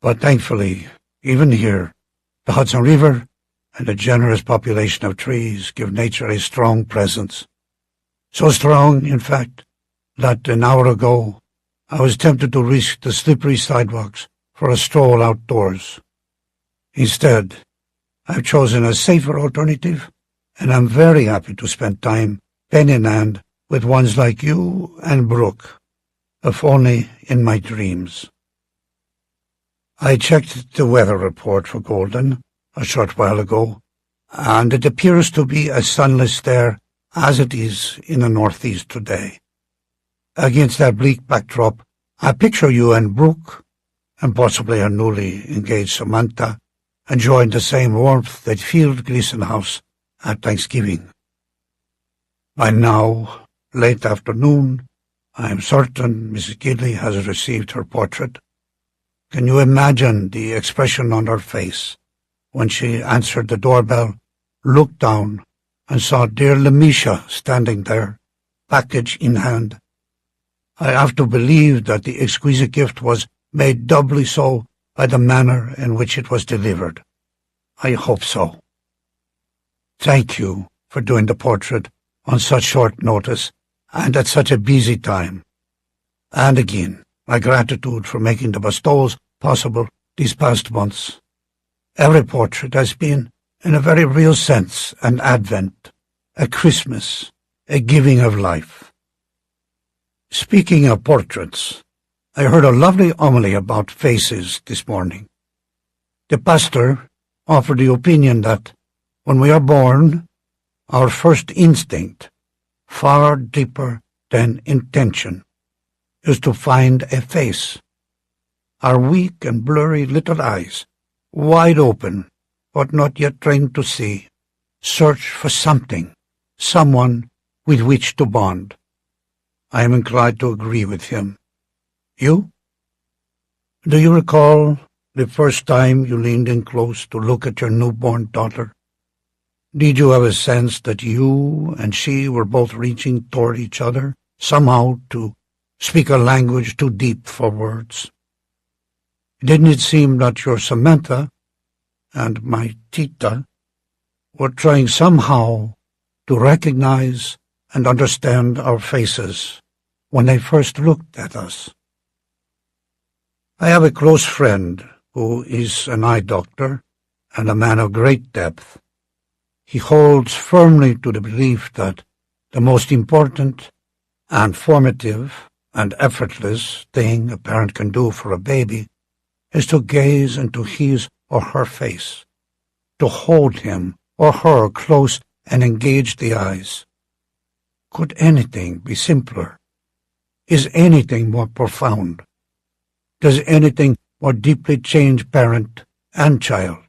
But thankfully, even here, the Hudson River and a generous population of trees give nature a strong presence. So strong, in fact, that an hour ago I was tempted to risk the slippery sidewalks for a stroll outdoors. Instead, I've chosen a safer alternative, and I'm very happy to spend time pen in hand with ones like you and Brooke, if only in my dreams. I checked the weather report for Golden a short while ago, and it appears to be as sunless there as it is in the northeast today. Against that bleak backdrop, I picture you and Brooke, and possibly her newly engaged Samantha, enjoying the same warmth at Field Gleason House at Thanksgiving. By now, late afternoon, I am certain Mrs. Gidley has received her portrait. Can you imagine the expression on her face when she answered the doorbell, looked down, and saw dear Lamisha standing there, package in hand? I have to believe that the exquisite gift was made doubly so by the manner in which it was delivered. I hope so. Thank you for doing the portrait on such short notice and at such a busy time. And again, my gratitude for making the bestowals possible these past months. Every portrait has been, in a very real sense, an Advent, a Christmas, a giving of life. Speaking of portraits, I heard a lovely homily about faces this morning. The pastor offered the opinion that, when we are born, our first instinct, far deeper than intention, is to find a face. Our weak and blurry little eyes, wide open, but not yet trained to see, search for something, someone with which to bond. I am inclined to agree with him. You? Do you recall the first time you leaned in close to look at your newborn daughter? Did you have a sense that you and she were both reaching toward each other, somehow to speak a language too deep for words? Didn't it seem that your Samantha and my Tita were trying somehow to recognize and understand our faces when they first looked at us? I have a close friend who is an eye doctor and a man of great depth. He holds firmly to the belief that the most important and formative and effortless thing a parent can do for a baby is to gaze into his or her face, to hold him or her close and engage the eyes. Could anything be simpler? Is anything more profound? Does anything more deeply change parent and child?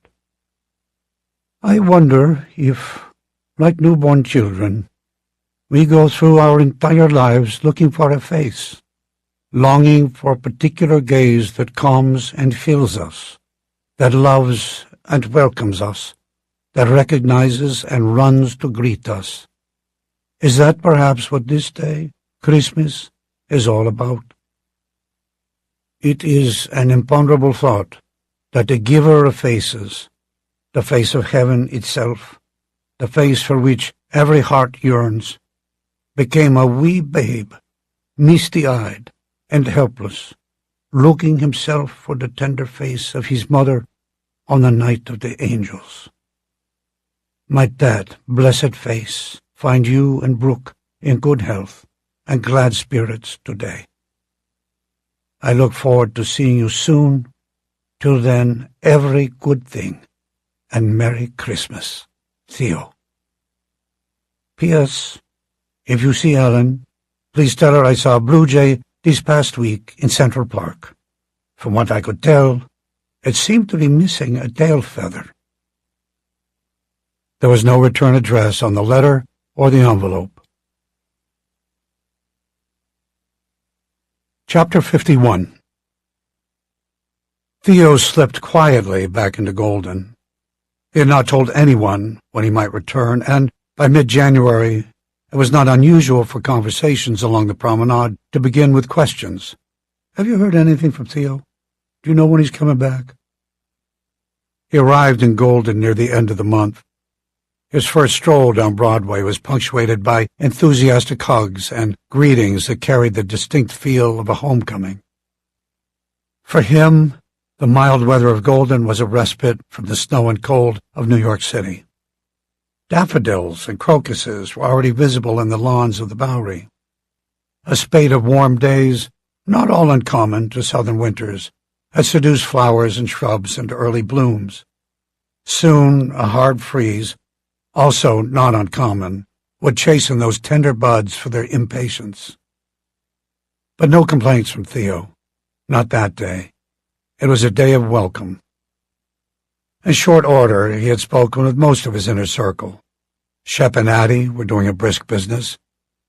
I wonder if, like newborn children, we go through our entire lives looking for a face, longing for a particular gaze that calms and fills us, that loves and welcomes us, that recognizes and runs to greet us. Is that perhaps what this day, Christmas, is all about? It is an imponderable thought that the giver of faces, the face of heaven itself, the face for which every heart yearns, became a wee babe, misty-eyed and helpless, looking himself for the tender face of his mother on the night of the angels. Might that blessed face find you and Brooke in good health and glad spirits today. I look forward to seeing you soon. Till then, every good thing, and Merry Christmas, Theo. P.S. If you see Ellen, please tell her I saw a blue jay this past week in Central Park. From what I could tell, it seemed to be missing a tail feather. There was no return address on the letter or the envelope. Chapter 51. Theo slipped quietly back into Golden. He had not told anyone when he might return, and by mid-January it was not unusual for conversations along the promenade to begin with questions. Have you heard anything from Theo? Do you know when he's coming back?" He arrived in Golden near the end of the month. His first stroll down Broadway was punctuated by enthusiastic hugs and greetings that carried the distinct feel of a homecoming. For him, the mild weather of Golden was a respite from the snow and cold of New York City. Daffodils and crocuses were already visible in the lawns of the Bowery. A spate of warm days, not all uncommon to southern winters, had seduced flowers and shrubs into early blooms. Soon a hard freeze, also not uncommon, would chasten those tender buds for their impatience. But no complaints from Theo. Not that day. It was a day of welcome. In short order, he had spoken with most of his inner circle. Shep and Addie were doing a brisk business.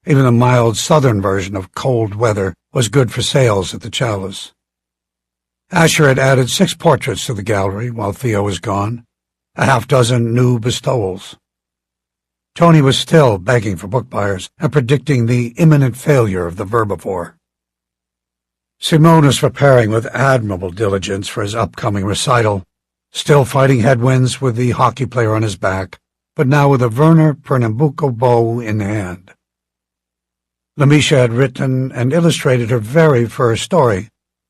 Even the mild southern version of cold weather was good for sales at the Chalice. Asher had added 6 portraits to the gallery while Theo was gone, a half-dozen new bestowals. Tony was still begging for book buyers and predicting the imminent failure of the Verbivore. Simone was preparing with admirable diligence for his upcoming recital, still fighting headwinds with the hockey player on his back, but now with a Werner Pernambuco bow in hand. Lamisha had written and illustrated her very first story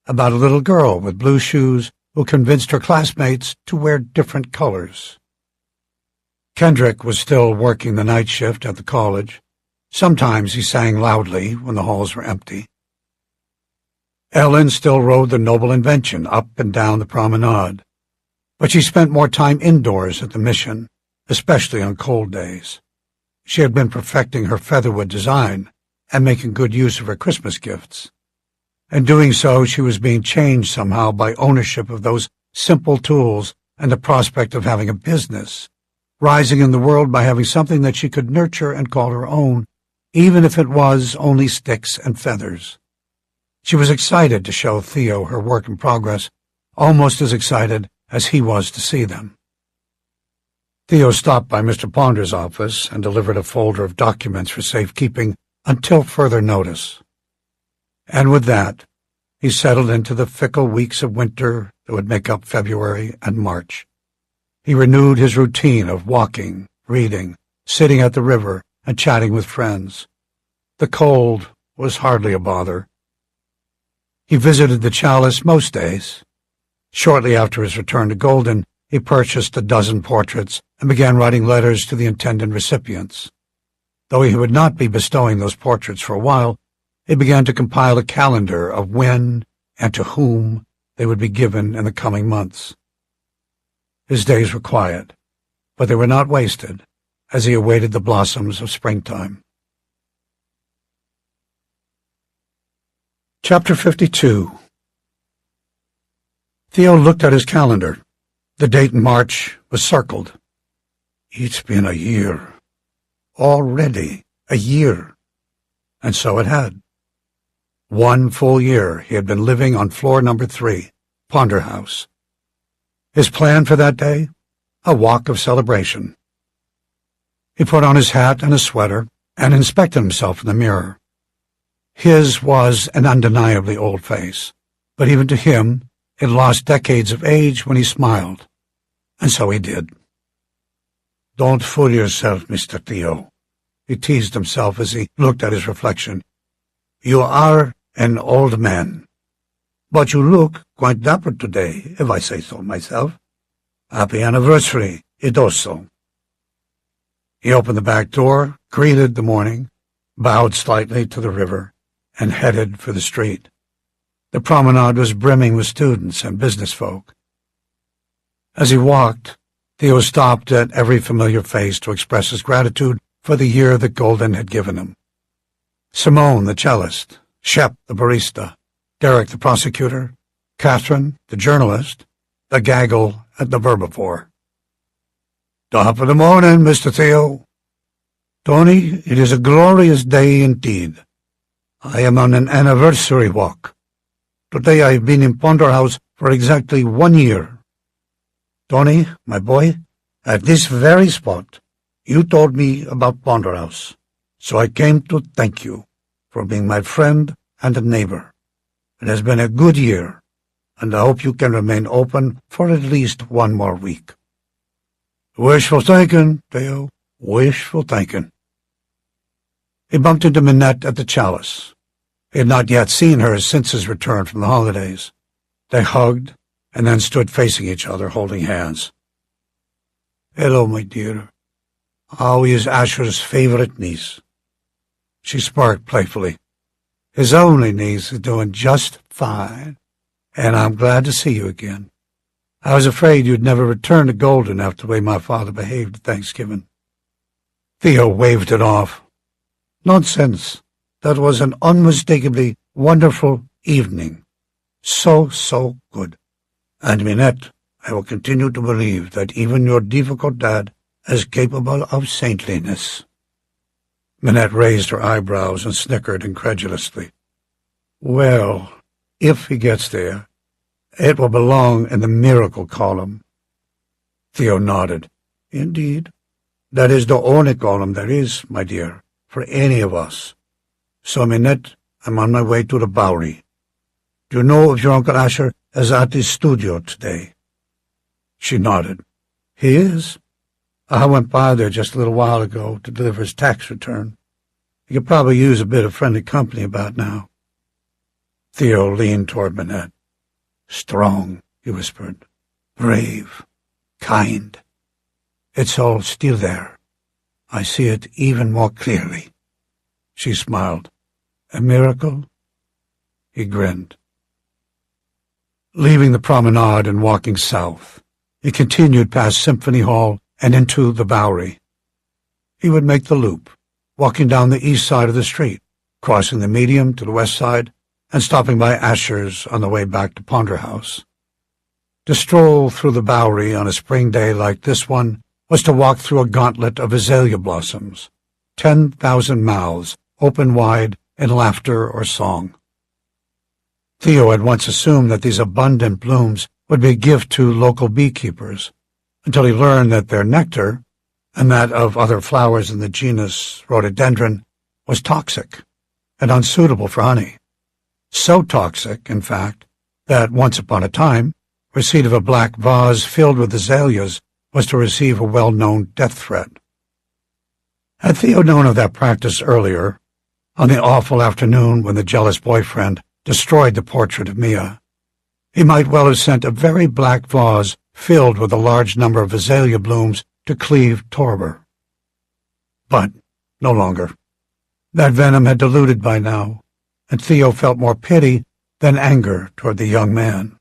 about a little girl with blue shoes who convinced her classmates to wear different colors. Kendrick was still working the night shift at the college. Sometimes he sang loudly when the halls were empty. Ellen still rode the noble invention up and down the promenade, but she spent more time indoors at the Mission, especially on cold days. She had been perfecting her featherwood design and making good use of her Christmas gifts. In doing so, she was being changed somehow by ownership of those simple tools and the prospect of having a business, rising in the world by having something that she could nurture and call her own, even if it was only sticks and feathers. She was excited to show Theo her work in progress, almost as excited as he was to see them. Theo stopped by Mr. Ponder's office and delivered a folder of documents for safekeeping until further notice. And with that, he settled into the fickle weeks of winter that would make up February and March. He renewed his routine of walking, reading, sitting at the river, and chatting with friends. The cold was hardly a bother. He visited the Chalice most days. Shortly after his return to Golden, he purchased a dozen portraits and began writing letters to the intended recipients. Though he would not be bestowing those portraits for a while, he began to compile a calendar of when and to whom they would be given in the coming months. His days were quiet, but they were not wasted as he awaited the blossoms of springtime. Chapter 52. Theo looked at his calendar. The date in March was circled. It's been a year. Already a year. And so it had. 1 full year he had been living on floor number 3, Ponder House. His plan for that day? A walk of celebration. He put on his hat and a sweater and inspected himself in the mirror. His was an undeniably old face, but even to him it lost decades of age when he smiled. And so he did. Don't fool yourself, Mr. Theo, he teased himself as he looked at his reflection. You are an old man, but you look quite dapper today, if I say so myself. Happy anniversary, Idoso. He opened the back door, greeted the morning, bowed slightly to the river, and headed for the street. The promenade was brimming with students and business folk. As he walked, Theo stopped at every familiar face to express his gratitude for the year that Golden had given him. Simone, the cellist, Shep, the barista, Derek, the prosecutor, Catherine, the journalist, the gaggle at the Verbivore. Top of the morning, Mr. Theo. Tony, it is a glorious day indeed. I am on an anniversary walk. Today I have been in Ponder House for exactly 1 year. Tony, my boy, at this very spot, you told me about Ponder House, so I came to thank you for being my friend and a neighbor. It has been a good year, and I hope you can remain open for at least one more week." "Wishful thinking, Theo, wishful thinking." He bumped into Minette at the Chalice. He had not yet seen her since his return from the holidays. They hugged, and then stood facing each other, holding hands. "Hello, my dear. How is Asher's favorite niece?" She sparked playfully. "His only niece is doing just fine, and I'm glad to see you again. I was afraid you'd never return to Golden after the way my father behaved at Thanksgiving." Theo waved it off. "Nonsense. That was an unmistakably wonderful evening. So good. And Minette, I will continue to believe that even your difficult dad is capable of saintliness." Minette raised her eyebrows and snickered incredulously. "Well, if he gets there, it will belong in the miracle column." Theo nodded. "Indeed. That is the only column there is, my dear, for any of us. So, Minette, I'm on my way to the Bowery. Do you know if your Uncle Asher is at his studio today?" She nodded. "He is. I went by there just a little while ago to deliver his tax return. He could probably use a bit of friendly company about now." Theo leaned toward Minette. "Strong," he whispered. "Brave. Kind. It's all still there. I see it even more clearly." She smiled. "A miracle?" He grinned. Leaving the promenade and walking south, he continued past Symphony Hall and into the Bowery. He would make the loop, walking down the east side of the street, crossing the medium to the west side, and stopping by Asher's on the way back to Ponder House. To stroll through the Bowery on a spring day like this one was to walk through a gauntlet of azalea blossoms, 10,000 mouths open wide in laughter or song. Theo had once assumed that these abundant blooms would be a gift to local beekeepers, until he learned that their nectar, and that of other flowers in the genus rhododendron, was toxic and unsuitable for honey. So toxic, in fact, that once upon a time, receipt of a black vase filled with azaleas was to receive a well-known death threat. Had Theo known of that practice earlier, on the awful afternoon when the jealous boyfriend destroyed the portrait of Mia, he might well have sent a very black vase filled with a large number of azalea blooms to Cleve Torber. But no longer. That venom had diluted by now, and Theo felt more pity than anger toward the young man.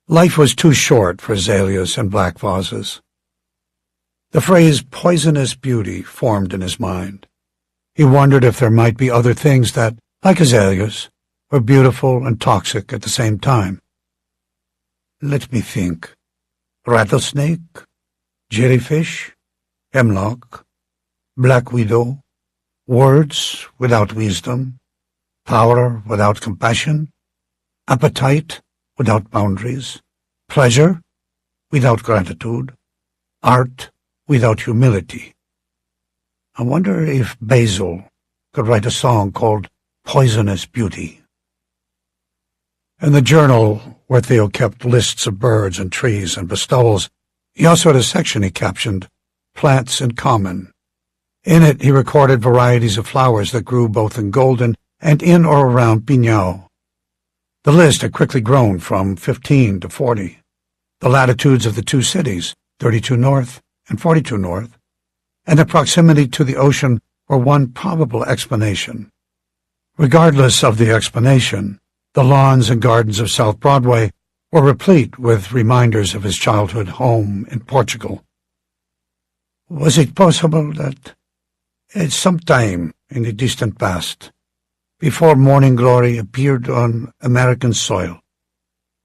Life was too short for azaleas and black vases. The phrase poisonous beauty formed in his mind. He wondered if there might be other things that, like azaleas, were beautiful and toxic at the same time. Let me think. Rattlesnake, jellyfish, hemlock, black widow, words without wisdom, power without compassion, appetite without boundaries, pleasure without gratitude, art without humility. I wonder if Basil could write a song called Poisonous Beauty. In the journal where Theo kept lists of birds and trees and bestowals, he also had a section he captioned, Plants in Common. In it he recorded varieties of flowers that grew both in Golden and in or around Pignau. The list had quickly grown from 15 to 40. The latitudes of the two cities, 32 north and 42 north, and the proximity to the ocean were one probable explanation. Regardless of the explanation, the lawns and gardens of South Broadway were replete with reminders of his childhood home in Portugal. Was it possible that at some time in the distant past, before morning glory appeared on American soil,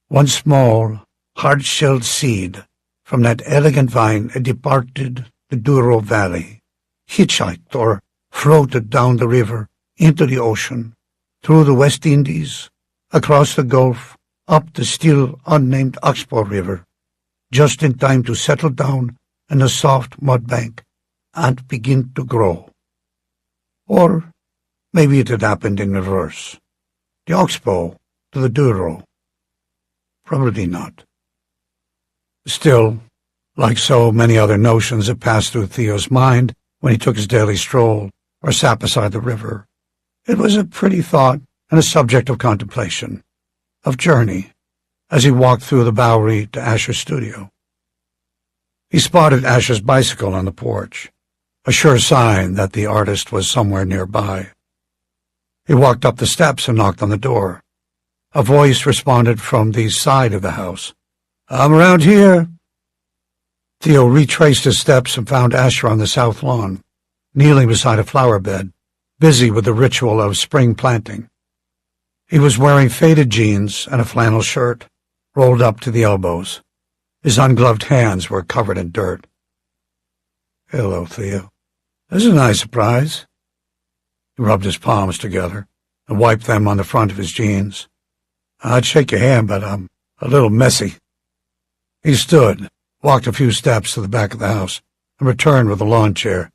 one small, hard-shelled seed from that elegant vine had departed the Douro Valley, hitchhiked or floated down the river into the ocean, through the West Indies, across the Gulf, up the still unnamed Oxbow River, just in time to settle down in a soft mud bank and begin to grow. Or maybe it had happened in reverse, the Oxbow to the Douro. Probably not. Still, like so many other notions that passed through Theo's mind when he took his daily stroll or sat beside the river, it was a pretty thought and a subject of contemplation, of journey, as he walked through the Bowery to Asher's studio. He spotted Asher's bicycle on the porch, a sure sign that the artist was somewhere nearby. He walked up the steps and knocked on the door. A voice responded from the side of the house. "I'm around here." Theo retraced his steps and found Asher on the south lawn, kneeling beside a flower bed, busy with the ritual of spring planting. He was wearing faded jeans and a flannel shirt, rolled up to the elbows. His ungloved hands were covered in dirt. "Hello, Theo. This is a nice surprise." He rubbed his palms together and wiped them on the front of his jeans. "I'd shake your hand, but I'm a little messy." He stood, walked a few steps to the back of the house, and returned with a lawn chair.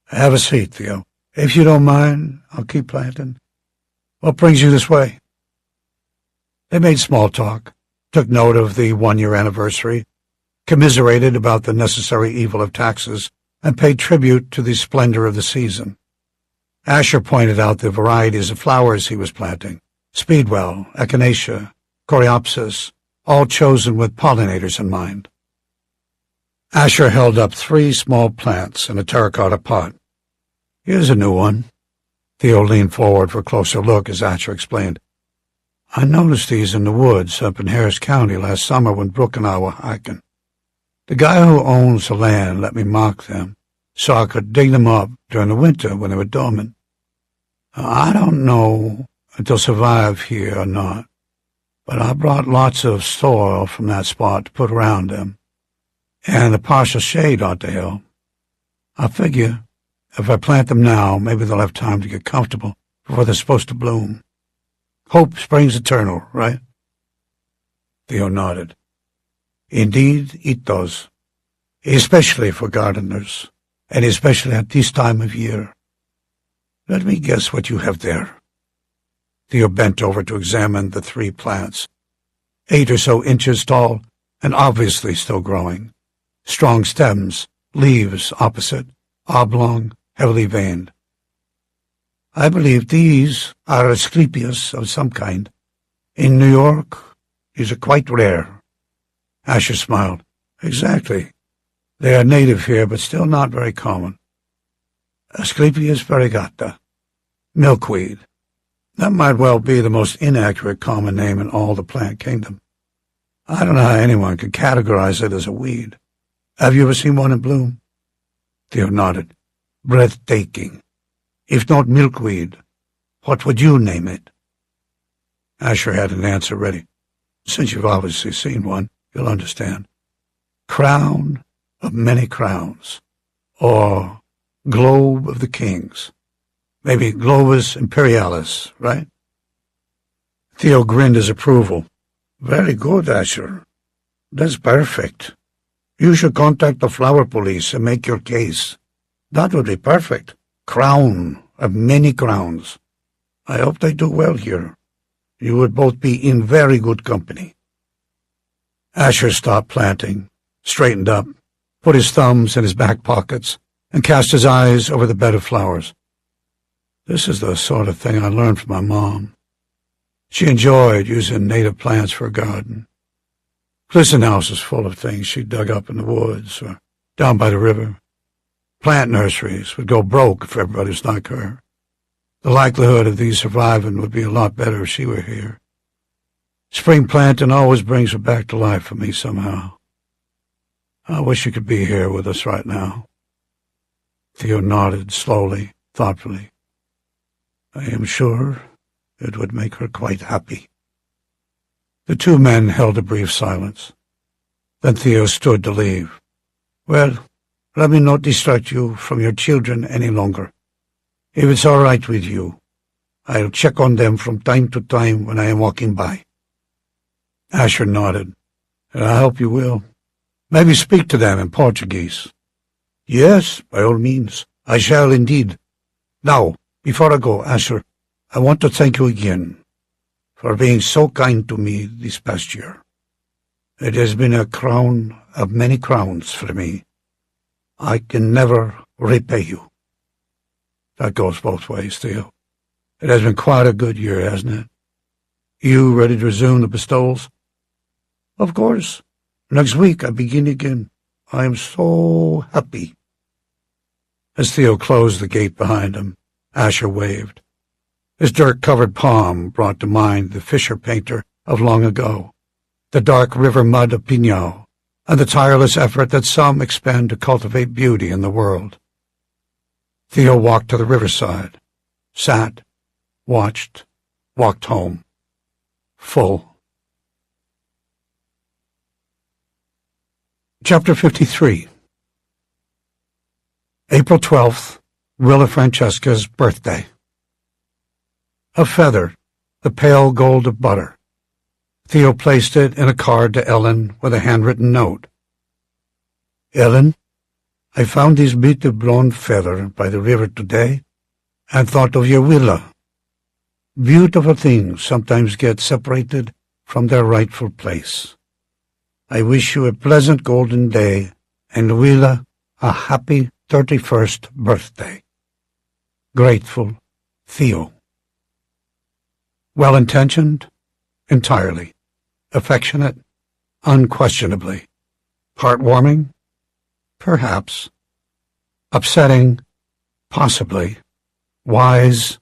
"Have a seat, Theo. If you don't mind, I'll keep planting. What brings you this way?" They made small talk, took note of the 1-year anniversary, commiserated about the necessary evil of taxes, and paid tribute to the splendor of the season. Asher pointed out the varieties of flowers he was planting: speedwell, echinacea, coreopsis, all chosen with pollinators in mind. Asher held up 3 small plants in a terracotta pot. "Here's a new one." Theo leaned forward for a closer look as Asher explained. "I noticed these in the woods up in Harris County last summer when Brooke and I were hiking. The guy who owns the land let me mark them so I could dig them up during the winter when they were dormant. I don't know if they'll survive here or not, but I brought lots of soil from that spot to put around them, and the partial shade ought to help. I figure if I plant them now, maybe they'll have time to get comfortable before they're supposed to bloom. Hope springs eternal, right?" Theo nodded. "Indeed, it does, especially for gardeners, and especially at this time of year. Let me guess what you have there." Theo bent over to examine the 3 plants, 8 or so inches tall and obviously still growing. Strong stems, leaves opposite, oblong, heavily veined. "I believe these are Asclepias of some kind. In New York, these are quite rare." Asher smiled. "Exactly. They are native here, but still not very common. Asclepias variegata, milkweed. That might well be the most inaccurate common name in all the plant kingdom. I don't know how anyone could categorize it as a weed. Have you ever seen one in bloom?" Theo nodded. "Breathtaking. If not milkweed, what would you name it?" Asher had an answer ready. "Since you've obviously seen one, you'll understand. Crown of many crowns, or globe of the kings. Maybe Globus Imperialis, right?" Theo grinned his approval. "Very good, Asher. That's perfect. You should contact the flower police and make your case. That would be perfect. Crown of many crowns. I hope they do well here. You would both be in very good company." Asher stopped planting, straightened up, put his thumbs in his back pockets, and cast his eyes over the bed of flowers. "This is the sort of thing I learned from my mom. She enjoyed using native plants for a garden. Clisson House is full of things she dug up in the woods or down by the river. Plant nurseries would go broke if everybody was like her. The likelihood of these surviving would be a lot better if she were here. Spring planting always brings her back to life for me somehow. I wish you could be here with us right now." Theo nodded slowly, thoughtfully. "I am sure it would make her quite happy." The 2 men held a brief silence. Then Theo stood to leave. "Well, let me not distract you from your children any longer. If it's all right with you, I'll check on them from time to time when I am walking by." Asher nodded. "I hope you will. Maybe speak to them in Portuguese." "Yes, by all means. I shall indeed. Now, before I go, Asher, I want to thank you again for being so kind to me this past year. It has been a crown of many crowns for me. I can never repay you. That goes both ways, Theo. It has been quite a good year, hasn't it? You ready to resume the bestowals? Of course. Next week I begin again. I am so happy. As Theo closed the gate behind him, Asher waved. His dirt-covered palm brought to mind the fisher painter of long ago, the dark river mud of Pignau, and the tireless effort that some expend to cultivate beauty in the world. Theo walked to the riverside, sat, watched, walked home, full. Chapter 53. April 12th, Willa Francesca's birthday. A feather, the pale gold of butter. Theo placed it in a card to Ellen with a handwritten note. Ellen, I found this bit of blonde feather by the river today and thought of your Willa. Beautiful things sometimes get separated from their rightful place. I wish you a pleasant golden day and Willa a happy 31st birthday. Grateful, Theo. Well-intentioned? Entirely. Affectionate? Unquestionably. Heartwarming? Perhaps. Upsetting? Possibly. Wise?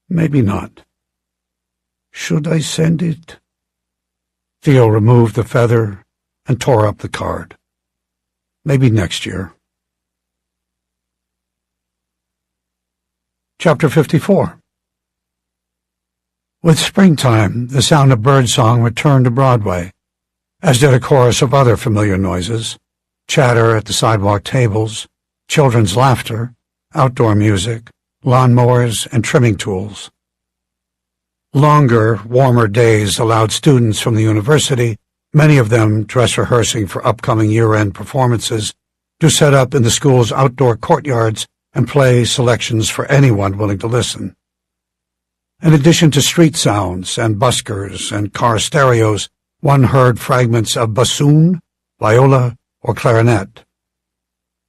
Maybe not. Should I send it? Theo removed the feather and tore up the card. Maybe next year. Chapter 54. With springtime, the sound of birdsong returned to Broadway, as did a chorus of other familiar noises, chatter at the sidewalk tables, children's laughter, outdoor music, lawnmowers, and trimming tools. Longer, warmer days allowed students from the university, many of them dress rehearsing for upcoming year-end performances, to set up in the school's outdoor courtyards and play selections for anyone willing to listen. In addition to street sounds and buskers and car stereos, one heard fragments of bassoon, viola, or clarinet.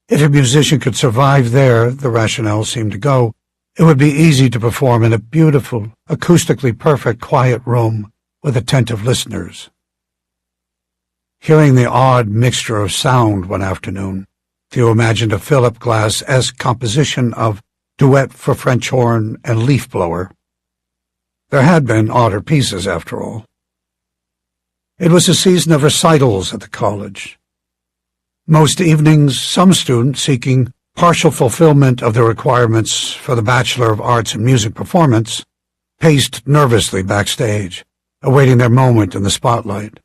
If a musician could survive there, the rationale seemed to go, it would be easy to perform in a beautiful, acoustically perfect, quiet room with attentive listeners. Hearing the odd mixture of sound one afternoon, Theo imagined a Philip Glass-esque composition of Duet for French Horn and Leaf Blower. There had been odder pieces, after all. It was a season of recitals at the college. Most evenings, some students seeking partial fulfillment of the requirements for the Bachelor of Arts in Music Performance paced nervously backstage, awaiting their moment in the spotlight.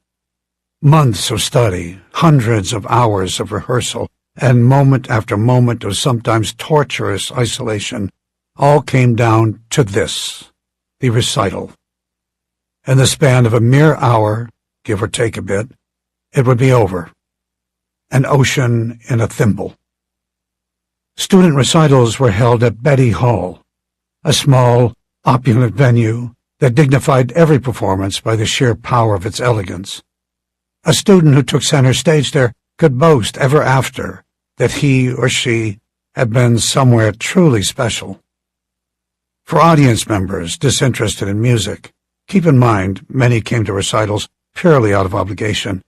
Months of study, hundreds of hours of rehearsal, and moment after moment of sometimes torturous isolation all came down to this, the recital. In the span of a mere hour, give or take a bit, it would be over. An ocean in a thimble. Student recitals were held at Betty Hall, a small, opulent venue that dignified every performance by the sheer power of its elegance. A student who took center stage there could boast ever after that he or she had been somewhere truly special. For audience members disinterested in music, keep in mind many came to recitals purely out of obligation.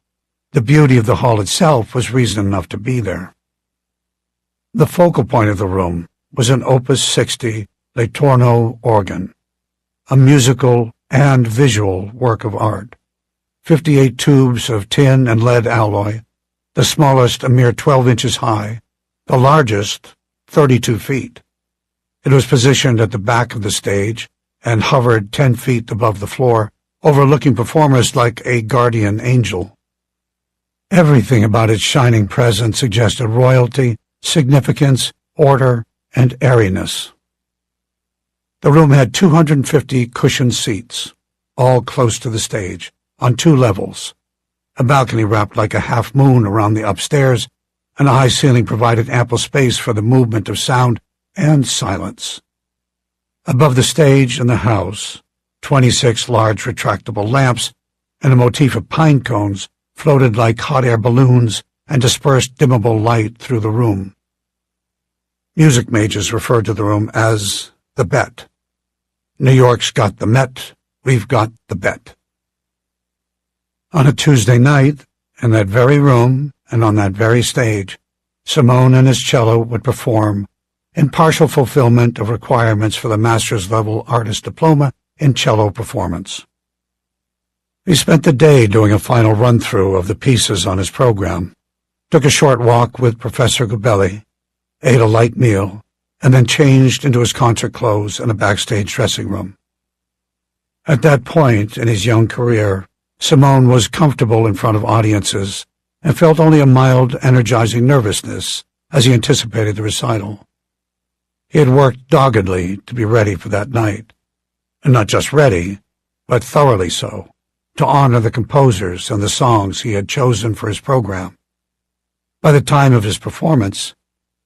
The beauty of the hall itself was reason enough to be there. The focal point of the room was an Opus 60 Le Tourneau organ, a musical and visual work of art. 58 tubes of tin and lead alloy, the smallest a mere 12 inches high, the largest 32 feet. It was positioned at the back of the stage and hovered 10 feet above the floor, overlooking performers like a guardian angel. Everything about its shining presence suggested royalty, significance, order, and airiness. The room had 250 cushioned seats, all close to the stage, on 2 levels. A balcony wrapped like a half-moon around the upstairs, and a high ceiling provided ample space for the movement of sound and silence. Above the stage and the house, 26 large retractable lamps and a motif of pine cones floated like hot air balloons and dispersed dimmable light through the room. Music majors referred to the room as the Bet. New York's got the Met, we've got the Bet. On a Tuesday night, in that very room and on that very stage, Simone and his cello would perform in partial fulfillment of requirements for the master's level artist diploma in cello performance. He spent the day doing a final run-through of the pieces on his program, took a short walk with Professor Gabelli, ate a light meal, and then changed into his concert clothes in a backstage dressing room. At that point in his young career, Simone was comfortable in front of audiences and felt only a mild, energizing nervousness as he anticipated the recital. He had worked doggedly to be ready for that night, and not just ready, but thoroughly so, to honor the composers and the songs he had chosen for his program. By the time of his performance,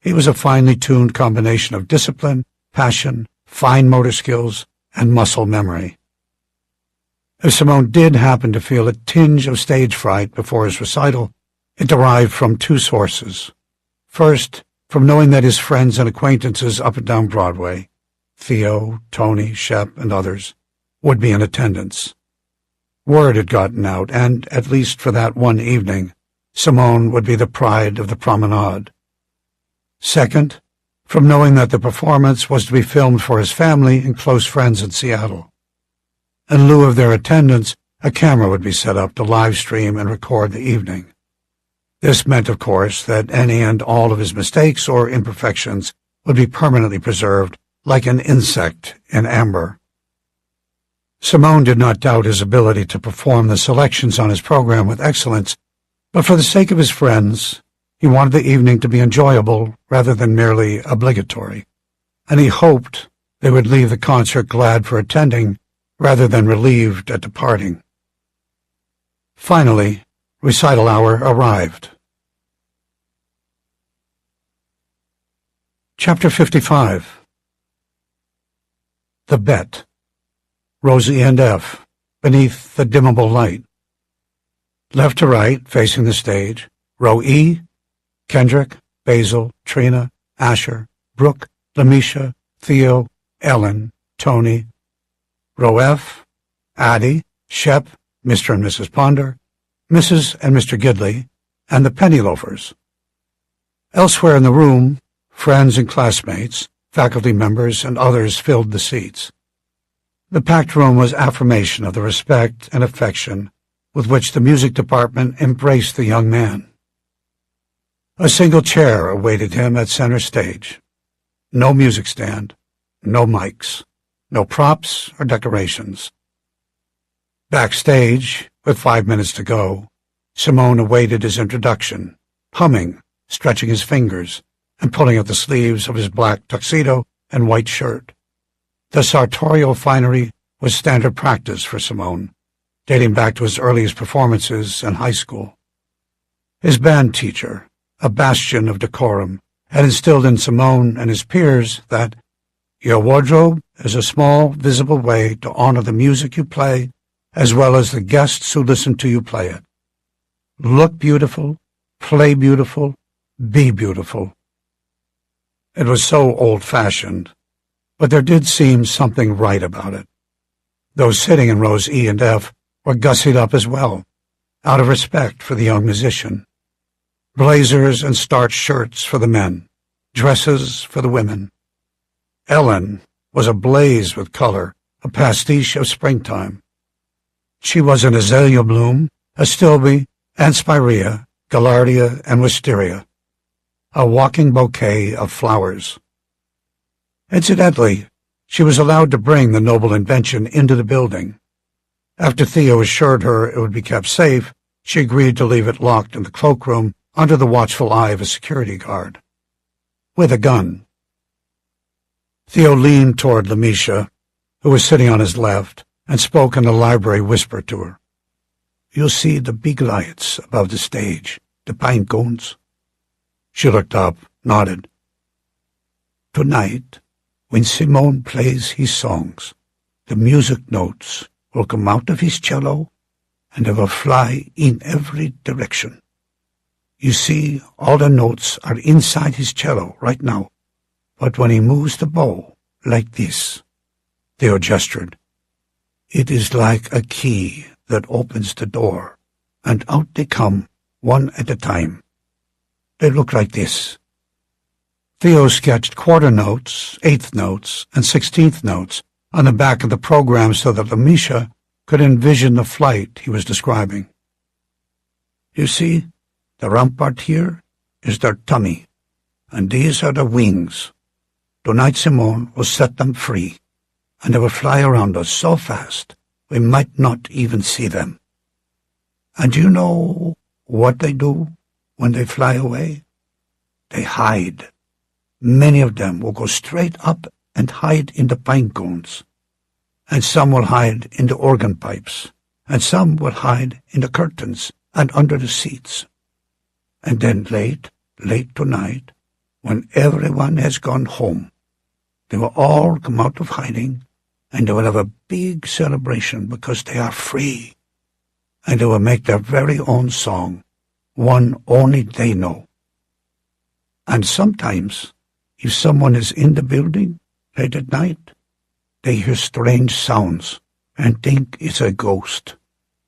he was a finely tuned combination of discipline, passion, fine motor skills, and muscle memory. If Simone did happen to feel a tinge of stage fright before his recital, it derived from two sources. First, from knowing that his friends and acquaintances up and down Broadway, Theo, Tony, Shep, and others, would be in attendance. Word had gotten out, and, at least for that one evening, Simone would be the pride of the promenade. Second, from knowing that the performance was to be filmed for his family and close friends in Seattle. In lieu of their attendance, a camera would be set up to live stream and record the evening. This meant, of course, that any and all of his mistakes or imperfections would be permanently preserved like an insect in amber. Simone did not doubt his ability to perform the selections on his program with excellence, but for the sake of his friends, he wanted the evening to be enjoyable rather than merely obligatory, and he hoped they would leave the concert glad for attending rather than relieved at departing. Finally, recital hour arrived. Chapter 55. The Bet. Rosie and F, beneath the dimmable light. Left to right, facing the stage, row E, Kendrick, Basil, Trina, Asher, Brooke, Lamisha, Theo, Ellen, Tony. Row F, Addie, Shep, Mr. and Mrs. Ponder, Mrs. and Mr. Gidley, and the Penny Loafers. Elsewhere in the room, friends and classmates, faculty members, and others filled the seats. The packed room was affirmation of the respect and affection with which the music department embraced the young man. A single chair awaited him at center stage. No music stand, no mics, no props or decorations. Backstage, with 5 minutes to go, Simone awaited his introduction, humming, stretching his fingers, and pulling at the sleeves of his black tuxedo and white shirt. The sartorial finery was standard practice for Simone, dating back to his earliest performances in high school. His band teacher, a bastion of decorum, had instilled in Simone and his peers that your wardrobe is a small, visible way to honor the music you play as well as the guests who listen to you play it. Look beautiful, play beautiful, be beautiful. It was so old-fashioned, but there did seem something right about it. Those sitting in rows E and F were gussied up as well, out of respect for the young musician. Blazers and starched shirts for the men, dresses for the women. Ellen was ablaze with color, a pastiche of springtime. She was an azalea bloom, astilbe, and spirea, gaillardia, and wisteria, a walking bouquet of flowers. Incidentally, she was allowed to bring the noble invention into the building. After Theo assured her it would be kept safe, she agreed to leave it locked in the cloakroom under the watchful eye of a security guard. With a gun. Theo leaned toward Lamisha, who was sitting on his left, and spoke in the library whisper to her. "You'll see the big lights above the stage, the pine cones." She looked up, nodded. "Tonight, when Simone plays his songs, the music notes will come out of his cello, and they will fly in every direction. You see, all the notes are inside his cello right now, but when he moves the bow, like this, Theo gestured, it is like a key that opens the door, and out they come, one at a time. They look like this. Theo sketched quarter notes, eighth notes, and 16th notes on the back of the program so that Lamisha could envision the flight he was describing. You see, the rampart here is their tummy, and these are the wings. Tonight Simone will set them free, and they will fly around us so fast we might not even see them. And you know what they do when they fly away? They hide. Many of them will go straight up and hide in the pine cones, and some will hide in the organ pipes, and some will hide in the curtains and under the seats. And then late tonight, when everyone has gone home, they will all come out of hiding, and they will have a big celebration because they are free, and they will make their very own song, one only they know. And sometimes, if someone is in the building late at night, they hear strange sounds and think it's a ghost.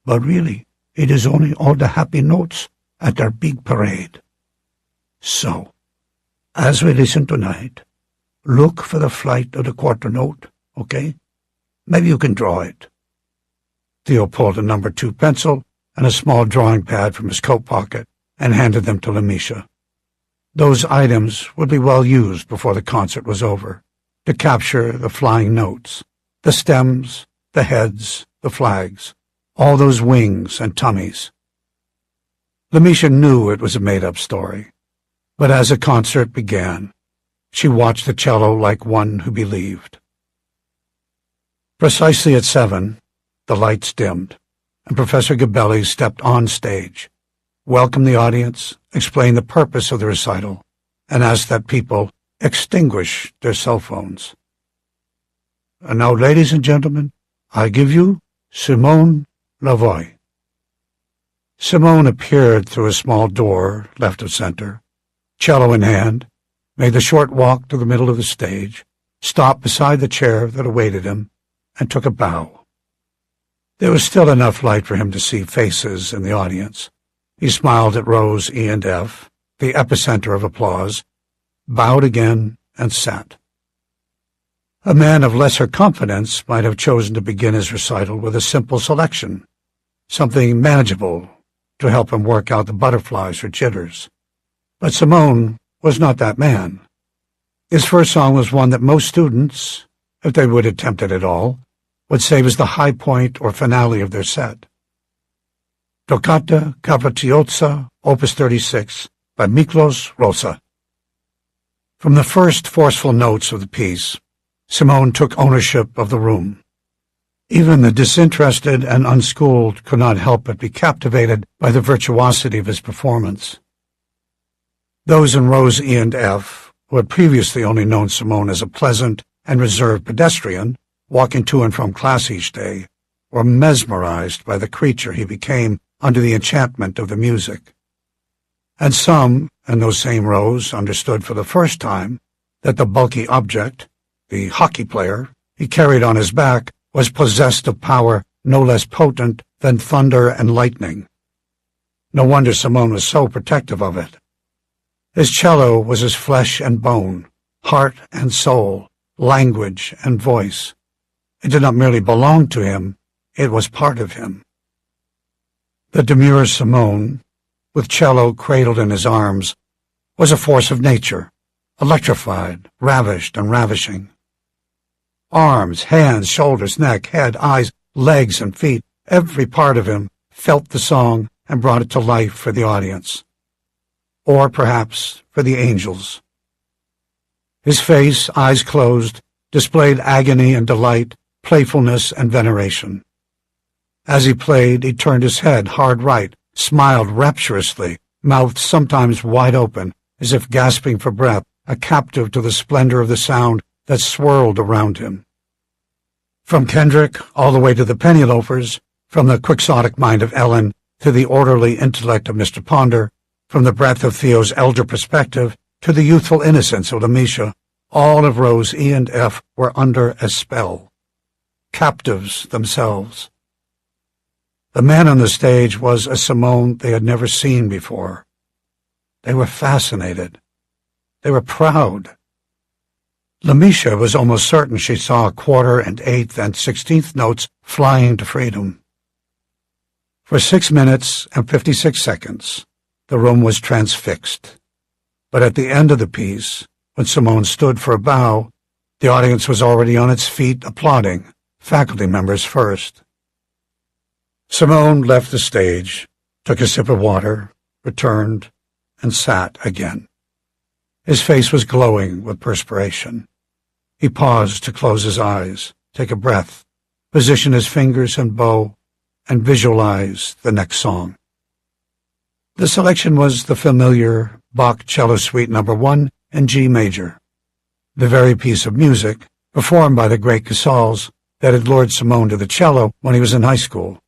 But really, it is only all the happy notes at their big parade. So, as we listen tonight, look for the flight of the quarter note, okay? Maybe you can draw it. Theo pulled a number 2 pencil and a small drawing pad from his coat pocket and handed them to Lamisha. Those items would be well used before the concert was over, to capture the flying notes, the stems, the heads, the flags, all those wings and tummies. Lamisha knew it was a made-up story, but as the concert began, she watched the cello like one who believed. Precisely at 7, the lights dimmed, and Professor Gabelli stepped on stage, welcomed the audience, explained the purpose of the recital, and asked that people extinguish their cell phones. And now, ladies and gentlemen, I give you Simone Lavoie. Simone appeared through a small door left of center, cello in hand, made the short walk to the middle of the stage, stopped beside the chair that awaited him, and took a bow. There was still enough light for him to see faces in the audience. He smiled at rows E and F, the epicenter of applause, bowed again, and sat. A man of lesser confidence might have chosen to begin his recital with a simple selection, something manageable to help him work out the butterflies or jitters. But Simone was not that man. His first song was one that most students, if they would attempt it at all, would say was the high point or finale of their set. Toccata Capricciosa, Opus 36, by Miklos Rosa. From the first forceful notes of the piece, Simone took ownership of the room. Even the disinterested and unschooled could not help but be captivated by the virtuosity of his performance. Those in rows E and F, who had previously only known Simone as a pleasant and reserved pedestrian, walking to and from class each day, were mesmerized by the creature he became under the enchantment of the music. And some, in those same rows, understood for the first time that the bulky object, the hockey player, he carried on his back, was possessed of power no less potent than thunder and lightning. No wonder Simone was so protective of it. His cello was his flesh and bone, heart and soul, language and voice. It did not merely belong to him, it was part of him. The demure Simone, with cello cradled in his arms, was a force of nature, electrified, ravished, and ravishing. Arms, hands, shoulders, neck, head, eyes, legs, and feet, every part of him felt the song and brought it to life for the audience. Or perhaps for the angels. His face, eyes closed, displayed agony and delight, playfulness and veneration. As he played, he turned his head hard right, smiled rapturously, mouth sometimes wide open, as if gasping for breath, a captive to the splendor of the sound that swirled around him. From Kendrick all the way to the penny loafers, from the quixotic mind of Ellen to the orderly intellect of Mr. Ponder, from the breadth of Theo's elder perspective to the youthful innocence of Lamisha, all of Rose E and F were under a spell, captives themselves. The man on the stage was a Simone they had never seen before. They were fascinated. They were proud. Lamisha was almost certain she saw quarter and eighth and 16th notes flying to freedom. For 6 minutes and 56 seconds, the room was transfixed. But at the end of the piece, when Simone stood for a bow, the audience was already on its feet applauding, faculty members first. Simone left the stage, took a sip of water, returned, and sat again. His face was glowing with perspiration. He paused to close his eyes, take a breath, position his fingers and bow, and visualize the next song. The selection was the familiar Bach Cello Suite No. 1 in G major, the very piece of music, performed by the great Casals, that had lured Simone to the cello when he was in high school.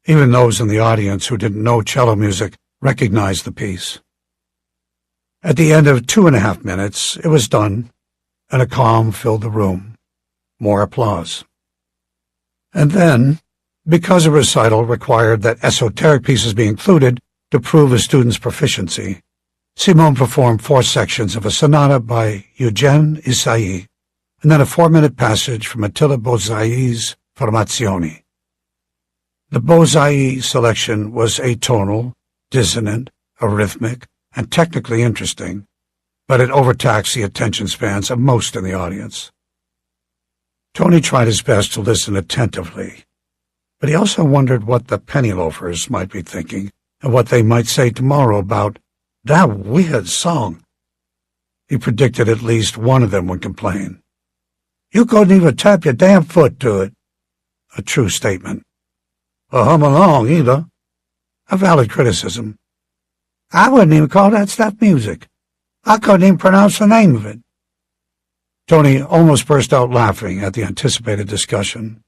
Even those in the audience who didn't know cello music recognized the piece. At the end of 2.5 minutes, it was done, and a calm filled the room. More applause. And then, because a recital required that esoteric pieces be included to prove a student's proficiency, Simone performed 4 sections of a sonata by Eugène Ysaÿe, and then a 4-minute passage from Attila Bozzai's Formazioni. The Bozzai selection was atonal, dissonant, arrhythmic, and technically interesting, but it overtaxed the attention spans of most in the audience. Tony tried his best to listen attentively, but he also wondered what the penny loafers might be thinking and what they might say tomorrow about that weird song. He predicted at least one of them would complain. "You couldn't even tap your damn foot to it." A true statement. Or hum along, either. A valid criticism. "I wouldn't even call that stuff music. I couldn't even pronounce the name of it." Tony almost burst out laughing at the anticipated discussion.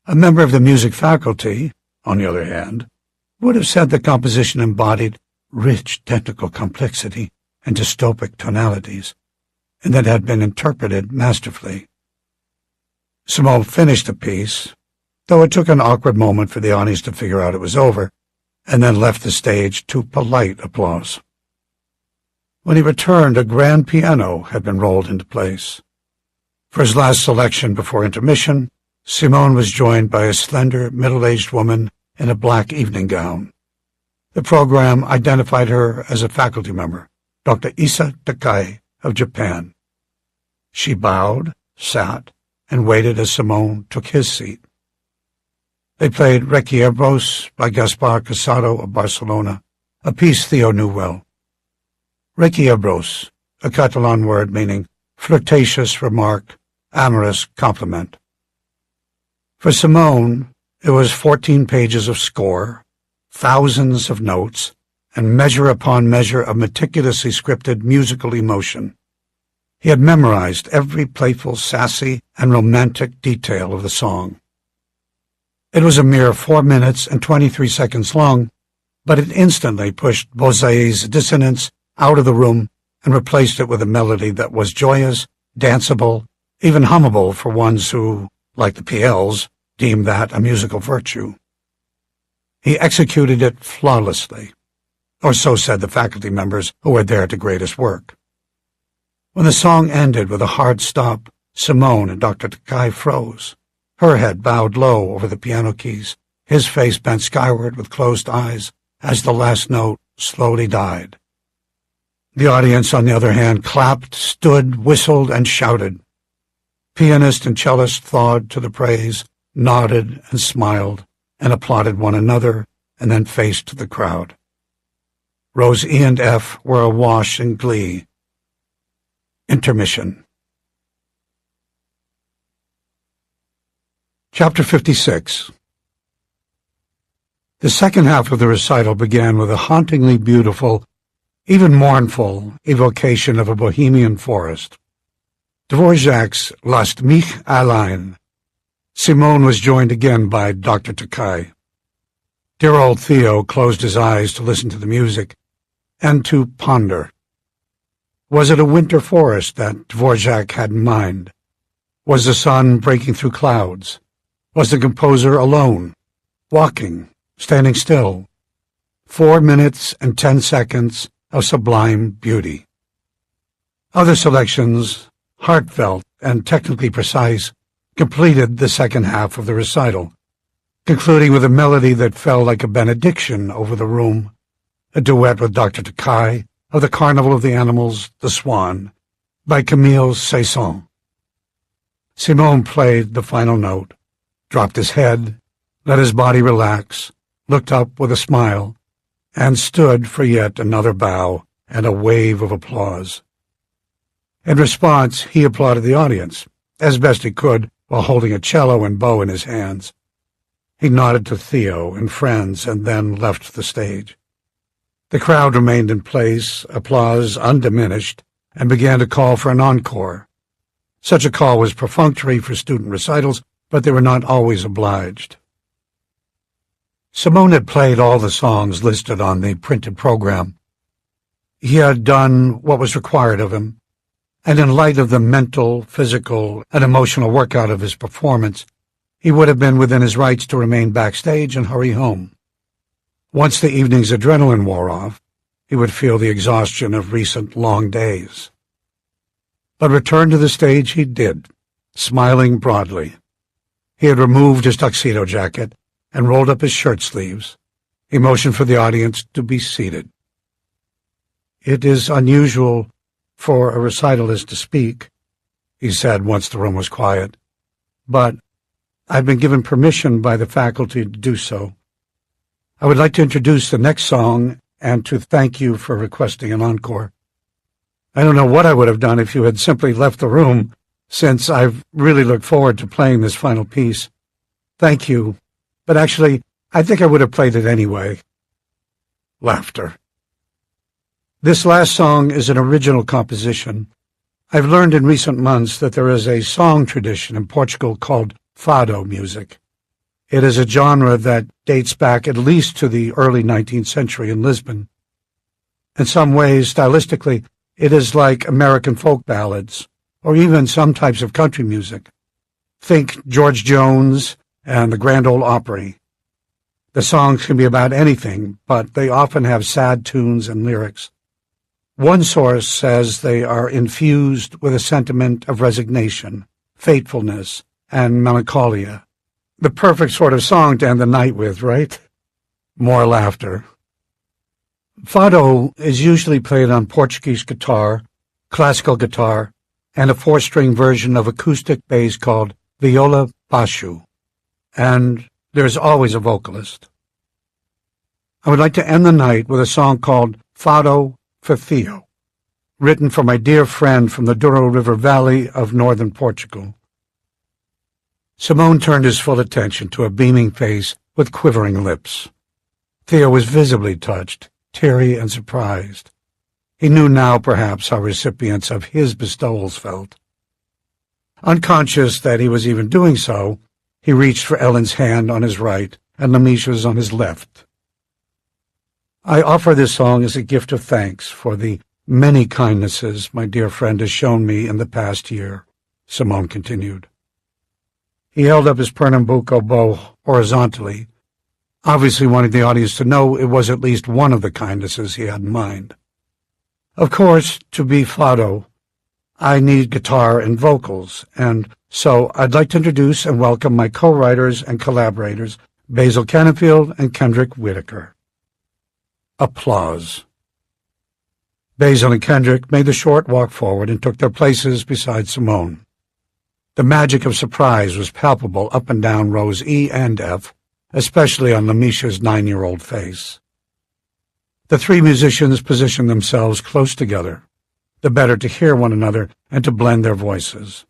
A member of the music faculty, on the other hand, would have said the composition embodied rich technical complexity and dystopic tonalities, and that had been interpreted masterfully. Simone finished the piece, though it took an awkward moment for the audience to figure out it was over, and then left the stage to polite applause. When he returned, a grand piano had been rolled into place. For his last selection before intermission, Simone was joined by a slender, middle-aged woman in a black evening gown. The program identified her as a faculty member, Dr. Issa Takai of Japan. She bowed, sat, and waited as Simone took his seat. They played Requiebros by Gaspar Casado of Barcelona, a piece Theo knew well. Requiebros, a Catalan word meaning flirtatious remark, amorous compliment. For Simone, it was 14 pages of score, thousands of notes, and measure upon measure of meticulously scripted musical emotion. He had memorized every playful, sassy, and romantic detail of the song. It was a mere 4 minutes and 23 seconds long, but it instantly pushed Bozzai's dissonance out of the room and replaced it with a melody that was joyous, danceable, even hummable for ones who, like the PLs, deemed that a musical virtue. He executed it flawlessly, or so said the faculty members who were there to grade his work. When the song ended with a hard stop, Simone and Dr. Takai froze, her head bowed low over the piano keys, his face bent skyward with closed eyes as the last note slowly died. The audience, on the other hand, clapped, stood, whistled, and shouted. Pianist and cellist thawed to the praise, nodded and smiled, and applauded one another, and then faced the crowd. Rose E and F were awash in glee. Intermission. Chapter 56. The second half of the recital began with a hauntingly beautiful, even mournful, evocation of a Bohemian forest. Dvorak's Lasst mich allein. Simone was joined again by Dr. Takai. Dear old Theo closed his eyes to listen to the music and to ponder. Was it a winter forest that Dvorak had in mind? Was the sun breaking through clouds? Was the composer alone, walking, standing still? 4 minutes and 10 seconds of sublime beauty. Other selections, heartfelt and technically precise, completed the second half of the recital, concluding with a melody that fell like a benediction over the room, a duet with Dr. Takai of The Carnival of the Animals, The Swan, by Camille Saint-Saëns. Simone played the final note, dropped his head, let his body relax, looked up with a smile, and stood for yet another bow and a wave of applause. In response, he applauded the audience, as best he could, while holding a cello and bow in his hands. He nodded to Theo and friends and then left the stage. The crowd remained in place, applause undiminished, and began to call for an encore. Such a call was perfunctory for student recitals, but they were not always obliged. Simone had played all the songs listed on the printed program. He had done what was required of him, and in light of the mental, physical, and emotional workout of his performance, he would have been within his rights to remain backstage and hurry home. Once the evening's adrenaline wore off, he would feel the exhaustion of recent long days. But return to the stage he did, smiling broadly. He had removed his tuxedo jacket and rolled up his shirt sleeves. He motioned for the audience to be seated. "It is unusual for a recitalist to speak," he said once the room was quiet, "but I've been given permission by the faculty to do so. I would like to introduce the next song and to thank you for requesting an encore. I don't know what I would have done if you had simply left the room, since I've really looked forward to playing this final piece. Thank you, but actually, I think I would have played it anyway." Laughter. This last song is an original composition. I've learned in recent months that there is a song tradition in Portugal called fado music. It is a genre that dates back at least to the early 19th century in Lisbon. In some ways, stylistically, it is like American folk ballads, or even some types of country music. Think George Jones and the Grand Ole Opry. The songs can be about anything, but they often have sad tunes and lyrics. One source says they are infused with a sentiment of resignation, fatefulness, and melancholia. The perfect sort of song to end the night with, right? More laughter. Fado is usually played on Portuguese guitar, classical guitar, and a 4-string version of acoustic bass called viola baixo. And there's always a vocalist. I would like to end the night with a song called Fado for Theo, written for my dear friend from the Douro River Valley of northern Portugal. Simone turned his full attention to a beaming face with quivering lips. Theo was visibly touched, teary and surprised. He knew now, perhaps, how recipients of his bestowals felt. Unconscious that he was even doing so, he reached for Ellen's hand on his right and Lamisha's on his left. I offer this song as a gift of thanks for the many kindnesses my dear friend has shown me in the past year, Simone continued. He held up his Pernambuco bow horizontally, obviously wanting the audience to know it was at least one of the kindnesses he had in mind. Of course, to be fado, I need guitar and vocals, and so I'd like to introduce and welcome my co-writers and collaborators, Basil Canfield and Kendrick Whitaker. Applause. Basil and Kendrick made the short walk forward and took their places beside Simone. The magic of surprise was palpable up and down rows E and F, especially on Lamisha's 9-year-old face. The three musicians positioned themselves close together, the better to hear one another and to blend their voices.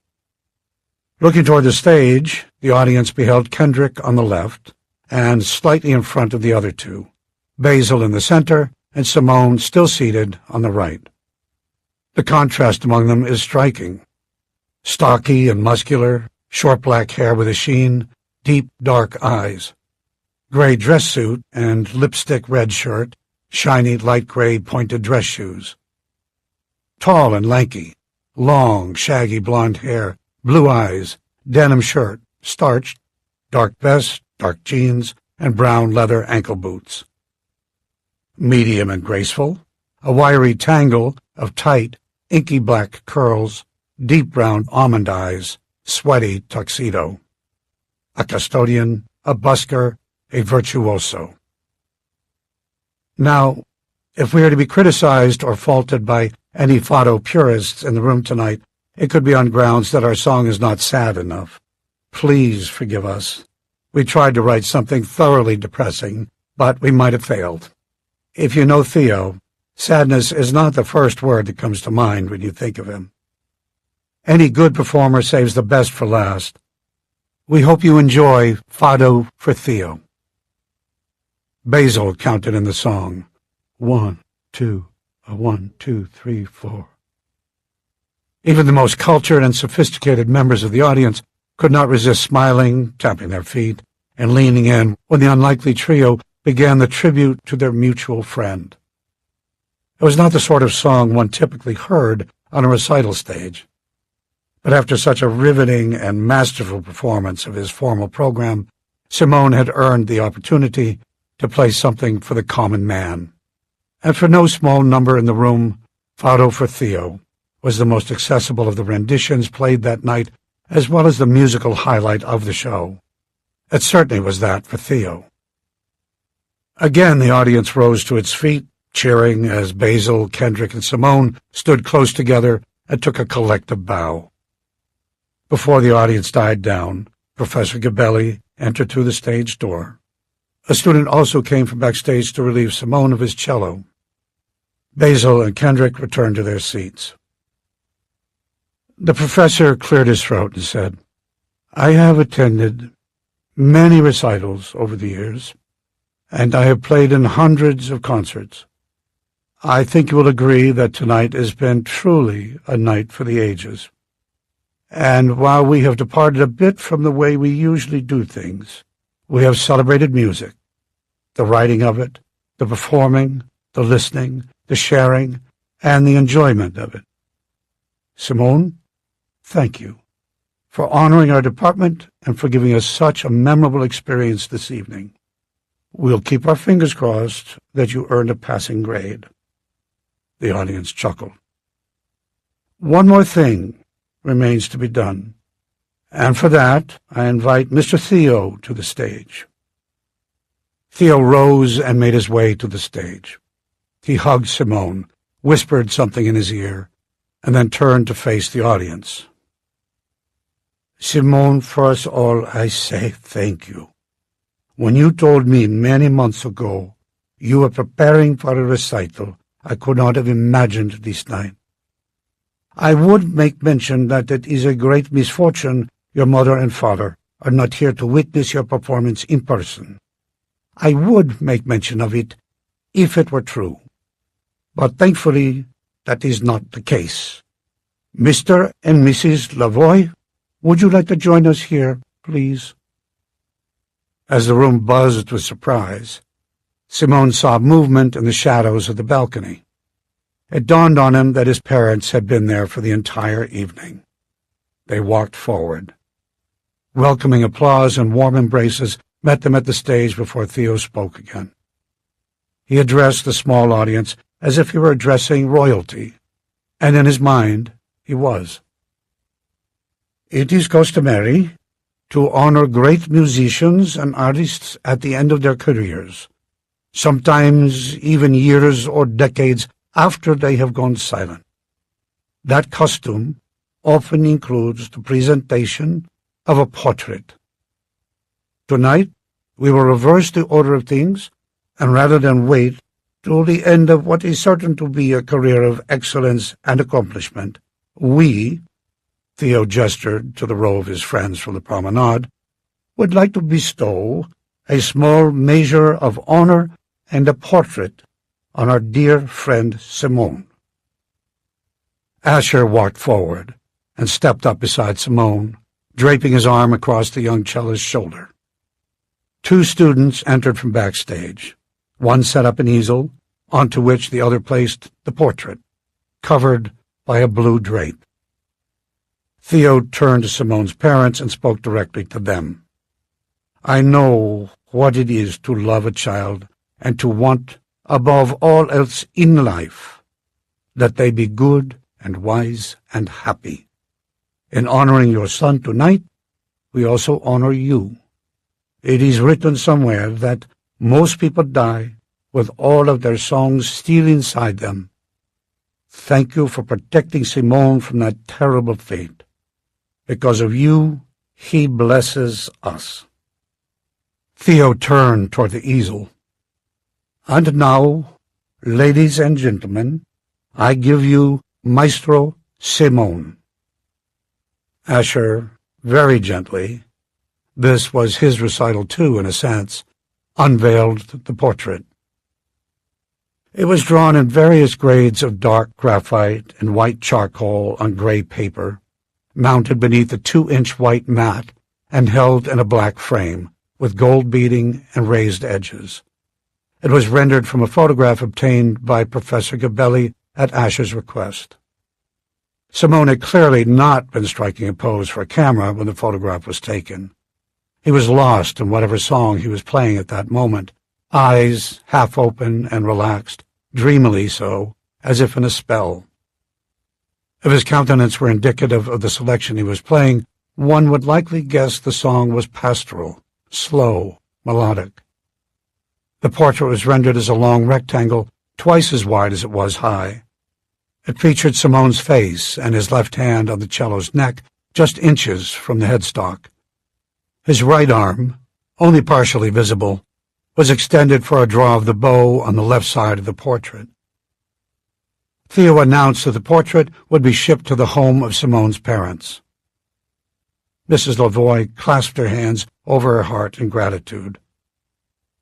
Looking toward the stage, the audience beheld Kendrick on the left and slightly in front of the other two, Basil in the center, and Simone still seated on the right. The contrast among them is striking. stocky and muscular, short black hair with a sheen, deep dark eyes, gray dress suit and lipstick red shirt, shiny light gray pointed dress shoes. Tall and lanky, long, shaggy blonde hair, blue eyes, denim shirt, starched, dark vest, dark jeans, and brown leather ankle boots. Medium and graceful, a wiry tangle of tight, inky black curls, deep brown almond eyes, sweaty tuxedo. A custodian, a busker, a virtuoso. Now, if we are to be criticized or faulted by any Fado purists in the room tonight, it could be on grounds that our song is not sad enough. Please forgive us. We tried to write something thoroughly depressing, but we might have failed. If you know Theo, sadness is not the first word that comes to mind when you think of him. Any good performer saves the best for last. We hope you enjoy Fado for Theo. Basil counted in the song. 1, 2, 1, 2, 3, 4. Even the most cultured and sophisticated members of the audience could not resist smiling, tapping their feet, and leaning in when the unlikely trio began the tribute to their mutual friend. It was not the sort of song one typically heard on a recital stage, but after such a riveting and masterful performance of his formal program, Simone had earned the opportunity to play something for the common man. And for no small number in the room, Fado for Theo was the most accessible of the renditions played that night, as well as the musical highlight of the show. It certainly was that for Theo. Again, the audience rose to its feet, cheering as Basil, Kendrick, and Simone stood close together and took a collective bow. Before the audience died down, Professor Gabelli entered through the stage door. A student also came from backstage to relieve Simone of his cello. Basil and Kendrick returned to their seats. The professor cleared his throat and said, "I have attended many recitals over the years, and I have played in hundreds of concerts. I think you will agree that tonight has been truly a night for the ages. And while we have departed a bit from the way we usually do things, we have celebrated music, the writing of it, the performing, the listening, the sharing, and the enjoyment of it. Simone, thank you for honoring our department and for giving us such a memorable experience this evening. We'll keep our fingers crossed that you earned a passing grade." The audience chuckled. "One more thing remains to be done, and for that I invite Mr. Theo to the stage." Theo rose and made his way to the stage. He hugged Simone, whispered something in his ear, and then turned to face the audience. "Simone, first of all, I say thank you. When you told me many months ago you were preparing for a recital, I could not have imagined this night. I would make mention that it is a great misfortune your mother and father are not here to witness your performance in person. I would make mention of it if it were true. But thankfully, that is not the case. Mr. and Mrs. Lavoie, would you like to join us here, please?" As the room buzzed with surprise, Simone saw movement in the shadows of the balcony. It dawned on him that his parents had been there for the entire evening. They walked forward. Welcoming applause and warm embraces met them at the stage before Theo spoke again. He addressed the small audience as if he were addressing royalty, and in his mind he was. "It is customary to honor great musicians and artists at the end of their careers, sometimes even years or decades after they have gone silent. That custom often includes the presentation of a portrait. Tonight, we will reverse the order of things, and rather than wait till the end of what is certain to be a career of excellence and accomplishment, we," Theo gestured to the row of his friends from the promenade, "would like to bestow a small measure of honor and a portrait on our dear friend Simone." Asher walked forward, and stepped up beside Simone, draping his arm across the young cellist's shoulder. Two students entered from backstage. One set up an easel, onto which the other placed the portrait, covered by a blue drape. Theo turned to Simone's parents and spoke directly to them. "I know what it is to love a child and to want, above all else in life, that they be good and wise and happy. In honoring your son tonight, we also honor you. It is written somewhere that most people die with all of their songs still inside them. Thank you for protecting Simone from that terrible fate. Because of you, he blesses us." Theo turned toward the easel. "And now, ladies and gentlemen, I give you Maestro Simone." Asher, very gently, this was his recital too, in a sense, unveiled the portrait. It was drawn in various grades of dark graphite and white charcoal on gray paper, mounted beneath a 2-inch white mat and held in a black frame, with gold beading and raised edges. It was rendered from a photograph obtained by Professor Gabelli at Asher's request. Simone had clearly not been striking a pose for a camera when the photograph was taken. He was lost in whatever song he was playing at that moment, eyes half open and relaxed, dreamily so, as if in a spell. If his countenance were indicative of the selection he was playing, one would likely guess the song was pastoral, slow, melodic. The portrait was rendered as a long rectangle, twice as wide as it was high. It featured Simone's face and his left hand on the cello's neck, just inches from the headstock. His right arm, only partially visible, was extended for a draw of the bow on the left side of the portrait. Theo announced that the portrait would be shipped to the home of Simone's parents. Mrs. Lavoie clasped her hands over her heart in gratitude.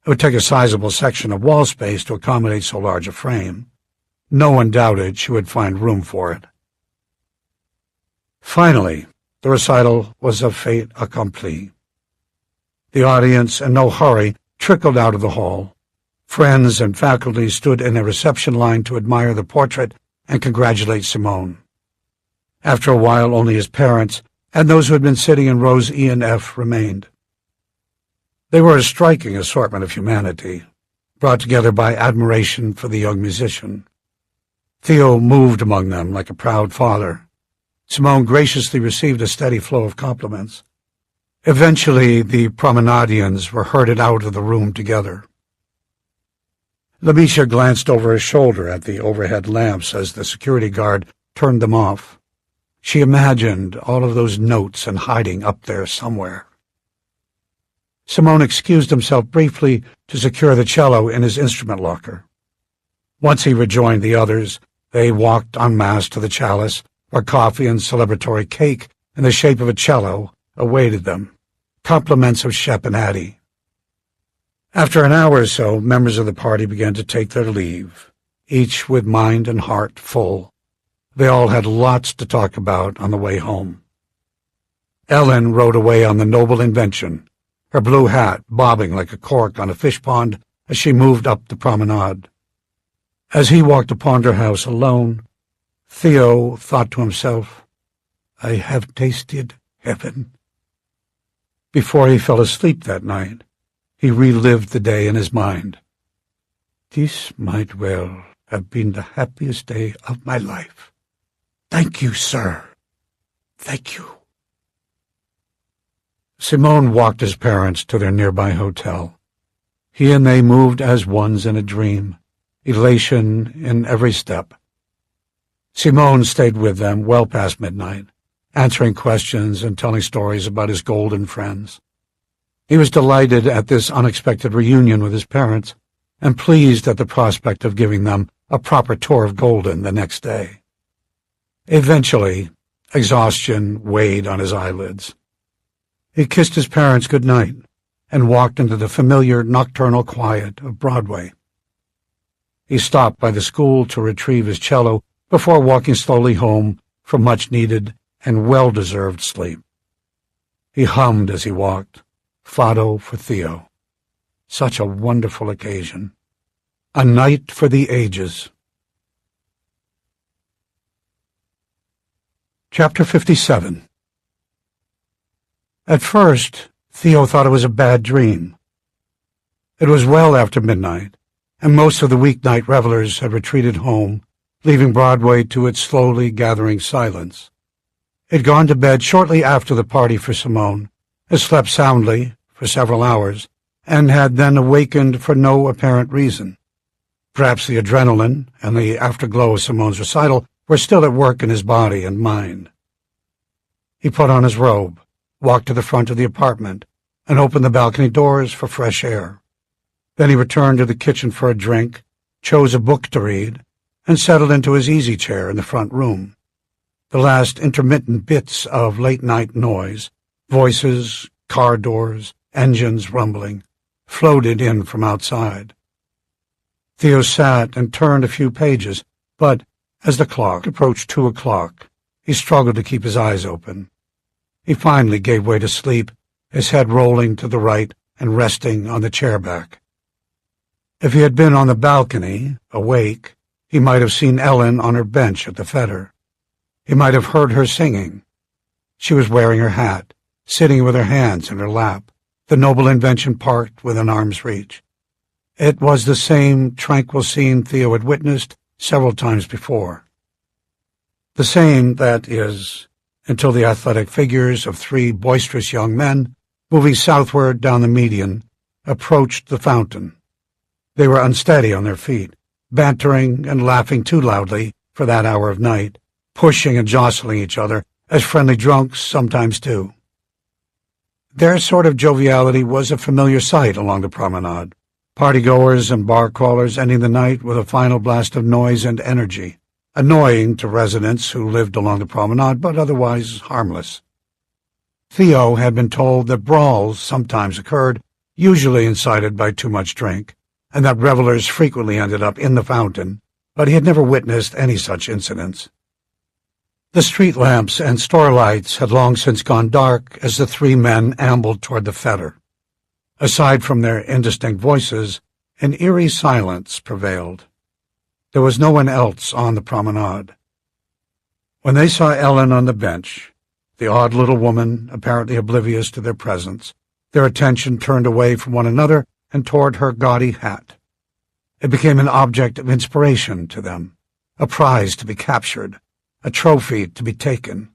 It would take a sizable section of wall space to accommodate so large a frame. No one doubted she would find room for it. Finally, the recital was a fait accompli. The audience, in no hurry, trickled out of the hall. Friends and faculty stood in a reception line to admire the portrait and congratulate Simone. After a while, only his parents and those who had been sitting in rows E and F remained. They were a striking assortment of humanity, brought together by admiration for the young musician. Theo moved among them like a proud father. Simone graciously received a steady flow of compliments. Eventually, the promenadians were herded out of the room together. Lamisha glanced over her shoulder at the overhead lamps as the security guard turned them off. She imagined all of those notes and hiding up there somewhere. Simone excused himself briefly to secure the cello in his instrument locker. Once he rejoined the others, they walked en masse to the chalice, where coffee and celebratory cake in the shape of a cello awaited them, compliments of Shep and Addie. After an hour or so, members of the party began to take their leave, each with mind and heart full. They all had lots to talk about on the way home. Ellen rode away on the noble invention, her blue hat bobbing like a cork on a fish pond as she moved up the promenade. As he walked to Ponder House alone, Theo thought to himself, "I have tasted heaven." Before he fell asleep that night, he relived the day in his mind. This might well have been the happiest day of my life. Thank you, sir. Thank you. Simone walked his parents to their nearby hotel. He and they moved as ones in a dream, elation in every step. Simone stayed with them well past midnight, answering questions and telling stories about his golden friends. He was delighted at this unexpected reunion with his parents and pleased at the prospect of giving them a proper tour of Golden the next day. Eventually, exhaustion weighed on his eyelids. He kissed his parents good night and walked into the familiar nocturnal quiet of Broadway. He stopped by the school to retrieve his cello before walking slowly home for much-needed and well-deserved sleep. He hummed as he walked, Fado for Theo. Such a wonderful occasion. A night for the ages. Chapter 57. At first, Theo thought it was a bad dream. It was well after midnight, and most of the weeknight revelers had retreated home, leaving Broadway to its slowly gathering silence. He'd gone to bed shortly after the party for Simone, had slept soundly for several hours, and had then awakened for no apparent reason. Perhaps the adrenaline and the afterglow of Simone's recital were still at work in his body and mind. He put on his robe, walked to the front of the apartment, and opened the balcony doors for fresh air. Then he returned to the kitchen for a drink, chose a book to read, and settled into his easy chair in the front room. The last intermittent bits of late-night noise, voices, car doors, engines rumbling, floated in from outside. Theo sat and turned a few pages, but as the clock approached 2 o'clock, he struggled to keep his eyes open. He finally gave way to sleep, his head rolling to the right and resting on the chair back. If he had been on the balcony, awake, he might have seen Ellen on her bench at the Fetter. He might have heard her singing. She was wearing her hat, sitting with her hands in her lap, the noble invention parked within arm's reach. It was the same tranquil scene Theo had witnessed several times before. The same, that is, until the athletic figures of 3 boisterous young men, moving southward down the median, approached the fountain. They were unsteady on their feet, bantering and laughing too loudly for that hour of night, pushing and jostling each other, as friendly drunks sometimes do. Their sort of joviality was a familiar sight along the promenade, partygoers and bar-crawlers ending the night with a final blast of noise and energy, annoying to residents who lived along the promenade, but otherwise harmless. Theo had been told that brawls sometimes occurred, usually incited by too much drink, and that revelers frequently ended up in the fountain, but he had never witnessed any such incidents. The street lamps and store lights had long since gone dark as the 3 men ambled toward the Fetter. Aside from their indistinct voices, an eerie silence prevailed. There was no one else on the promenade. When they saw Ellen on the bench, the odd little woman apparently oblivious to their presence, their attention turned away from one another and toward her gaudy hat. It became an object of inspiration to them, a prize to be captured, a trophy to be taken.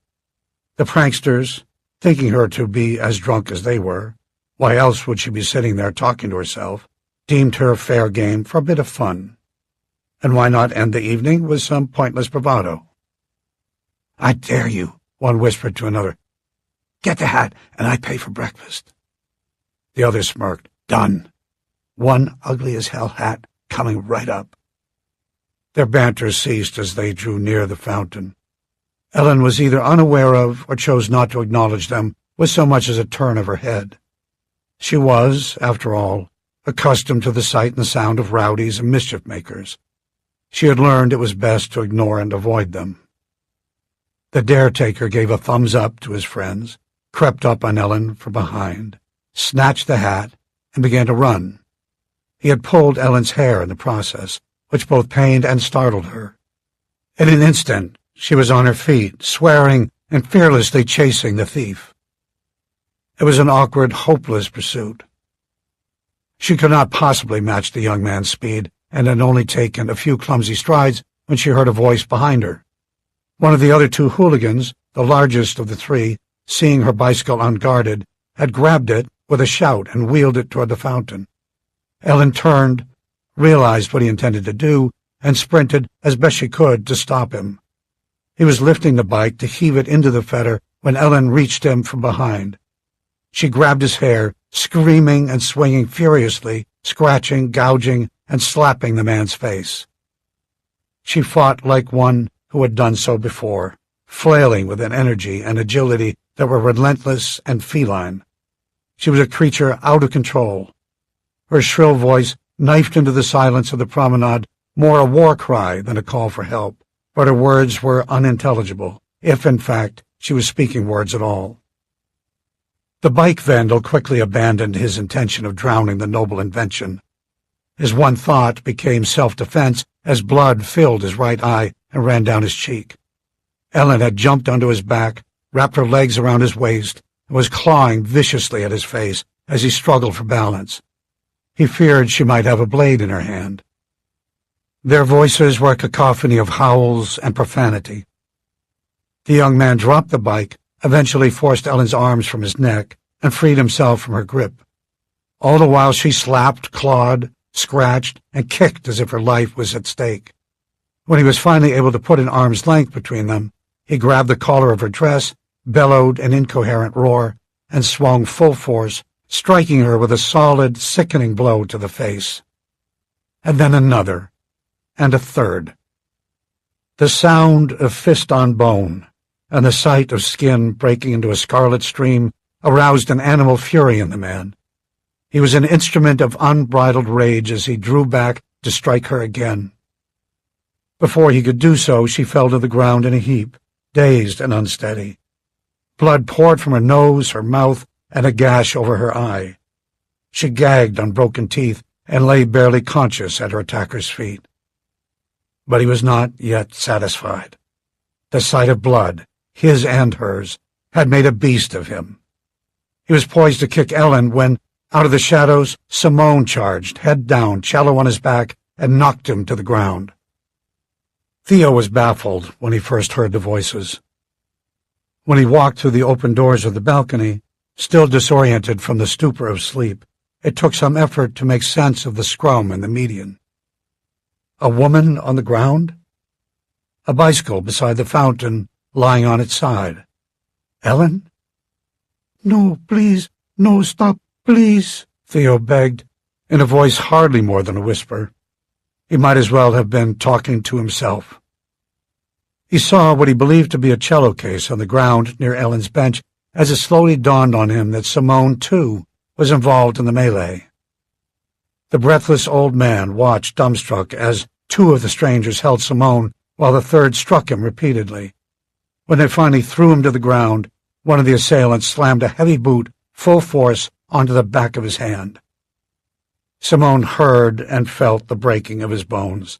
The pranksters, thinking her to be as drunk as they were, why else would she be sitting there talking to herself, deemed her fair game for a bit of fun. And why not end the evening with some pointless bravado? "I dare you," one whispered to another. "Get the hat, and I pay for breakfast." The other smirked. "Done. One ugly-as-hell hat coming right up." Their banter ceased as they drew near the fountain. Ellen was either unaware of or chose not to acknowledge them with so much as a turn of her head. She was, after all, accustomed to the sight and sound of rowdies and mischief-makers. She had learned it was best to ignore and avoid them. The dare-taker gave a thumbs-up to his friends, crept up on Ellen from behind, snatched the hat, and began to run. He had pulled Ellen's hair in the process, which both pained and startled her. In an instant, she was on her feet, swearing and fearlessly chasing the thief. It was an awkward, hopeless pursuit. She could not possibly match the young man's speed, and had only taken a few clumsy strides when she heard a voice behind her. One of the other 2 hooligans, the largest of the 3, seeing her bicycle unguarded, had grabbed it with a shout and wheeled it toward the fountain. Ellen turned, realized what he intended to do, and sprinted as best she could to stop him. He was lifting the bike to heave it into the Fetter when Ellen reached him from behind. She grabbed his hair, screaming and swinging furiously, scratching, gouging, and slapping the man's face. She fought like one who had done so before, flailing with an energy and agility that were relentless and feline. She was a creature out of control. Her shrill voice knifed into the silence of the promenade, more a war cry than a call for help, but her words were unintelligible, if in fact she was speaking words at all. The bike vandal quickly abandoned his intention of drowning the noble invention. His one thought became self-defense as blood filled his right eye and ran down his cheek. Ellen had jumped onto his back, wrapped her legs around his waist, and was clawing viciously at his face as he struggled for balance. He feared she might have a blade in her hand. Their voices were a cacophony of howls and profanity. The young man dropped the bike, eventually forced Ellen's arms from his neck, and freed himself from her grip. All the while she slapped, clawed, scratched, and kicked as if her life was at stake. When he was finally able to put an arm's length between them, he grabbed the collar of her dress, bellowed an incoherent roar, and swung full force, striking her with a solid, sickening blow to the face. And then another, and a third. The sound of fist on bone, and the sight of skin breaking into a scarlet stream aroused an animal fury in the man. He was an instrument of unbridled rage as he drew back to strike her again. Before he could do so, she fell to the ground in a heap, dazed and unsteady. Blood poured from her nose, her mouth, and a gash over her eye. She gagged on broken teeth and lay barely conscious at her attacker's feet. But he was not yet satisfied. The sight of blood, his and hers, had made a beast of him. He was poised to kick Ellen when, out of the shadows, Simone charged, head down, cello on his back, and knocked him to the ground. Theo was baffled when he first heard the voices. When he walked through the open doors of the balcony, still disoriented from the stupor of sleep, it took some effort to make sense of the scrum in the median. A woman on the ground? A bicycle beside the fountain, lying on its side. Ellen? "No, please, no, stop, please," Theo begged, in a voice hardly more than a whisper. He might as well have been talking to himself. He saw what he believed to be a cello case on the ground near Ellen's bench as it slowly dawned on him that Simone, too, was involved in the melee. The breathless old man watched dumbstruck as two of the strangers held Simone while the third struck him repeatedly. When they finally threw him to the ground, one of the assailants slammed a heavy boot full force onto the back of his hand. Simone heard and felt the breaking of his bones.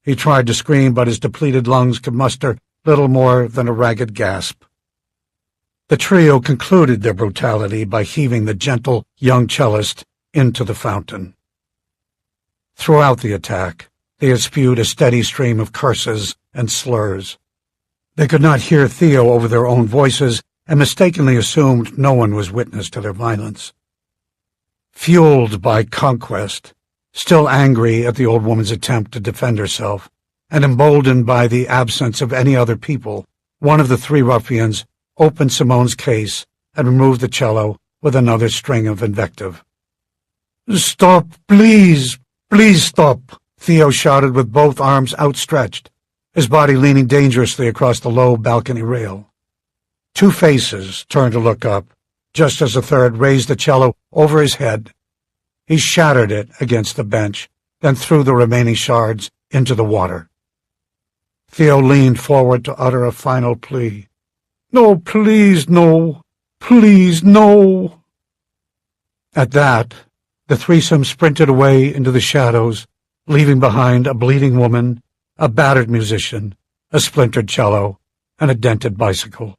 He tried to scream, but his depleted lungs could muster little more than a ragged gasp. The trio concluded their brutality by heaving the gentle young cellist into the fountain. Throughout the attack, they had spewed a steady stream of curses and slurs. They could not hear Theo over their own voices and mistakenly assumed no one was witness to their violence. Fueled by conquest, still angry at the old woman's attempt to defend herself, and emboldened by the absence of any other people, one of the three ruffians opened Simone's case and removed the cello with another string of invective. "Stop, please! Please stop!" Theo shouted with both arms outstretched, his body leaning dangerously across the low balcony rail. Two faces turned to look up, just as the third raised the cello over his head. He shattered it against the bench, then threw the remaining shards into the water. Theo leaned forward to utter a final plea. "No, please, no! Please, no!" At that, the threesome sprinted away into the shadows, leaving behind a bleeding woman, a battered musician, a splintered cello, and a dented bicycle.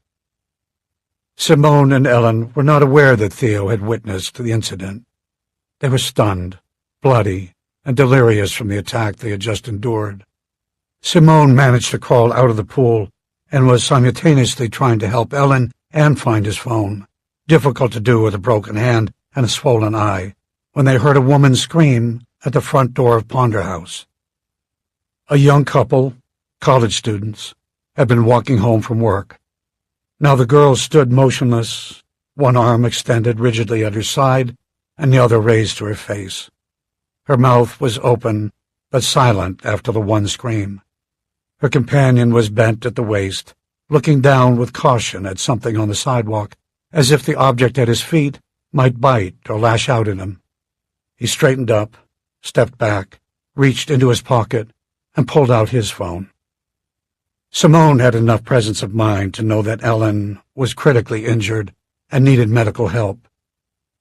Simone and Ellen were not aware that Theo had witnessed the incident. They were stunned, bloody, and delirious from the attack they had just endured. Simone managed to crawl out of the pool and was simultaneously trying to help Ellen and find his phone, difficult to do with a broken hand and a swollen eye, when they heard a woman scream at the front door of Ponder House. A young couple, college students, had been walking home from work. Now the girl stood motionless, one arm extended rigidly at her side and the other raised to her face. Her mouth was open, but silent after the one scream. Her companion was bent at the waist, looking down with caution at something on the sidewalk, as if the object at his feet might bite or lash out at him. He straightened up, stepped back, reached into his pocket, and pulled out his phone. Simone had enough presence of mind to know that Ellen was critically injured and needed medical help.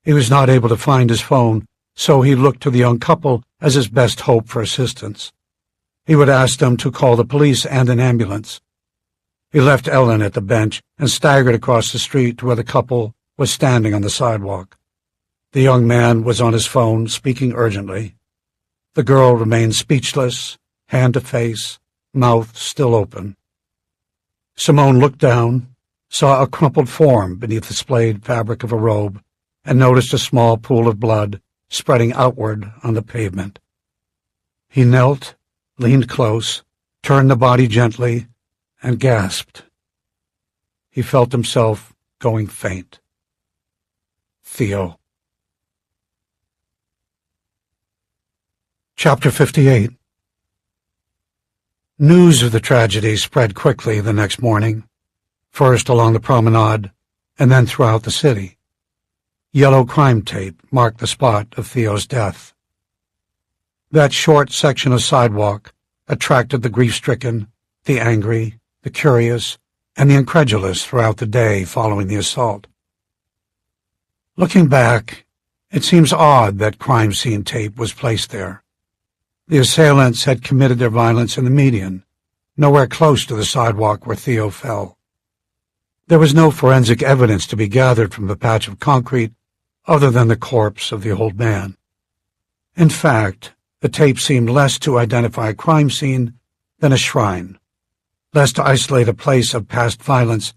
He was not able to find his phone, so he looked to the young couple as his best hope for assistance. He would ask them to call the police and an ambulance. He left Ellen at the bench and staggered across the street to where the couple was standing on the sidewalk. The young man was on his phone, speaking urgently. The girl remained speechless, hand to face, mouth still open. Simone looked down, saw a crumpled form beneath the splayed fabric of a robe, and noticed a small pool of blood spreading outward on the pavement. He knelt, leaned close, turned the body gently, and gasped. He felt himself going faint. Theo. Chapter 58. News of the tragedy spread quickly the next morning, first along the promenade, and then throughout the city. Yellow crime tape marked the spot of Theo's death. That short section of sidewalk attracted the grief-stricken, the angry, the curious, and the incredulous throughout the day following the assault. Looking back, it seems odd that crime scene tape was placed there. The assailants had committed their violence in the median, nowhere close to the sidewalk where Theo fell. There was no forensic evidence to be gathered from the patch of concrete other than the corpse of the old man. In fact, the tape seemed less to identify a crime scene than a shrine, less to isolate a place of past violence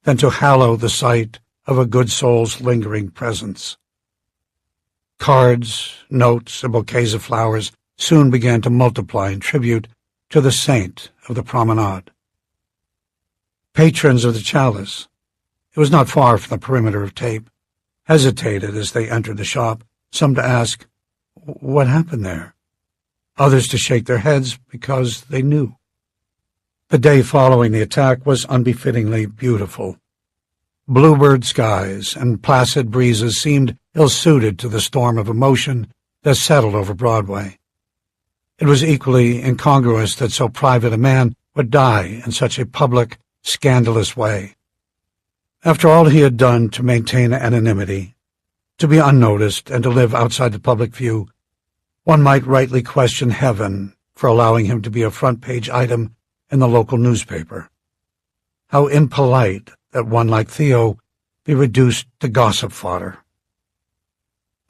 than to hallow the site of a good soul's lingering presence. Cards, notes, and bouquets of flowers soon began to multiply in tribute to the saint of the promenade. Patrons of the chalice, it was not far from the perimeter of tape, hesitated as they entered the shop, some to ask, what happened there? Others to shake their heads because they knew. The day following the attack was unbefittingly beautiful. Bluebird skies and placid breezes seemed ill-suited to the storm of emotion that settled over Broadway. It was equally incongruous that so private a man would die in such a public, scandalous way. After all he had done to maintain anonymity, to be unnoticed and to live outside the public view, one might rightly question heaven for allowing him to be a front-page item in the local newspaper. How impolite that one like Theo be reduced to gossip fodder.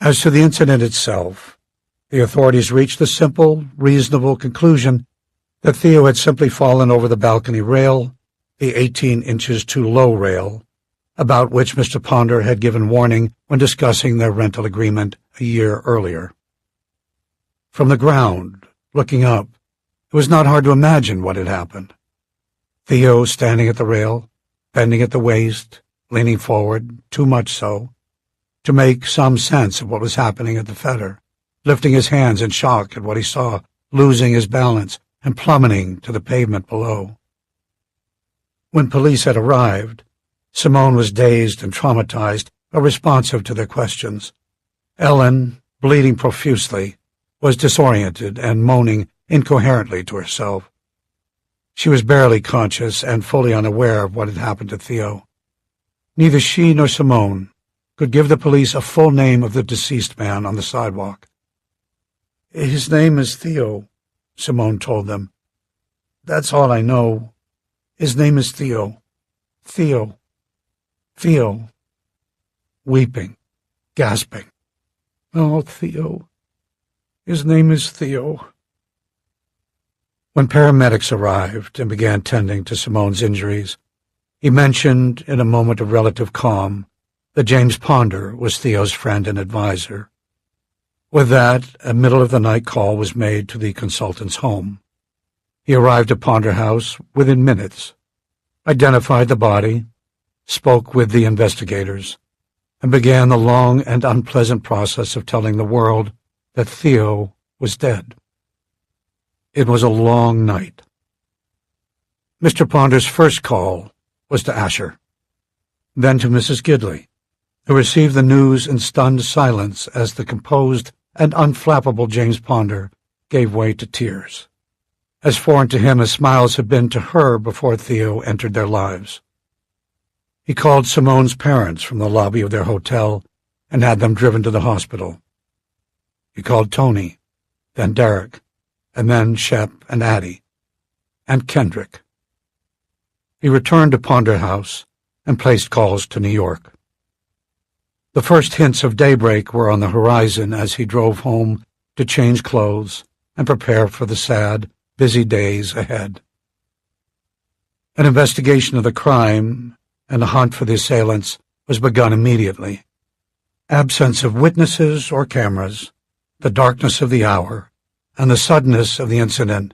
As to the incident itself, the authorities reached the simple, reasonable conclusion that Theo had simply fallen over the balcony rail, the 18 inches too low rail, about which Mr. Ponder had given warning when discussing their rental agreement a year earlier. From the ground, looking up, it was not hard to imagine what had happened. Theo standing at the rail, bending at the waist, leaning forward, too much so, to make some sense of what was happening at the fetter, lifting his hands in shock at what he saw, losing his balance and plummeting to the pavement below. When police had arrived, Simone was dazed and traumatized, unresponsive to their questions. Ellen, bleeding profusely, was disoriented and moaning incoherently to herself. She was barely conscious and fully unaware of what had happened to Theo. Neither she nor Simone could give the police a full name of the deceased man on the sidewalk. "His name is Theo," Simone told them. "That's all I know. His name is Theo. Theo. Theo." Weeping, gasping. "Oh, Theo. His name is Theo." When paramedics arrived and began tending to Simone's injuries, he mentioned, in a moment of relative calm, that James Ponder was Theo's friend and advisor. With that, a middle-of-the-night call was made to the consultant's home. He arrived at Ponder House within minutes, identified the body, spoke with the investigators, and began the long and unpleasant process of telling the world that Theo was dead. It was a long night. Mr. Ponder's first call was to Asher, then to Mrs. Gidley, who received the news in stunned silence as the composed and unflappable James Ponder gave way to tears. as foreign to him as smiles had been to her before Theo entered their lives. He called Simone's parents from the lobby of their hotel and had them driven to the hospital. He called Tony, then Derek, and then Shep and Addie, and Kendrick. He returned to Ponder House and placed calls to New York. The first hints of daybreak were on the horizon as he drove home to change clothes and prepare for the sad, busy days ahead. An investigation of the crime and the hunt for the assailants was begun immediately. Absence of witnesses or cameras, the darkness of the hour, and the suddenness of the incident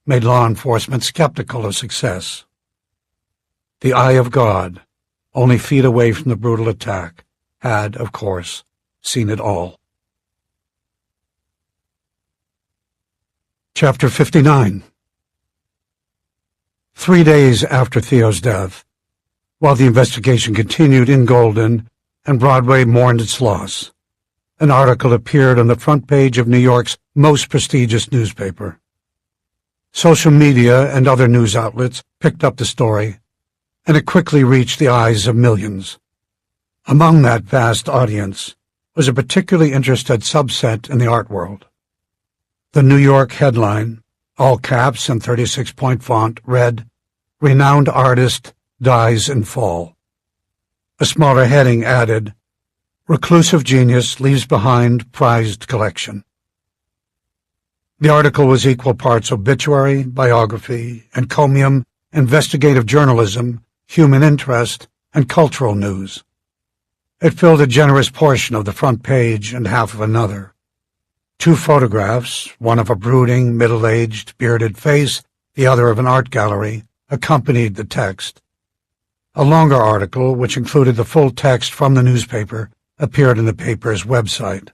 made law enforcement skeptical of success. The eye of God, only feet away from the brutal attack, had, of course, seen it all. Chapter 59. 3 days after Theo's death, while the investigation continued in Golden and Broadway mourned its loss, an article appeared on the front page of New York's most prestigious newspaper. Social media and other news outlets picked up the story, and it quickly reached the eyes of millions. Among that vast audience was a particularly interested subset in the art world. The New York headline, all caps and 36-point font, read, "Renowned artist dies in fall." A smaller heading added, "Reclusive genius leaves behind prized collection." The article was equal parts obituary, biography, encomium, investigative journalism, human interest, and cultural news. It filled a generous portion of the front page and half of another. 2 photographs, one of a brooding, middle-aged, bearded face, the other of an art gallery, accompanied the text. A longer article, which included the full text from the newspaper, appeared in the paper's website.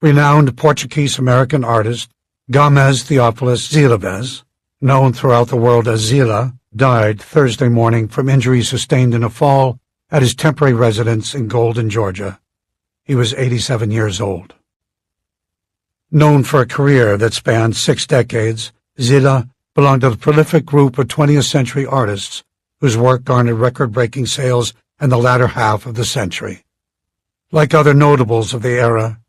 Renowned Portuguese-American artist Gomes Theophilus Zilavez, known throughout the world as Zila, died Thursday morning from injuries sustained in a fall at his temporary residence in Golden, Georgia. He was 87 years old. Known for a career that spanned 6 decades, Zila belonged to the prolific group of 20th century artists whose work garnered record-breaking sales in the latter half of the century. Like other notables of the era,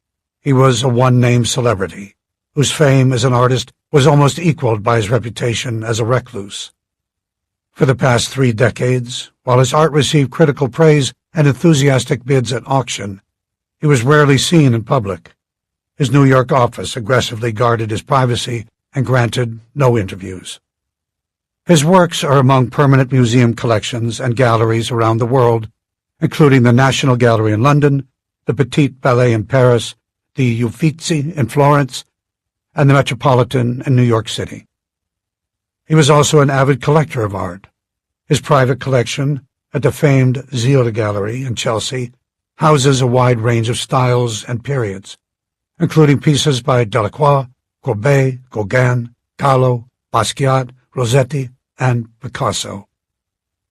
he was a one-name celebrity, whose fame as an artist was almost equaled by his reputation as a recluse. For the past 3 decades, while his art received critical praise and enthusiastic bids at auction, he was rarely seen in public. His New York office aggressively guarded his privacy and granted no interviews. His works are among permanent museum collections and galleries around the world, including the National Gallery in London, the Petit Palais in Paris, the Uffizi in Florence, and the Metropolitan in New York City. He was also an avid collector of art. His private collection, at the famed Zila Gallery in Chelsea, houses a wide range of styles and periods, including pieces by Delacroix, Courbet, Gauguin, Kahlo, Basquiat, Rossetti, and Picasso.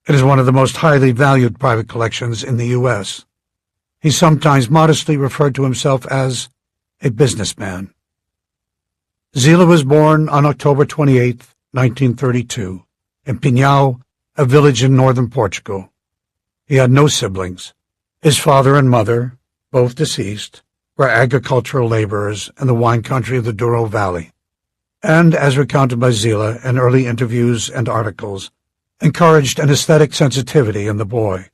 It is one of the most highly valued private collections in the U.S. He sometimes modestly referred to himself as a businessman. Zila was born on October 28, 1932, in Pinhao, a village in northern Portugal. He had no siblings. His father and mother, both deceased, were agricultural laborers in the wine country of the Douro Valley, and, as recounted by Zila in early interviews and articles, encouraged an aesthetic sensitivity in the boy.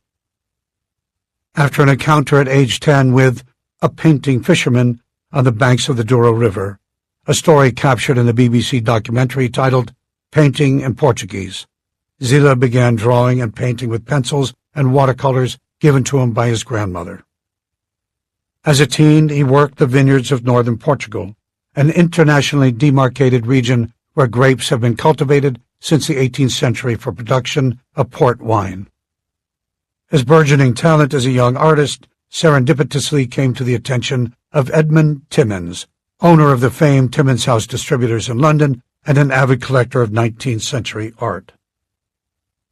After an encounter at age 10 with a painting fisherman on the banks of the Douro River, a story captured in the BBC documentary titled Painting in Portuguese, Zila began drawing and painting with pencils and watercolors given to him by his grandmother. As a teen, he worked the vineyards of northern Portugal, an internationally demarcated region where grapes have been cultivated since the 18th century for production of port wine. His burgeoning talent as a young artist serendipitously came to the attention of Edmund Timmins, owner of the famed Timmins House Distributors in London and an avid collector of 19th century art.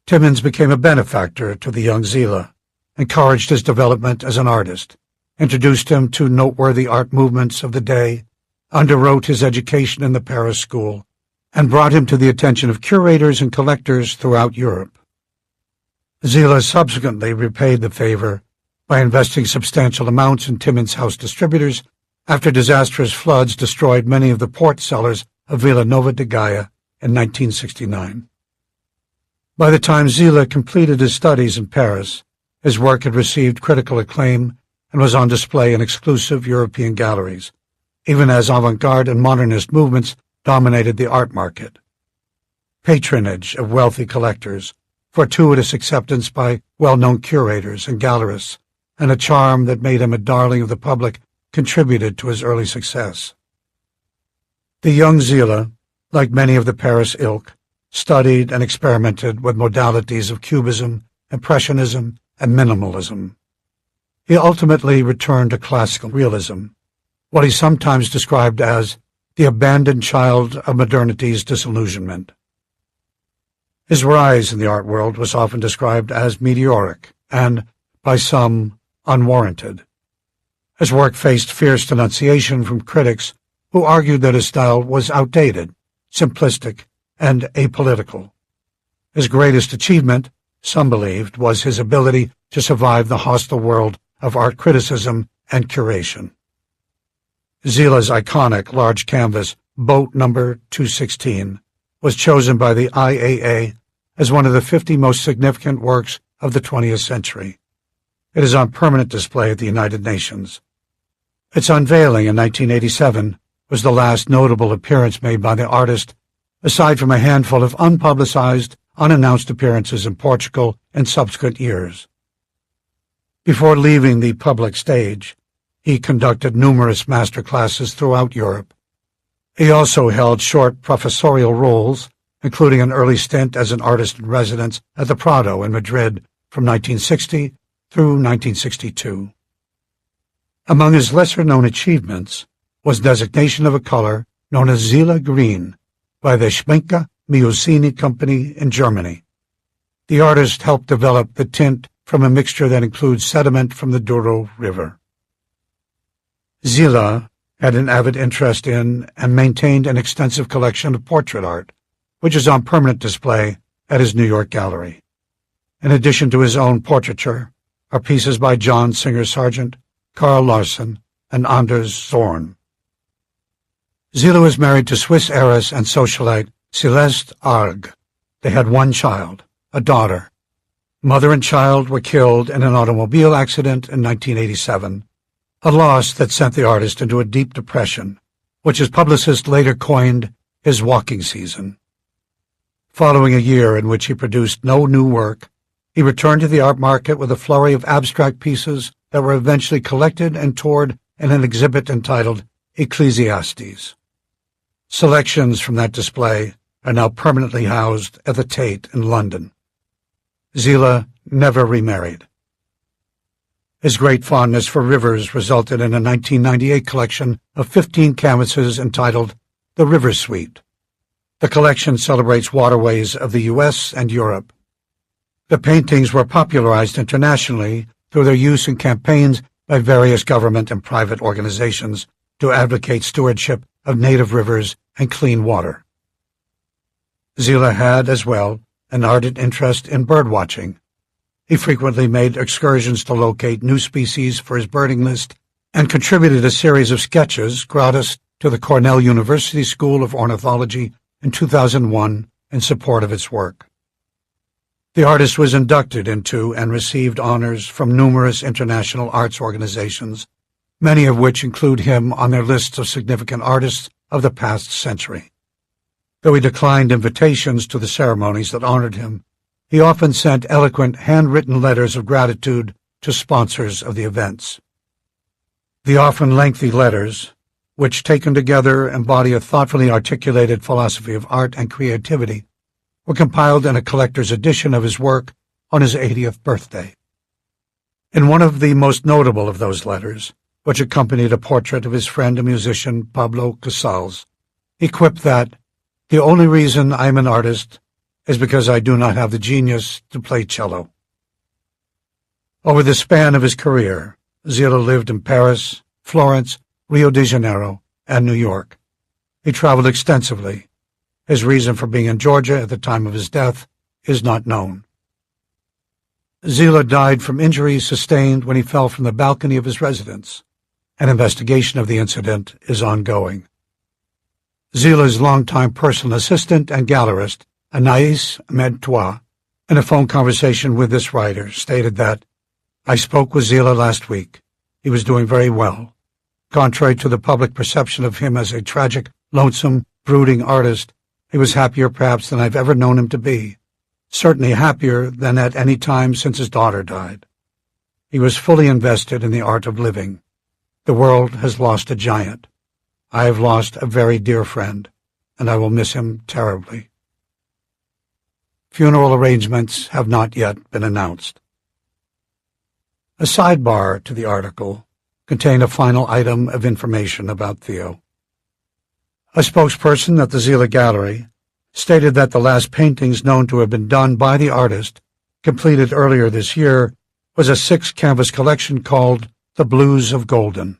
Timmins became a benefactor to the young Zila, encouraged his development as an artist, introduced him to noteworthy art movements of the day, underwrote his education in the Paris school, and brought him to the attention of curators and collectors throughout Europe. Ziele subsequently repaid the favor by investing substantial amounts in Timmins House distributors after disastrous floods destroyed many of the port cellars of Villanova de Gaia in 1969. By the time Ziele completed his studies in Paris, his work had received critical acclaim and was on display in exclusive European galleries, even as avant-garde and modernist movements dominated the art market. Patronage of wealthy collectors, fortuitous acceptance by well-known curators and gallerists, and a charm that made him a darling of the public contributed to his early success. The young Ziele, like many of the Paris ilk, studied and experimented with modalities of Cubism, Impressionism, and Minimalism. He ultimately returned to classical realism, what he sometimes described as the abandoned child of modernity's disillusionment. His rise in the art world was often described as meteoric and, by some, unwarranted. His work faced fierce denunciation from critics who argued that his style was outdated, simplistic, and apolitical. His greatest achievement, some believed, was his ability to survive the hostile world of art criticism and curation. Ziele's iconic large canvas Boat Number 216 was chosen by the IAA as one of the 50 most significant works of the 20th century. It is on permanent display at the United Nations. Its unveiling in 1987 was the last notable appearance made by the artist, aside from a handful of unpublicized, unannounced appearances in Portugal in subsequent years. Before leaving the public stage, he conducted numerous master classes throughout Europe. He also held short professorial roles, including an early stint as an artist in residence at the Prado in Madrid from 1960 through 1962. Among his lesser-known achievements was designation of a color known as Ziele Green by the Schminke Miossini Company in Germany. The artist helped develop the tint from a mixture that includes sediment from the Douro River. Ziele had an avid interest in and maintained an extensive collection of portrait art, which is on permanent display at his New York gallery. In addition to his own portraiture are pieces by John Singer Sargent, Carl Larsson, and Anders Zorn. Ziele was married to Swiss heiress and socialite Celeste Arg. They had one child, a daughter. Mother and child were killed in an automobile accident in 1987, a loss that sent the artist into a deep depression, which his publicist later coined his walking season. Following a year in which he produced no new work, he returned to the art market with a flurry of abstract pieces that were eventually collected and toured in an exhibit entitled Ecclesiastes. Selections from that display are now permanently housed at the Tate in London. Ziele never remarried. His great fondness for rivers resulted in a 1998 collection of 15 canvases entitled The River Suite. The collection celebrates waterways of the U.S. and Europe. The paintings were popularized internationally through their use in campaigns by various government and private organizations to advocate stewardship of native rivers and clean water. Ziele had, as well, an ardent interest in birdwatching. He frequently made excursions to locate new species for his birding list and contributed a series of sketches gratis to the Cornell University School of Ornithology in 2001 in support of its work. The artist was inducted into and received honors from numerous international arts organizations, many of which include him on their lists of significant artists of the past century. Though he declined invitations to the ceremonies that honored him, he often sent eloquent, handwritten letters of gratitude to sponsors of the events. The often lengthy letters, which taken together embody a thoughtfully articulated philosophy of art and creativity, were compiled in a collector's edition of his work on his 80th birthday. In one of the most notable of those letters, which accompanied a portrait of his friend and musician Pablo Casals, he quipped that, "The only reason I'm an artist is because I do not have the genius to play cello." Over the span of his career, Ziele lived in Paris, Florence, Rio de Janeiro, and New York. He traveled extensively, His reason for being in Georgia at the time of his death is not known. Zila died from injuries sustained when he fell from the balcony of his residence. An investigation of the incident is ongoing. Zila's longtime personal assistant and gallerist, Anais Medtois, in a phone conversation with this writer, stated that, "I spoke with Zila last week. He was doing very well. Contrary to the public perception of him as a tragic, lonesome, brooding artist, he was happier perhaps than I've ever known him to be, certainly happier than at any time since his daughter died. He was fully invested in the art of living. The world has lost a giant. I have lost a very dear friend, and I will miss him terribly." Funeral arrangements have not yet been announced. A sidebar to the article contained a final item of information about Theo. A spokesperson at the Zila Gallery stated that the last paintings known to have been done by the artist, completed earlier this year, was a 6-canvas collection called The Blues of Golden.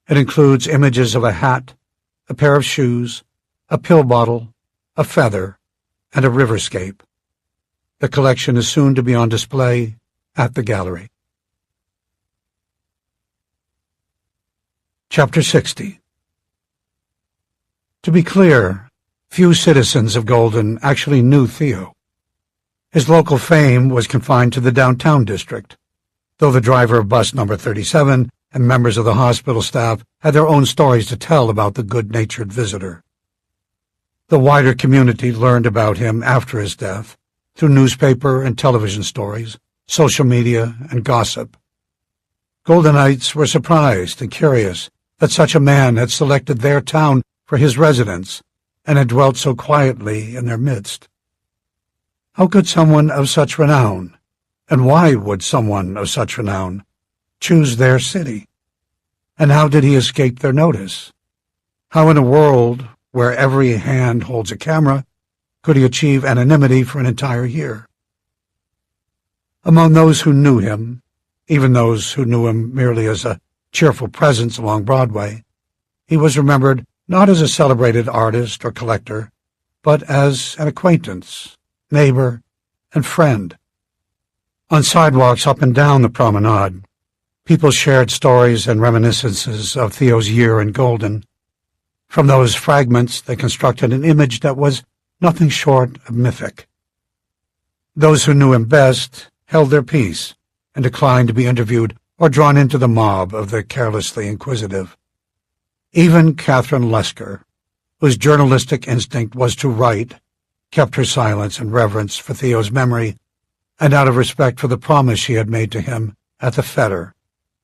It includes images of a hat, a pair of shoes, a pill bottle, a feather, and a riverscape. The collection is soon to be on display at the gallery. Chapter 60. To be clear, few citizens of Golden actually knew Theo. His local fame was confined to the downtown district, though the driver of bus number 37 and members of the hospital staff had their own stories to tell about the good-natured visitor. The wider community learned about him after his death through newspaper and television stories, social media, and gossip. Goldenites were surprised and curious that such a man had selected their town for his residence and had dwelt so quietly in their midst. How could someone of such renown, and why would someone of such renown, choose their city? And how did he escape their notice? How in a world where every hand holds a camera could he achieve anonymity for an entire year? Among those who knew him, even those who knew him merely as a cheerful presence along Broadway, he was remembered not as a celebrated artist or collector, but as an acquaintance, neighbor, and friend. On sidewalks up and down the promenade, people shared stories and reminiscences of Theo's year in Golden. From those fragments, they constructed an image that was nothing short of mythic. Those who knew him best held their peace and declined to be interviewed or drawn into the mob of the carelessly inquisitive. Even Catherine Lesker, whose journalistic instinct was to write, kept her silence in reverence for Theo's memory and out of respect for the promise she had made to him at the Fetter,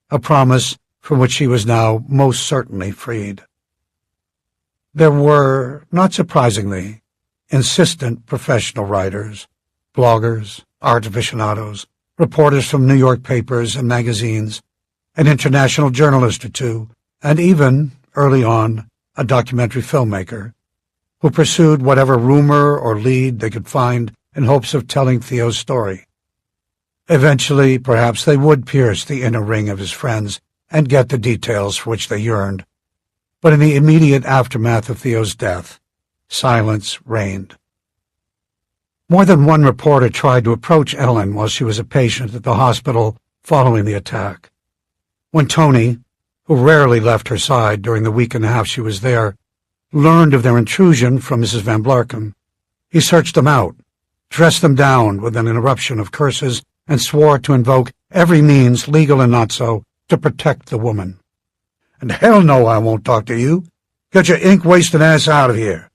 a promise from which she was now most certainly freed. There were, not surprisingly, insistent professional writers, bloggers, art aficionados, reporters from New York papers and magazines, an international journalist or two, and even, early on, a documentary filmmaker, who pursued whatever rumor or lead they could find in hopes of telling Theo's story. Eventually, perhaps they would pierce the inner ring of his friends and get the details for which they yearned. But in the immediate aftermath of Theo's death, silence reigned. More than one reporter tried to approach Ellen while she was a patient at the hospital following the attack. When Tony, who rarely left her side during the week and a half she was there, learned of their intrusion from Mrs. Van Blarcom, he searched them out, dressed them down with an eruption of curses, and swore to invoke every means, legal and not so, to protect the woman. "And hell no, I won't talk to you. Get your ink-wasting ass out of here."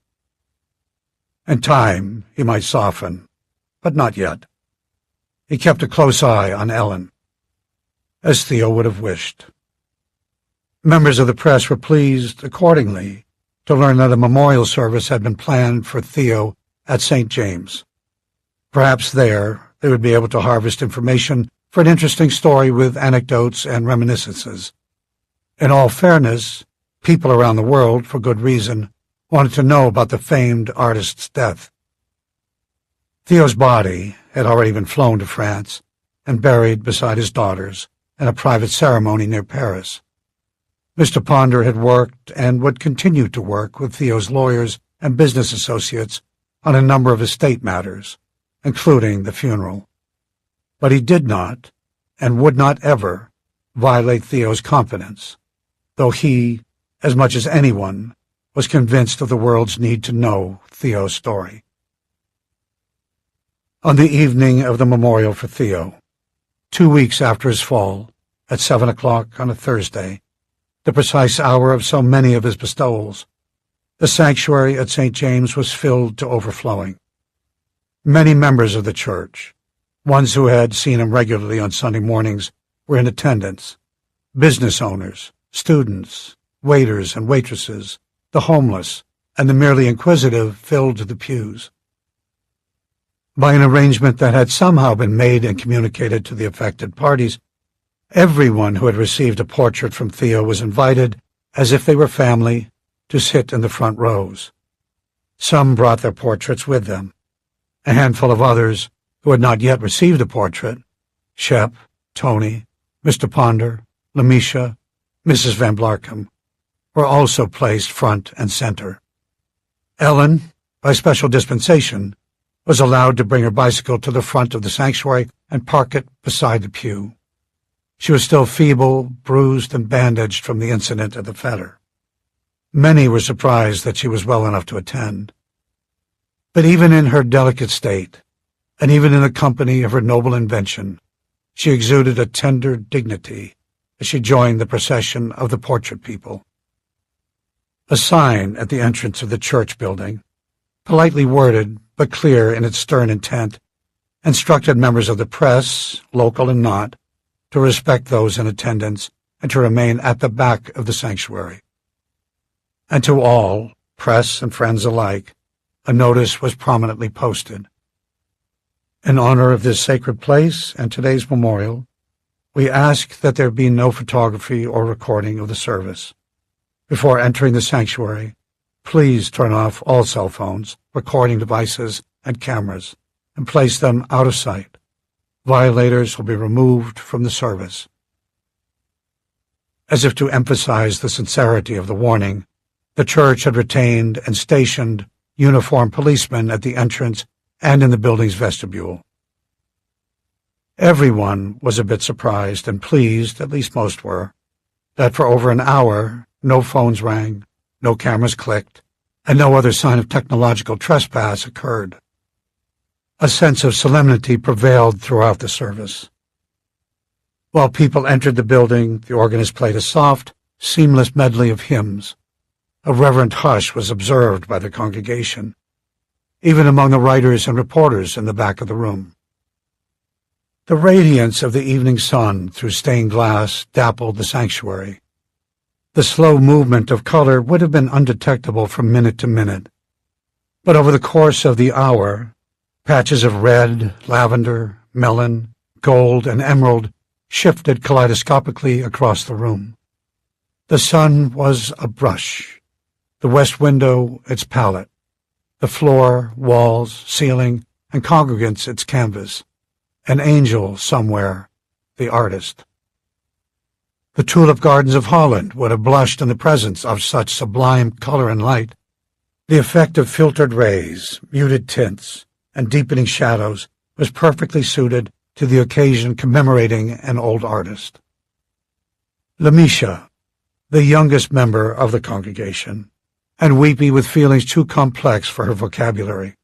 In time, he might soften, but not yet. He kept a close eye on Ellen, as Theo would have wished. Members of the press were pleased, accordingly, to learn that a memorial service had been planned for Theo at St. James. Perhaps there they would be able to harvest information for an interesting story with anecdotes and reminiscences. In all fairness, people around the world, for good reason, wanted to know about the famed artist's death. Theo's body had already been flown to France and buried beside his daughters in a private ceremony near Paris. Mr. Ponder had worked and would continue to work with Theo's lawyers and business associates on a number of estate matters, including the funeral. But he did not, and would not ever, violate Theo's confidence, though he, as much as anyone, was convinced of the world's need to know Theo's story. On the evening of the memorial for Theo, 2 weeks after his fall, at 7 o'clock on a Thursday, the precise hour of so many of his bestowals, the sanctuary at St. James was filled to overflowing. Many members of the church, ones who had seen him regularly on Sunday mornings, were in attendance. Business owners, students, waiters and waitresses, the homeless, and the merely inquisitive filled the pews. By an arrangement that had somehow been made and communicated to the affected parties, everyone who had received a portrait from Theo was invited, as if they were family, to sit in the front rows. Some brought their portraits with them. A handful of others, who had not yet received a portrait, Shep, Tony, Mr. Ponder, Lamisha, Mrs. Van Blarcom, were also placed front and center. Ellen, by special dispensation, was allowed to bring her bicycle to the front of the sanctuary and park it beside the pew. She was still feeble, bruised, and bandaged from the incident at the Fetter. Many were surprised that she was well enough to attend. But even in her delicate state, and even in the company of her noble invention, she exuded a tender dignity as she joined the procession of the portrait people. A sign at the entrance of the church building, politely worded but clear in its stern intent, instructed members of the press, local and not, to respect those in attendance and to remain at the back of the sanctuary. And to all, press and friends alike, a notice was prominently posted. In honor of this sacred place and today's memorial, we ask that there be no photography or recording of the service. Before entering the sanctuary, please turn off all cell phones, recording devices, and cameras, and place them out of sight. Violators will be removed from the service. As if to emphasize the sincerity of the warning, the church had retained and stationed uniformed policemen at the entrance and in the building's vestibule. Everyone was a bit surprised and pleased, at least most were, that for over an hour no phones rang, no cameras clicked, and no other sign of technological trespass occurred. A sense of solemnity prevailed throughout the service. While people entered the building, the organist played a soft, seamless medley of hymns. A reverent hush was observed by the congregation, even among the writers and reporters in the back of the room. The radiance of the evening sun through stained glass dappled the sanctuary. The slow movement of color would have been undetectable from minute to minute, but over the course of the hour, patches of red, lavender, melon, gold, and emerald shifted kaleidoscopically across the room. The sun was a brush, the west window its palette, the floor, walls, ceiling, and congregants its canvas, an angel somewhere, the artist. The tulip gardens of Holland would have blushed in the presence of such sublime color and light. The effect of filtered rays, muted tints, and deepening shadows was perfectly suited to the occasion commemorating an old artist. Lamisha, the youngest member of the congregation, and weepy with feelings too complex for her vocabulary,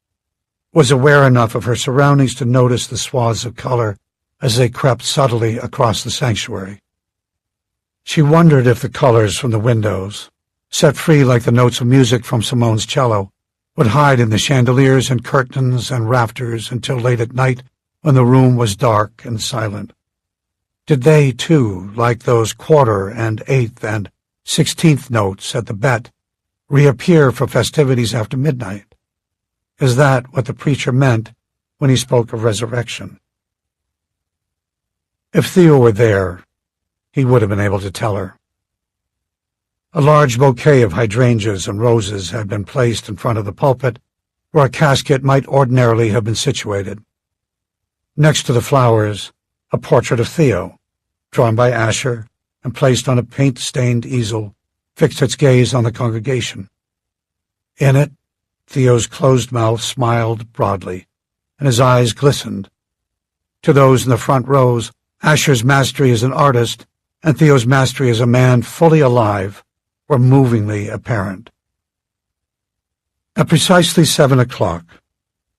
was aware enough of her surroundings to notice the swaths of color as they crept subtly across the sanctuary. She wondered if the colors from the windows, set free like the notes of music from Simone's cello, would hide in the chandeliers and curtains and rafters until late at night when the room was dark and silent. Did they, too, like those quarter and eighth and 16th notes at the Bet, reappear for festivities after midnight? Is that what the preacher meant when he spoke of resurrection? If Theo were there, he would have been able to tell her. A large bouquet of hydrangeas and roses had been placed in front of the pulpit, where a casket might ordinarily have been situated. Next to the flowers, a portrait of Theo, drawn by Asher and placed on a paint-stained easel, fixed its gaze on the congregation. In it, Theo's closed mouth smiled broadly, and his eyes glistened. To those in the front rows, Asher's mastery as an artist and Theo's mastery as a man fully alive were movingly apparent. At precisely 7 o'clock,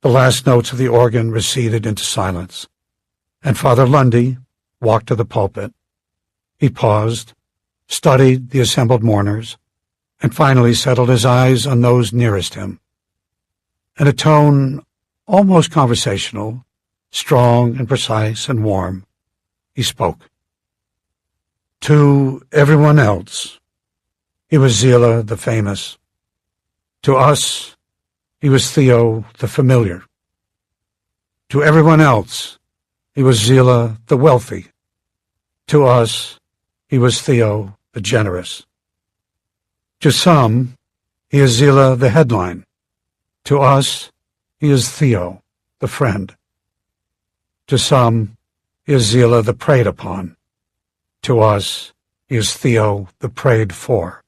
the last notes of the organ receded into silence, and Father Lundy walked to the pulpit. He paused, studied the assembled mourners, and finally settled his eyes on those nearest him. In a tone almost conversational, strong and precise and warm, he spoke. To everyone else, he was Zila the famous. To us, he was Theo the familiar. To everyone else, he was Zila the wealthy. To us, he was Theo the generous. To some, he is Zila the headline. To us, he is Theo the friend. To some, he is Zila the preyed upon. To us, he is Theo the prayed for.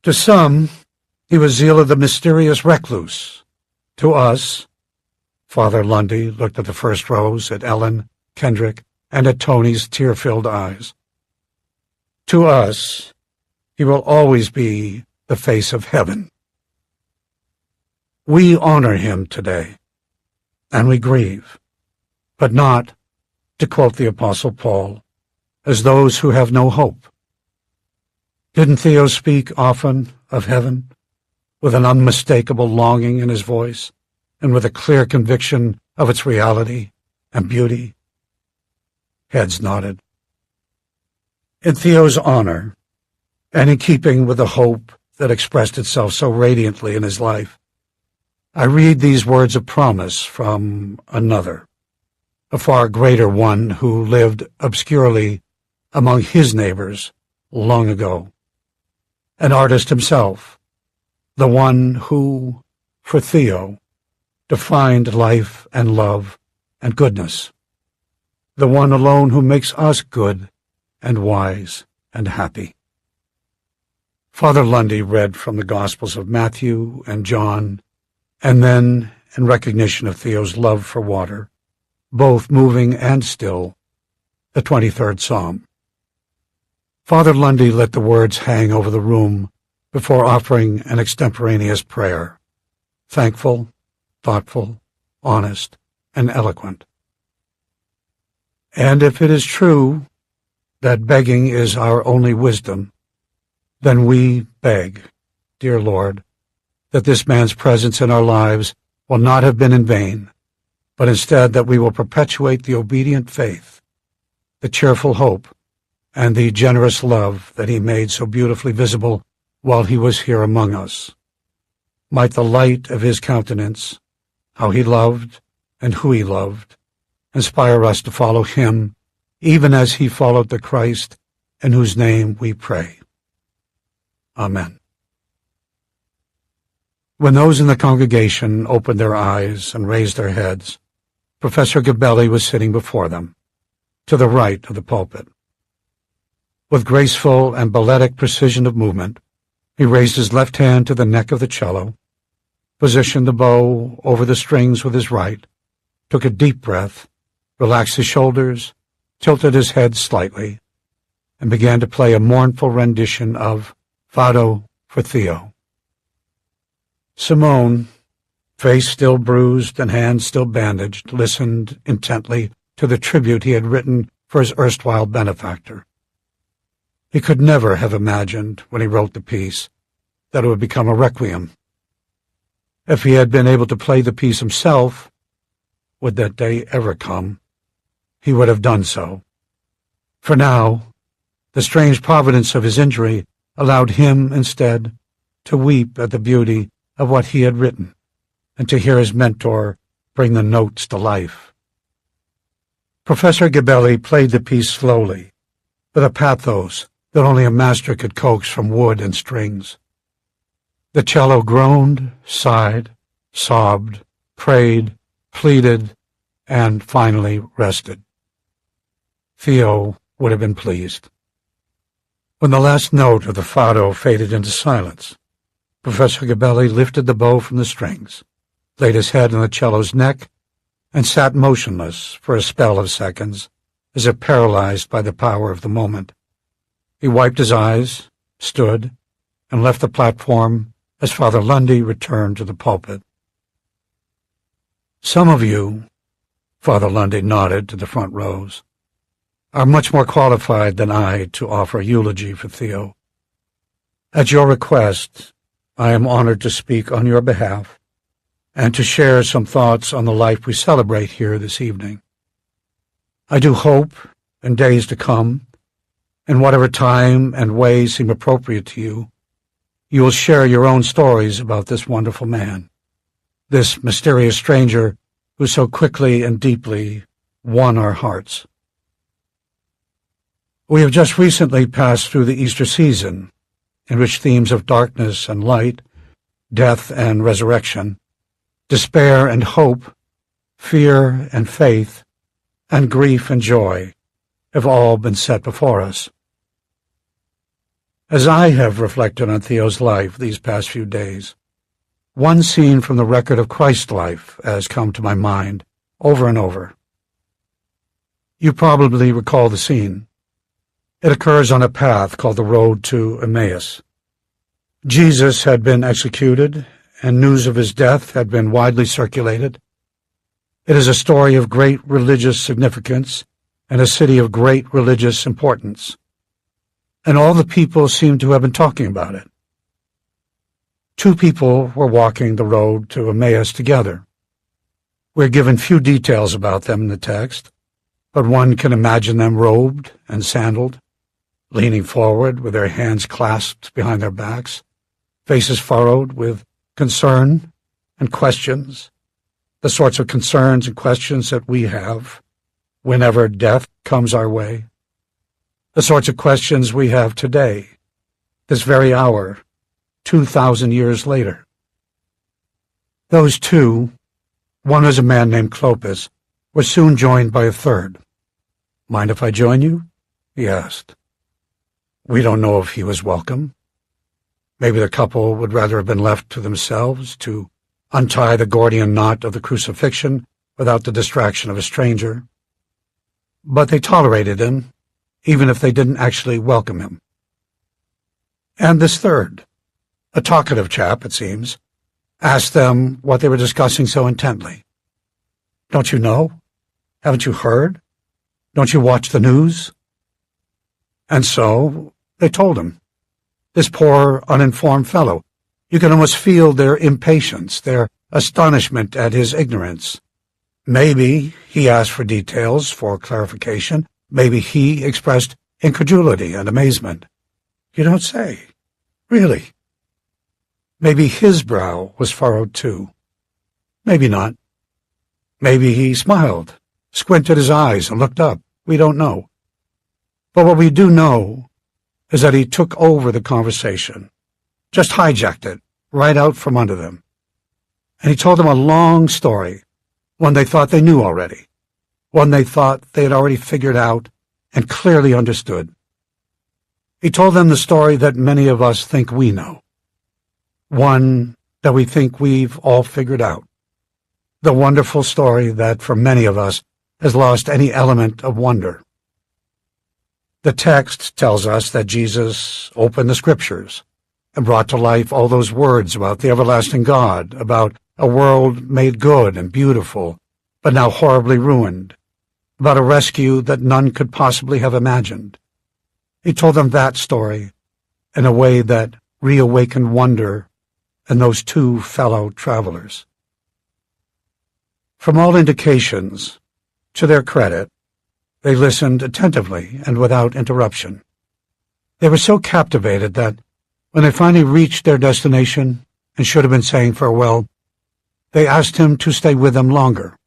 To some, he was Zila the mysterious recluse. To us, Father Lundy looked at the first rows, at Ellen, Kendrick, and at Tony's tear-filled eyes. To us, he will always be the face of heaven. We honor him today, and we grieve, but not, to quote the Apostle Paul, as those who have no hope. Didn't Theo speak often of heaven, with an unmistakable longing in his voice, and with a clear conviction of its reality and beauty? Heads nodded. In Theo's honor, and in keeping with the hope that expressed itself so radiantly in his life, I read these words of promise from another, a far greater one who lived obscurely among his neighbors long ago, an artist himself, the one who, for Theo, defined life and love and goodness, the one alone who makes us good and wise and happy. Father Lundy read from the Gospels of Matthew and John, and then, in recognition of Theo's love for water, both moving and still, the 23rd Psalm. Father Lundy let the words hang over the room before offering an extemporaneous prayer, thankful, thoughtful, honest, and eloquent. And if it is true that begging is our only wisdom, then we beg, dear Lord, that this man's presence in our lives will not have been in vain, but instead that we will perpetuate the obedient faith, the cheerful hope, and the generous love that he made so beautifully visible while he was here among us. Might the light of his countenance, how he loved and who he loved, inspire us to follow him, even as he followed the Christ in whose name we pray. Amen. When those in the congregation opened their eyes and raised their heads, Professor Gabelli was sitting before them, to the right of the pulpit. With graceful and balletic precision of movement, he raised his left hand to the neck of the cello, positioned the bow over the strings with his right, took a deep breath, relaxed his shoulders, tilted his head slightly, and began to play a mournful rendition of Fado for Theo. Simone, face still bruised and hands still bandaged, listened intently to the tribute he had written for his erstwhile benefactor. He could never have imagined, when he wrote the piece, that it would become a requiem. If he had been able to play the piece himself, would that day ever come, he would have done so. For now, the strange providence of his injury allowed him, instead, to weep at the beauty of what he had written, and to hear his mentor bring the notes to life. Professor Gabelli played the piece slowly, with a pathos that only a master could coax from wood and strings. The cello groaned, sighed, sobbed, prayed, pleaded, and finally rested. Theo would have been pleased. When the last note of the fado faded into silence, Professor Gabelli lifted the bow from the strings, laid his head on the cello's neck, and sat motionless for a spell of seconds, as if paralyzed by the power of the moment. He wiped his eyes, stood, and left the platform as Father Lundy returned to the pulpit. Some of you, Father Lundy nodded to the front rows, are much more qualified than I to offer a eulogy for Theo. At your request, I am honored to speak on your behalf and to share some thoughts on the life we celebrate here this evening. I do hope, in days to come, in whatever time and way seem appropriate to you, you will share your own stories about this wonderful man, this mysterious stranger who so quickly and deeply won our hearts. We have just recently passed through the Easter season, in which themes of darkness and light, death and resurrection, despair and hope, fear and faith, and grief and joy have all been set before us. As I have reflected on Theo's life these past few days, one scene from the record of Christ's life has come to my mind over and over. You probably recall the scene. It occurs on a path called the road to Emmaus. Jesus had been executed, and news of his death had been widely circulated. It is a story of great religious significance and a city of great religious importance, and all the people seem to have been talking about it. Two people were walking the road to Emmaus together. We're given few details about them in the text, but one can imagine them robed and sandaled, leaning forward with their hands clasped behind their backs, faces furrowed with concern and questions, the sorts of concerns and questions that we have whenever death comes our way, the sorts of questions we have today, this very hour, 2,000 years later. Those two, one was a man named Clopas, were soon joined by a third. "Mind if I join you?" he asked. We don't know if he was welcome. Maybe the couple would rather have been left to themselves to untie the Gordian knot of the crucifixion without the distraction of a stranger. But they tolerated him, even if they didn't actually welcome him. And this third, a talkative chap, it seems, asked them what they were discussing so intently. "Don't you know? Haven't you heard? Don't you watch the news?" And so they told him. This poor, uninformed fellow. You can almost feel their impatience, their astonishment at his ignorance. Maybe he asked for details, for clarification. Maybe he expressed incredulity and amazement. "You don't say. Really?" Maybe his brow was furrowed too. Maybe not. Maybe he smiled, squinted his eyes, and looked up. We don't know. But what we do know is that he took over the conversation, just hijacked it, right out from under them. And he told them a long story, one they thought they knew already, one they thought they had already figured out and clearly understood. He told them the story that many of us think we know, one that we think we've all figured out, the wonderful story that for many of us has lost any element of wonder. The text tells us that Jesus opened the Scriptures and brought to life all those words about the everlasting God, about a world made good and beautiful, but now horribly ruined, about a rescue that none could possibly have imagined. He told them that story in a way that reawakened wonder in those two fellow travelers. From all indications, to their credit, they listened attentively and without interruption. They were so captivated that when they finally reached their destination and should have been saying farewell, they asked him to stay with them longer,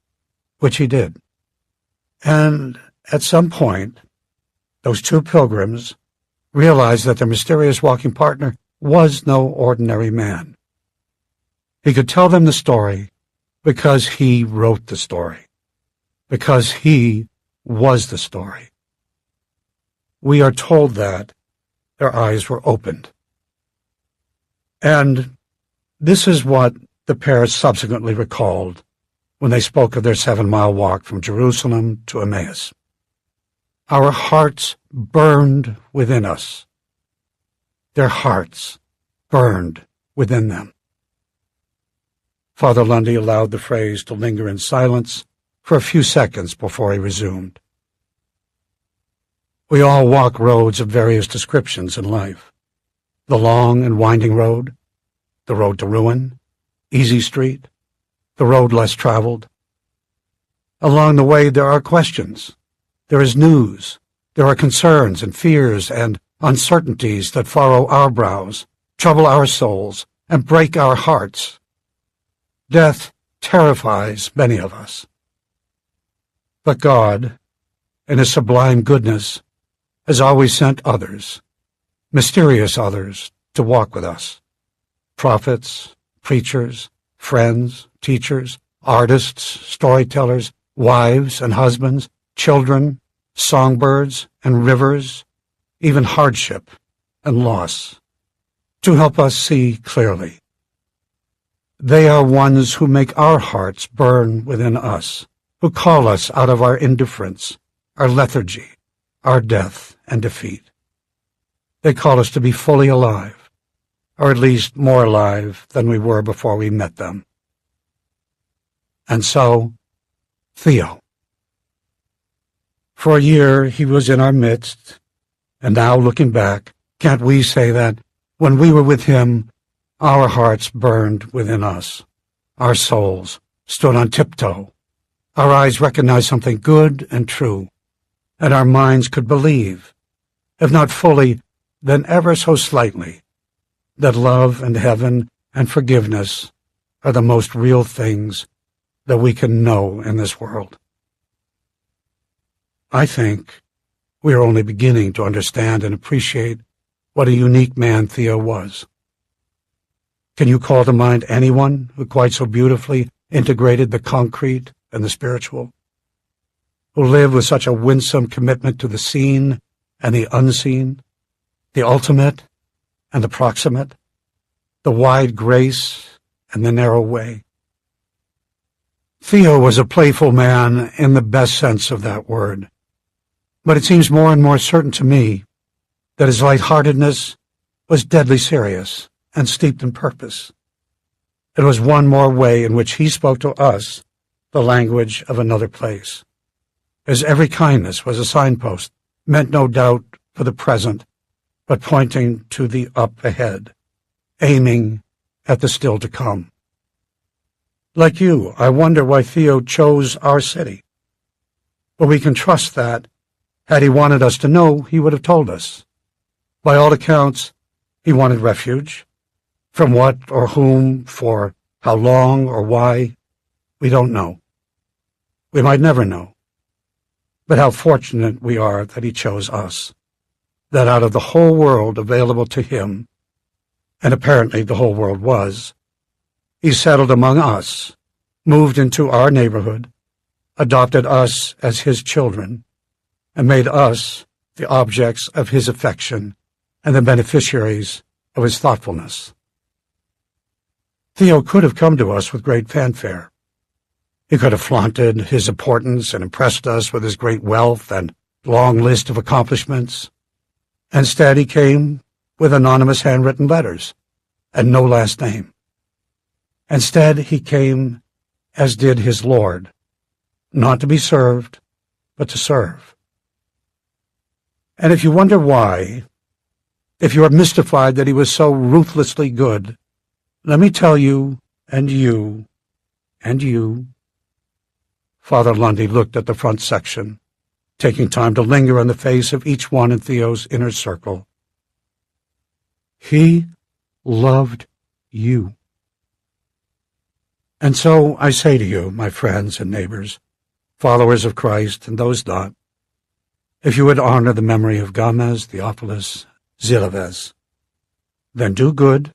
which he did. And at some point, those two pilgrims realized that their mysterious walking partner was no ordinary man. He could tell them the story because he wrote the story, because he was the story. We are told that their eyes were opened. And This is what the pair subsequently recalled when they spoke of their 7-mile walk from Jerusalem to Emmaus. Our hearts burned within us. Their hearts burned within them. Father Lundy allowed the phrase to linger in silence for a few seconds before he resumed. We all walk roads of various descriptions in life. The long and winding road, the road to ruin, easy street, the road less traveled. Along the way there are questions, there is news, there are concerns and fears and uncertainties that furrow our brows, trouble our souls, and break our hearts. Death terrifies many of us. But God, in His sublime goodness, has always sent others, mysterious others, to walk with us. Prophets, preachers, friends, teachers, artists, storytellers, wives and husbands, children, songbirds and rivers, even hardship and loss, to help us see clearly. They are ones who make our hearts burn within us, who call us out of our indifference, our lethargy, our death and defeat. They call us to be fully alive, or at least more alive than we were before we met them. And so, Theo. For a year he was in our midst, and now looking back, can't we say that when we were with him, our hearts burned within us, our souls stood on tiptoe, our eyes recognized something good and true, and our minds could believe, if not fully, then ever so slightly, that love and heaven and forgiveness are the most real things that we can know in this world. I think we are only beginning to understand and appreciate what a unique man Theo was. Can you call to mind anyone who quite so beautifully integrated the concrete and the spiritual, who lived with such a winsome commitment to the seen and the unseen, the ultimate and the proximate, the wide grace and the narrow way? Theo was a playful man in the best sense of that word, but it seems more and more certain to me that his lightheartedness was deadly serious and steeped in purpose. It was one more way in which he spoke to us the language of another place, as every kindness was a signpost, meant no doubt for the present, but pointing to the up ahead, aiming at the still to come. Like you, I wonder why Theo chose our city. But we can trust that, had he wanted us to know, he would have told us. By all accounts, he wanted refuge. From what or whom, for how long or why, we don't know. We might never know. But how fortunate we are that he chose us, that out of the whole world available to him, and apparently the whole world was, he settled among us, moved into our neighborhood, adopted us as his children, and made us the objects of his affection and the beneficiaries of his thoughtfulness. Theo could have come to us with great fanfare. He could have flaunted his importance and impressed us with his great wealth and long list of accomplishments. Instead, he came with anonymous handwritten letters and no last name. Instead, he came as did his Lord, not to be served, but to serve. And if you wonder why, if you are mystified that he was so ruthlessly good, let me tell you, and you, and you. Father Lundy looked at the front section, taking time to linger on the face of each one in Theo's inner circle. He loved you. And so I say to you, my friends and neighbors, followers of Christ and those not, if you would honor the memory of Gamez Theophilus Zilavez, then do good,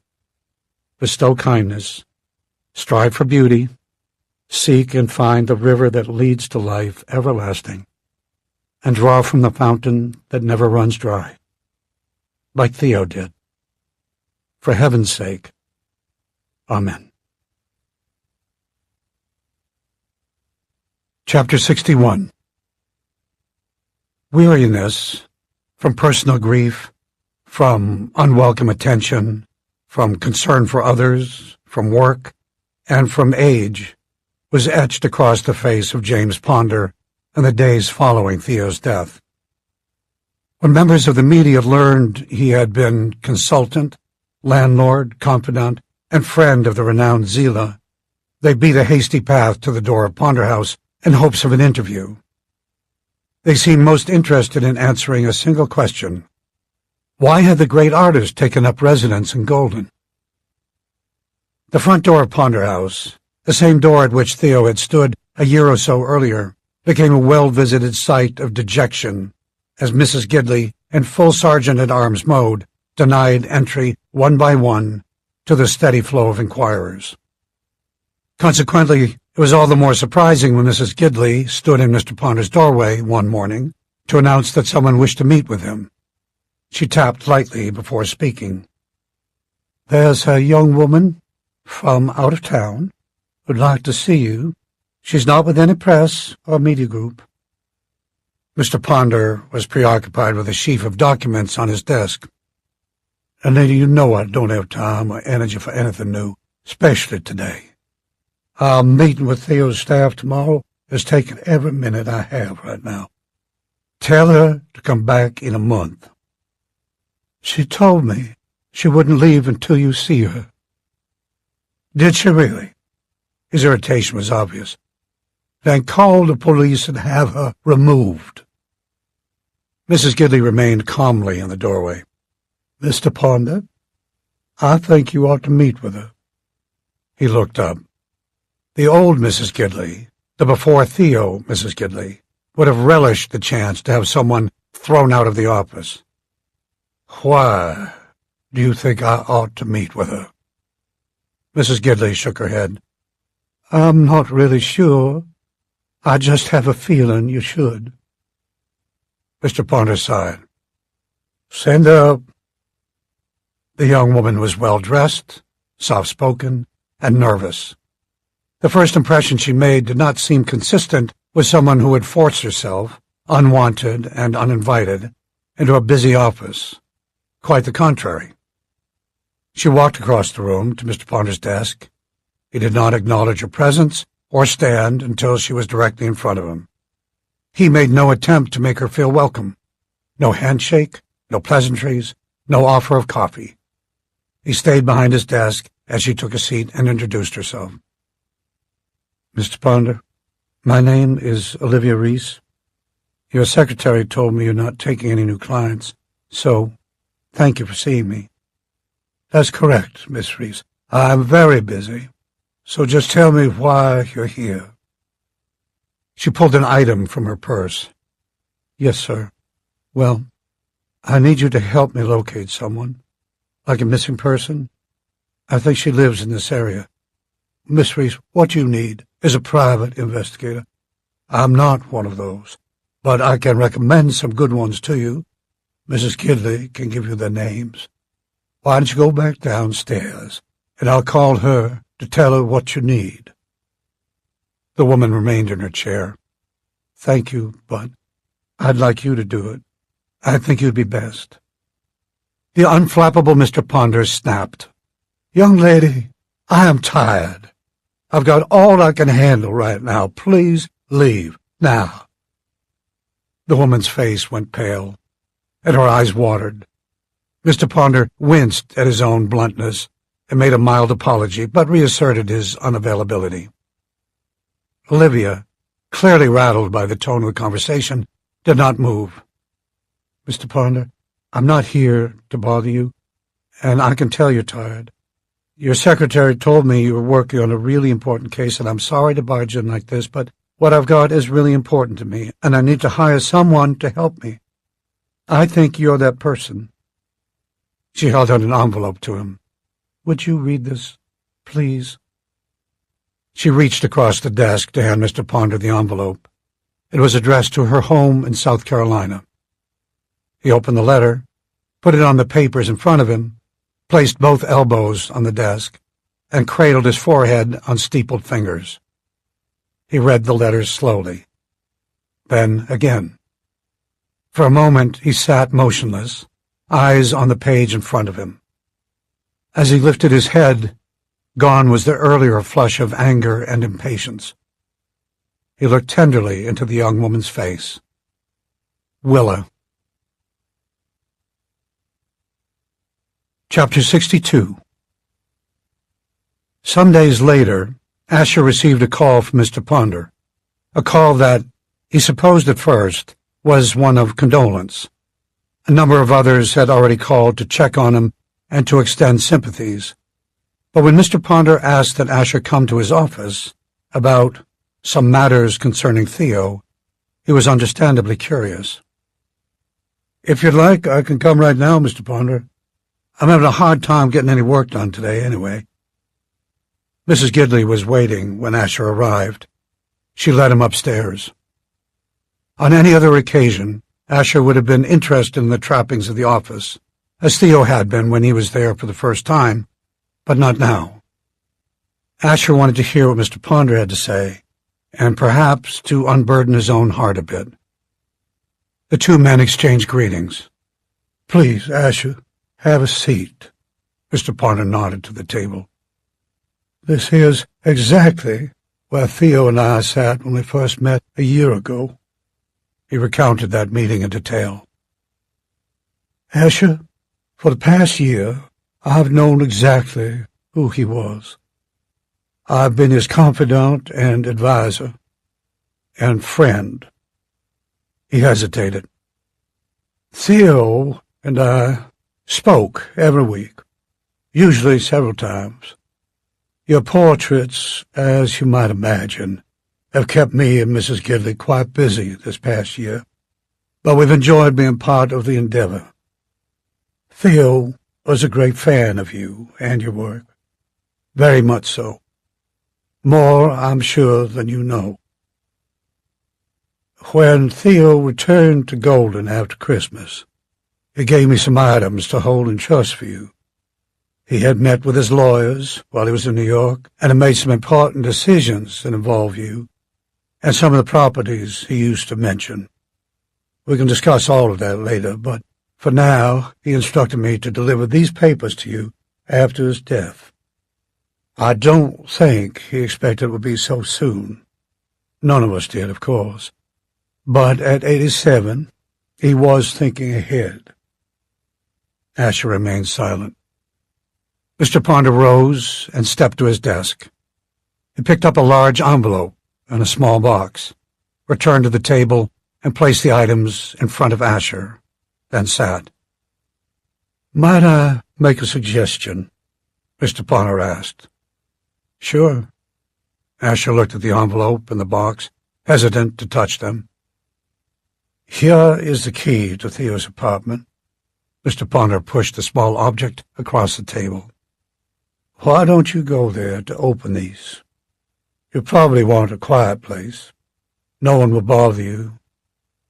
bestow kindness, strive for beauty, seek and find the river that leads to life everlasting, and draw from the fountain that never runs dry, like Theo did. For heaven's sake, Amen. Chapter 61. Weariness, from personal grief, from unwelcome attention, from concern for others, from work, and from age, was etched across the face of James Ponder in the days following Theo's death. When members of the media learned he had been consultant, landlord, confidant, and friend of the renowned Zila, they beat a hasty path to the door of Ponder House in hopes of an interview. They seemed most interested in answering a single question. Why had the great artist taken up residence in Golden? The front door of Ponder House, the same door at which Theo had stood a year or so earlier, became a well-visited sight of dejection as Mrs. Gidley, in full sergeant-at-arms mode, denied entry one by one to the steady flow of inquirers. Consequently, it was all the more surprising when Mrs. Gidley stood in Mr. Ponder's doorway one morning to announce that someone wished to meet with him. She tapped lightly before speaking. "There's a young woman from out of town who'd like to see you. She's not with any press or media group." Mr. Ponder was preoccupied with a sheaf of documents on his desk. "And lady, you know I don't have time or energy for anything new, especially today. Our meeting with Theo's staff tomorrow is taking every minute I have right now. Tell her to come back in a month. She told me she wouldn't leave until you see her." "Did she really?" His irritation was obvious. "Then call the police and have her removed." Mrs. Gidley remained calmly in the doorway. "Mr. Ponder, I think you ought to meet with her." He looked up. The old Mrs. Gidley, the before Theo Mrs. Gidley, would have relished the chance to have someone thrown out of the office. "Why do you think I ought to meet with her?" Mrs. Gidley shook her head. "I'm not really sure. I just have a feeling you should." Mr. Ponder sighed. "Send her up." The young woman was well-dressed, soft-spoken, and nervous. The first impression she made did not seem consistent with someone who had forced herself, unwanted and uninvited, into a busy office. Quite the contrary. She walked across the room to Mr. Ponder's desk. He did not acknowledge her presence or stand until she was directly in front of him. He made no attempt to make her feel welcome. No handshake, no pleasantries, no offer of coffee. He stayed behind his desk as she took a seat and introduced herself. "Mr. Ponder, my name is Olivia Reese. Your secretary told me you're not taking any new clients, so thank you for seeing me." "That's correct, Miss Reese. I'm very busy, so just tell me why you're here." She pulled an item from her purse. "Yes, sir. Well, I need you to help me locate someone, like a missing person. I think she lives in this area. Miss Reese, what you need is a private investigator. I'm not one of those, but I can recommend some good ones to you. Mrs. Gidley can give you their names. Why don't you go back downstairs, and I'll call her to tell her what you need." The woman remained in her chair. "Thank you, but I'd like you to do it. I think you'd be best." The unflappable Mr. Ponder snapped. "Young lady, I am tired. I've got all I can handle right now. Please leave now." The woman's face went pale, and her eyes watered. Mr. Ponder winced at his own bluntness and made a mild apology, but reasserted his unavailability. Olivia, clearly rattled by the tone of the conversation, did not move. "Mr. Ponder, I'm not here to bother you, and I can tell you're tired. Your secretary told me you were working on a really important case, and I'm sorry to barge in like this, but what I've got is really important to me, and I need to hire someone to help me. I think you're that person." She held out an envelope to him. "Would you read this, please?" She reached across the desk to hand Mr. Ponder the envelope. It was addressed to her home in South Carolina. He opened the letter, put it on the papers in front of him, placed both elbows on the desk, and cradled his forehead on steepled fingers. He read the letters slowly. Then again. For a moment he sat motionless, eyes on the page in front of him. As he lifted his head, gone was the earlier flush of anger and impatience. He looked tenderly into the young woman's face. Willa. Chapter 62. Some days later, Asher received a call from Mr. Ponder, a call that, he supposed at first, was one of condolence. A number of others had already called to check on him and to extend sympathies. But when Mr. Ponder asked that Asher come to his office about some matters concerning Theo, he was understandably curious. "If you'd like, I can come right now, Mr. Ponder. I'm having a hard time getting any work done today, anyway." Mrs. Gidley was waiting when Asher arrived. She led him upstairs. On any other occasion, Asher would have been interested in the trappings of the office, as Theo had been when he was there for the first time, but not now. Asher wanted to hear what Mr. Ponder had to say, and perhaps to unburden his own heart a bit. The two men exchanged greetings. "Please, Asher, have a seat." Mr. Ponder nodded to the table. "This here's exactly where Theo and I sat when we first met a year ago." He recounted that meeting in detail. "Asher, for the past year, I've known exactly who he was. I've been his confidant and advisor and friend." He hesitated. "Theo and I spoke every week, usually several times. Your portraits, as you might imagine, have kept me and Mrs. Gidley quite busy this past year, but we've enjoyed being part of the endeavor. Theo was a great fan of you and your work, very much so. More, I'm sure, than you know. When Theo returned to Golden after Christmas, he gave me some items to hold in trust for you. He had met with his lawyers while he was in New York and had made some important decisions that involve you and some of the properties he used to mention. We can discuss all of that later, but for now he instructed me to deliver these papers to you after his death. I don't think he expected it would be so soon. None of us did, of course. But at 87, he was thinking ahead." Asher remained silent. Mr. Ponder rose and stepped to his desk. He picked up a large envelope and a small box, returned to the table, and placed the items in front of Asher, then sat. "Might I make a suggestion?" Mr. Ponder asked. "Sure." Asher looked at the envelope and the box, hesitant to touch them. "Here is the key to Theo's apartment." Mr. Ponder pushed the small object across the table. "Why don't you go there to open these? You probably want a quiet place. No one will bother you.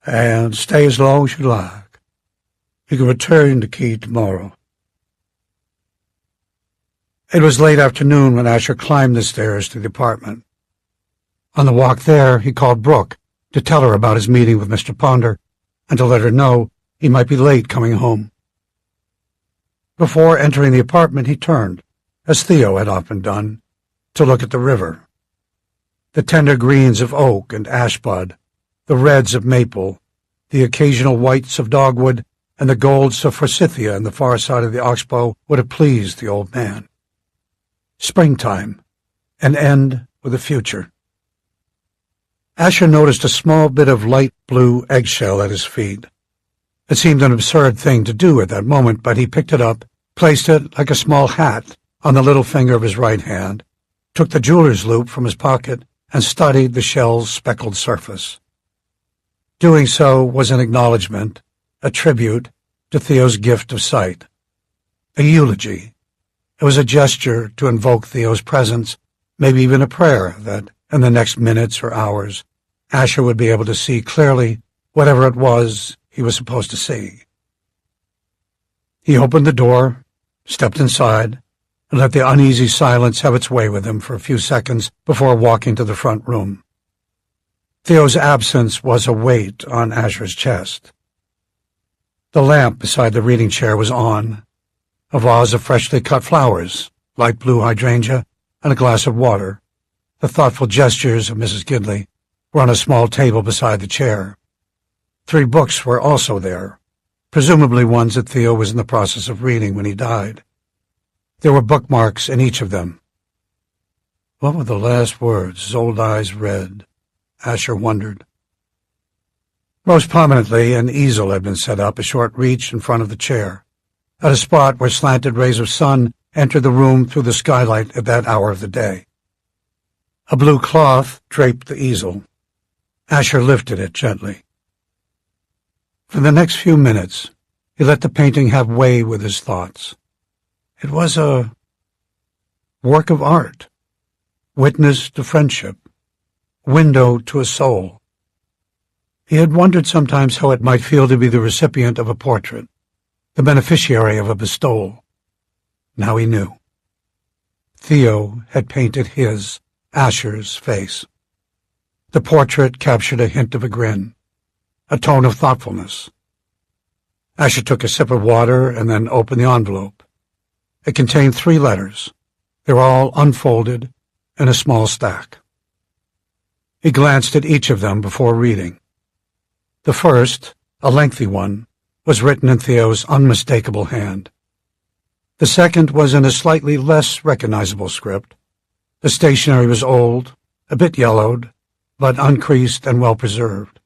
And stay as long as you like. You can return the key tomorrow." It was late afternoon when Asher climbed the stairs to the apartment. On the walk there, he called Brooke to tell her about his meeting with Mr. Ponder and to let her know he might be late coming home. Before entering the apartment, he turned, as Theo had often done, to look at the river. The tender greens of oak and ashbud, the reds of maple, the occasional whites of dogwood, and the golds of forsythia on the far side of the oxbow would have pleased the old man. Springtime, an end with a future. Asher noticed a small bit of light blue eggshell at his feet. It seemed an absurd thing to do at that moment, but he picked it up, placed it like a small hat on the little finger of his right hand, took the jeweler's loupe from his pocket, and studied the shell's speckled surface. Doing so was an acknowledgment, a tribute to Theo's gift of sight, a eulogy. It was a gesture to invoke Theo's presence, maybe even a prayer that, in the next minutes or hours, Asher would be able to see clearly whatever it was he was supposed to see. He opened the door, stepped inside, and let the uneasy silence have its way with him for a few seconds before walking to the front room. Theo's absence was a weight on Asher's chest. The lamp beside the reading chair was on. A vase of freshly cut flowers, light blue hydrangea, and a glass of water, the thoughtful gestures of Mrs. Gidley, were on a small table beside the chair. 3 books were also there, presumably ones that Theo was in the process of reading when he died. There were bookmarks in each of them. What were the last words his old eyes read? Asher wondered. Most prominently, an easel had been set up a short reach in front of the chair, at a spot where slanted rays of sun entered the room through the skylight at that hour of the day. A blue cloth draped the easel. Asher lifted it gently. For the next few minutes, he let the painting have way with his thoughts. It was a work of art, witness to friendship, window to a soul. He had wondered sometimes how it might feel to be the recipient of a portrait, the beneficiary of a bestowal. Now he knew. Theo had painted his, Asher's, face. The portrait captured a hint of a grin, a tone of thoughtfulness. Asher took a sip of water and then opened the envelope. It contained 3 letters. They were all unfolded in a small stack. He glanced at each of them before reading. The first, a lengthy one, was written in Theo's unmistakable hand. The second was in a slightly less recognizable script. The stationery was old, a bit yellowed, but uncreased and well-preserved.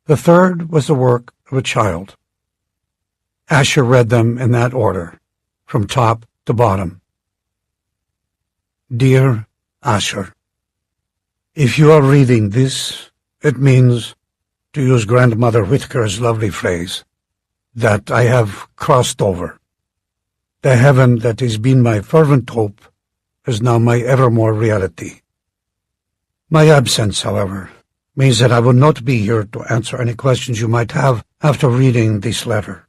The third was the work of a child. Asher read them in that order, from top to bottom. Dear Asher, if you are reading this, it means, to use Grandmother Whitaker's lovely phrase, that I have crossed over. The heaven that has been my fervent hope is now my evermore reality. My absence, however, means that I will not be here to answer any questions you might have after reading this letter.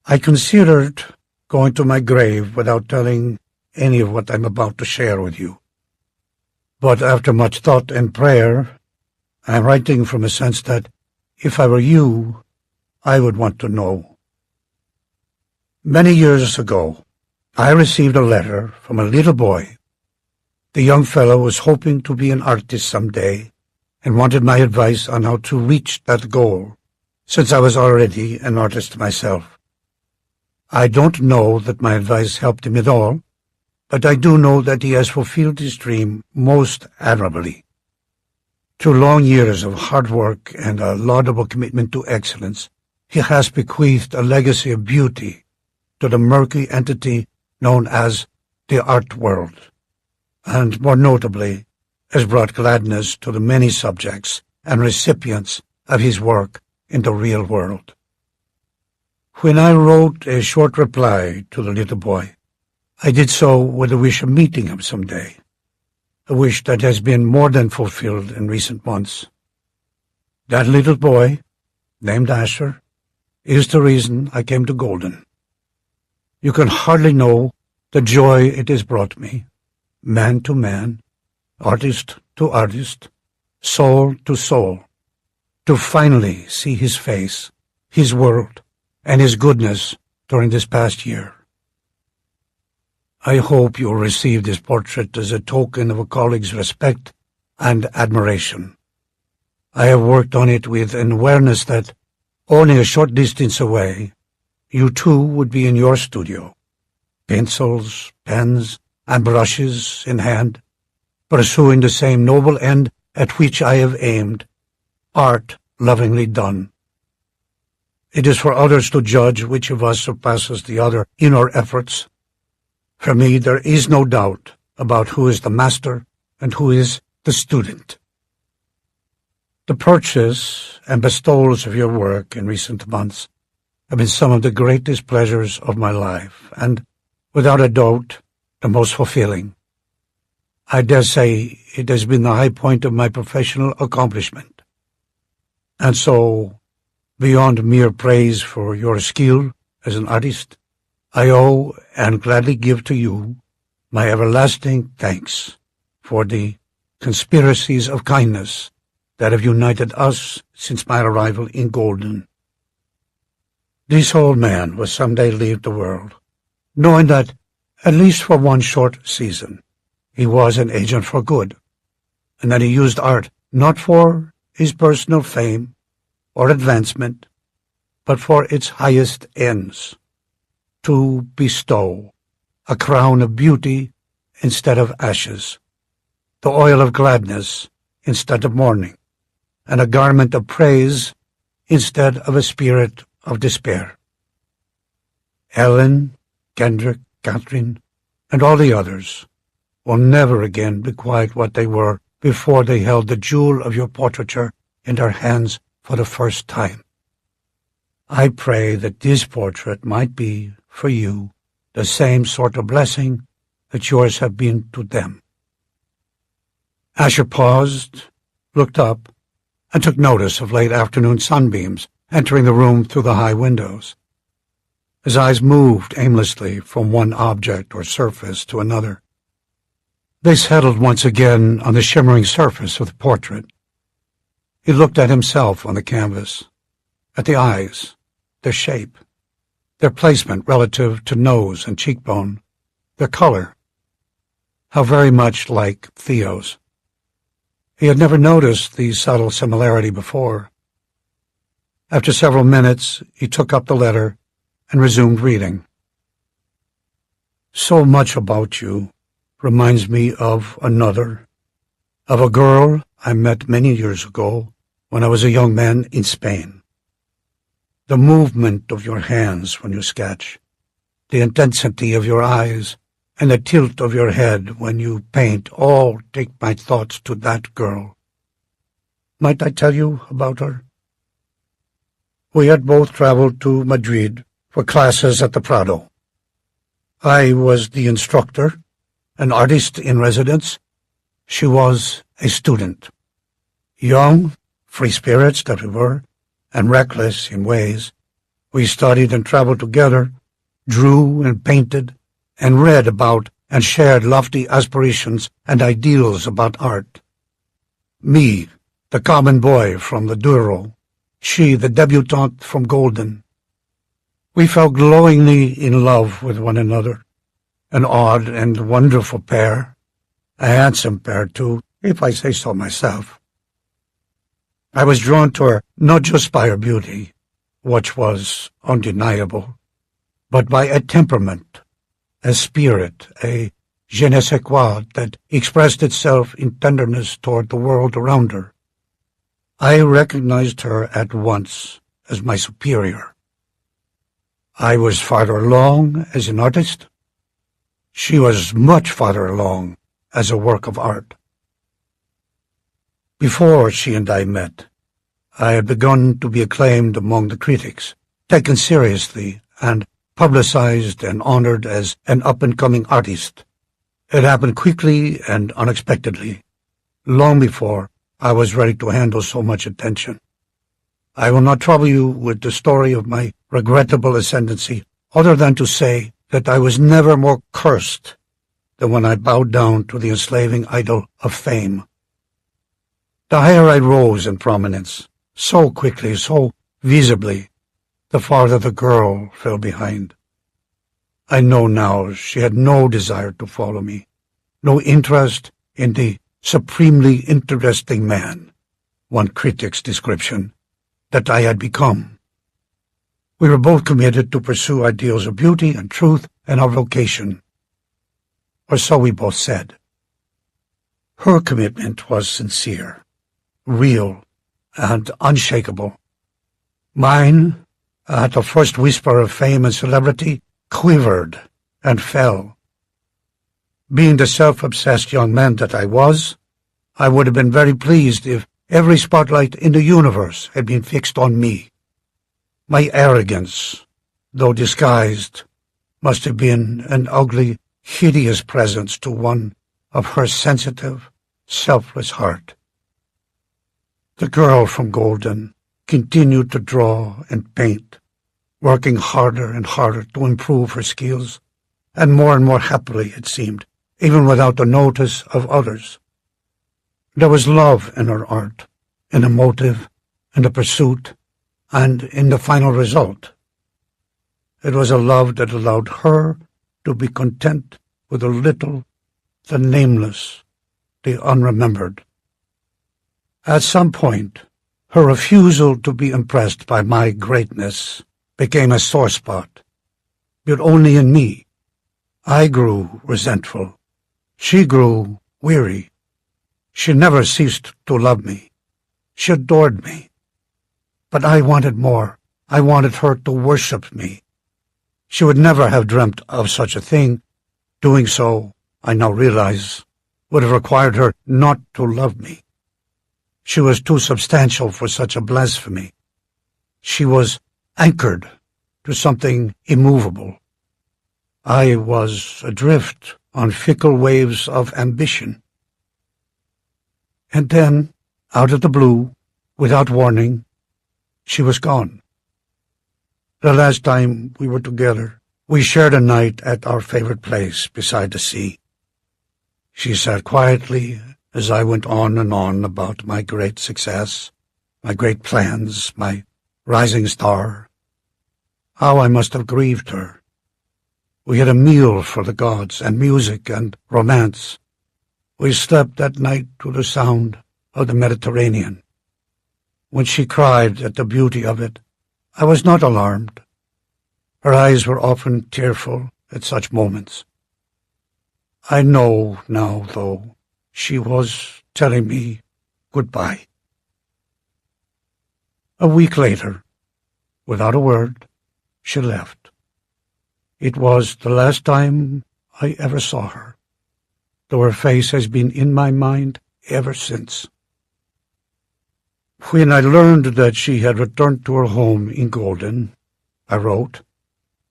I considered going to my grave without telling any of what I'm about to share with you. But after much thought and prayer, I am writing from a sense that, if I were you, I would want to know. Many years ago, I received a letter from a little boy. The young fellow was hoping to be an artist someday and wanted my advice on how to reach that goal, since I was already an artist myself. I don't know that my advice helped him at all, but I do know that he has fulfilled his dream most admirably. Through long years of hard work and a laudable commitment to excellence, he has bequeathed a legacy of beauty to the murky entity known as the art world, and more notably, has brought gladness to the many subjects and recipients of his work in the real world. When I wrote a short reply to the little boy, I did so with a wish of meeting him someday, a wish that has been more than fulfilled in recent months. That little boy, named Asher, is the reason I came to Golden. You can hardly know the joy it has brought me, man to man, artist to artist, soul to soul, to finally see his face, his world, and his goodness during this past year. I hope you will receive this portrait as a token of a colleague's respect and admiration. I have worked on it with an awareness that, only a short distance away, you too would be in your studio, pencils, pens, and brushes in hand, pursuing the same noble end at which I have aimed, art lovingly done. It is for others to judge which of us surpasses the other in our efforts. For me, there is no doubt about who is the master and who is the student. The purchase and bestowals of your work in recent months have been some of the greatest pleasures of my life, and, without a doubt, the most fulfilling. I dare say it has been the high point of my professional accomplishment. And so, beyond mere praise for your skill as an artist, I owe and gladly give to you my everlasting thanks for the conspiracies of kindness that have united us since my arrival in Golden. This old man will someday leave the world, knowing that, at least for one short season, he was an agent for good, and that he used art not for his personal fame or advancement, but for its highest ends, to bestow a crown of beauty instead of ashes, the oil of gladness instead of mourning, and a garment of praise instead of a spirit of despair. Ellen, Kendrick, Catherine, and all the others will never again be quite what they were before they held the jewel of your portraiture in their hands for the first time. I pray that this portrait might be, for you, the same sort of blessing that yours have been to them. Asher paused, looked up, and took notice of late afternoon sunbeams entering the room through the high windows. His eyes moved aimlessly from one object or surface to another. They settled once again on the shimmering surface of the portrait. He looked at himself on the canvas, at the eyes, their shape, their placement relative to nose and cheekbone, their color. How very much like Theo's. He had never noticed the subtle similarity before. After several minutes, he took up the letter and resumed reading. So much about you reminds me of another, of a girl I met many years ago when I was a young man in Spain. The movement of your hands when you sketch, the intensity of your eyes, and the tilt of your head when you paint all take my thoughts to that girl. Might I tell you about her? We had both traveled to Madrid for classes at the Prado. I was the instructor, an artist in residence. She was a student. Young, free spirits that we were, and reckless in ways, we studied and traveled together, drew and painted, and read about and shared lofty aspirations and ideals about art. Me, the common boy from the Douro, she, the debutante from Golden. We fell glowingly in love with one another, an odd and wonderful pair, a handsome pair too, if I say so myself. I was drawn to her not just by her beauty, which was undeniable, but by a temperament, a spirit, a je ne sais quoi that expressed itself in tenderness toward the world around her. I recognized her at once as my superior. I was farther along as an artist. She was much farther along as a work of art. Before she and I met, I had begun to be acclaimed among the critics, taken seriously, and publicized and honored as an up-and-coming artist. It happened quickly and unexpectedly, long before I was ready to handle so much attention. I will not trouble you with the story of my regrettable ascendancy, other than to say that I was never more cursed than when I bowed down to the enslaving idol of fame. The higher I rose in prominence, so quickly, so visibly, the farther the girl fell behind. I know now she had no desire to follow me, no interest in the supremely interesting man, one critic's description, that I had become. We were both committed to pursue ideals of beauty and truth and our vocation, or so we both said. Her commitment was sincere, real, and unshakable. Mine, at the first whisper of fame and celebrity, quivered and fell. Being the self-obsessed young man that I was, I would have been very pleased if every spotlight in the universe had been fixed on me. My arrogance, though disguised, must have been an ugly, hideous presence to one of her sensitive, selfless heart. The girl from Golden continued to draw and paint, working harder and harder to improve her skills, and more happily, it seemed, even without the notice of others. There was love in her art, in the motive, in the pursuit, and in the final result. It was a love that allowed her to be content with the little, the nameless, the unremembered. At some point, her refusal to be impressed by my greatness became a sore spot, but only in me. I grew resentful. She grew weary. She never ceased to love me. She adored me. But I wanted more. I wanted her to worship me. She would never have dreamt of such a thing. Doing so, I now realize, would have required her not to love me. She was too substantial for such a blasphemy. She was anchored to something immovable. I was adrift on fickle waves of ambition. And then, out of the blue, without warning, she was gone. The last time we were together, we shared a night at our favorite place beside the sea. She sat quietly as I went on and on about my great success, my great plans, my rising star. How I must have grieved her. We had a meal for the gods, and music and romance. We slept that night to the sound of the Mediterranean. When she cried at the beauty of it, I was not alarmed. Her eyes were often tearful at such moments. I know now, though, she was telling me goodbye. A week later, without a word, she left. It was the last time I ever saw her, though her face has been in my mind ever since. When I learned that she had returned to her home in Golden, I wrote,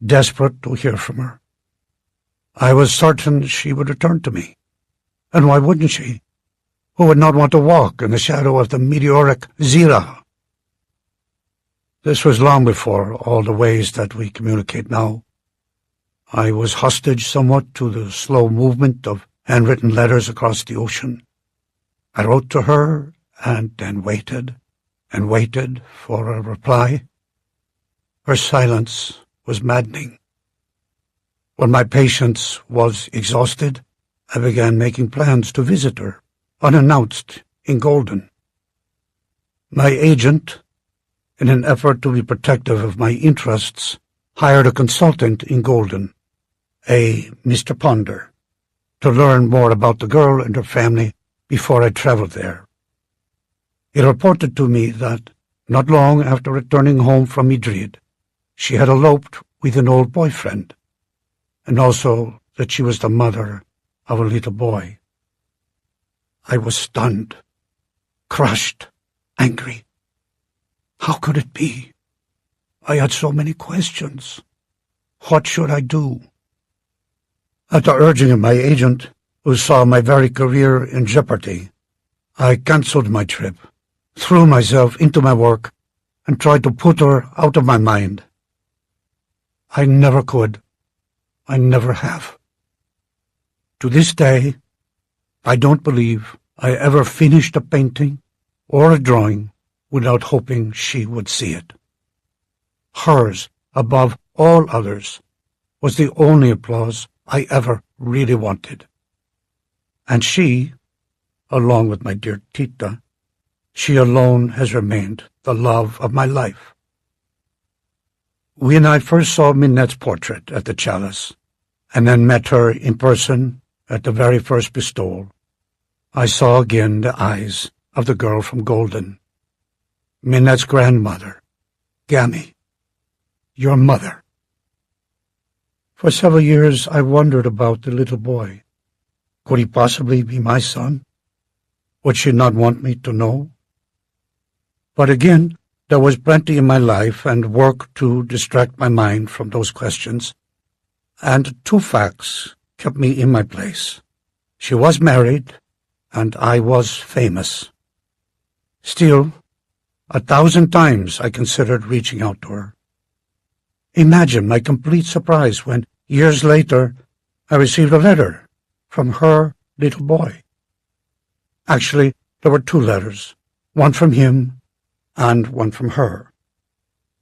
desperate to hear from her. I was certain she would return to me. And why wouldn't she? Who would not want to walk in the shadow of the meteoric Zira? This was long before all the ways that we communicate now. I was hostage somewhat to the slow movement of handwritten letters across the ocean. I wrote to her and then waited and waited for a reply. Her silence was maddening. When my patience was exhausted, I began making plans to visit her, unannounced, in Golden. My agent, in an effort to be protective of my interests, hired a consultant in Golden, a Mr. Ponder, to learn more about the girl and her family before I traveled there. He reported to me that, not long after returning home from Madrid, she had eloped with an old boyfriend, and also that she was the mother of a little boy. I was stunned, crushed, angry. How could it be? I had so many questions. What should I do? At the urging of my agent, who saw my very career in jeopardy, I cancelled my trip, threw myself into my work, and tried to put her out of my mind. I never could. I never have. To this day, I don't believe I ever finished a painting or a drawing without hoping she would see it. Hers, above all others, was the only applause I ever really wanted. And she, along with my dear Tita, she alone has remained the love of my life. When I first saw Minette's portrait at the Chalice, and then met her in person at the very first bestowal, I saw again the eyes of the girl from Golden, Minette's grandmother, Gammy, your mother. For several years I wondered about the little boy. Could he possibly be my son? Would she not want me to know? But again, there was plenty in my life and work to distract my mind from those questions, and two facts kept me in my place. She was married, and I was famous. Still, 1,000 times I considered reaching out to her. Imagine my complete surprise when, years later, I received a letter from her little boy. Actually, there were 2 letters, one from him and one from her.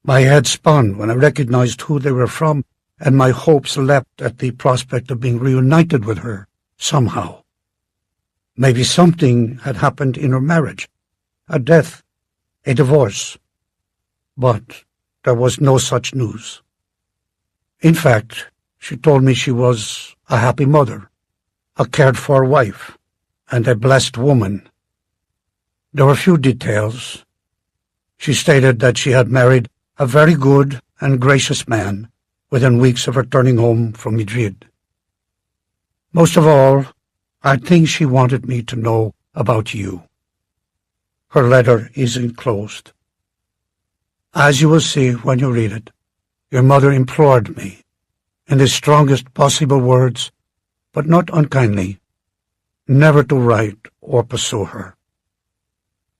My head spun when I recognized who they were from, and my hopes leapt at the prospect of being reunited with her somehow. Maybe something had happened in her marriage, a death, a divorce. But there was no such news. In fact, she told me she was a happy mother, a cared-for wife, and a blessed woman. There were few details. She stated that she had married a very good and gracious man within weeks of returning home from Madrid. Most of all, I think she wanted me to know about you. Her letter is enclosed. As you will see when you read it, your mother implored me, in the strongest possible words, but not unkindly, never to write or pursue her.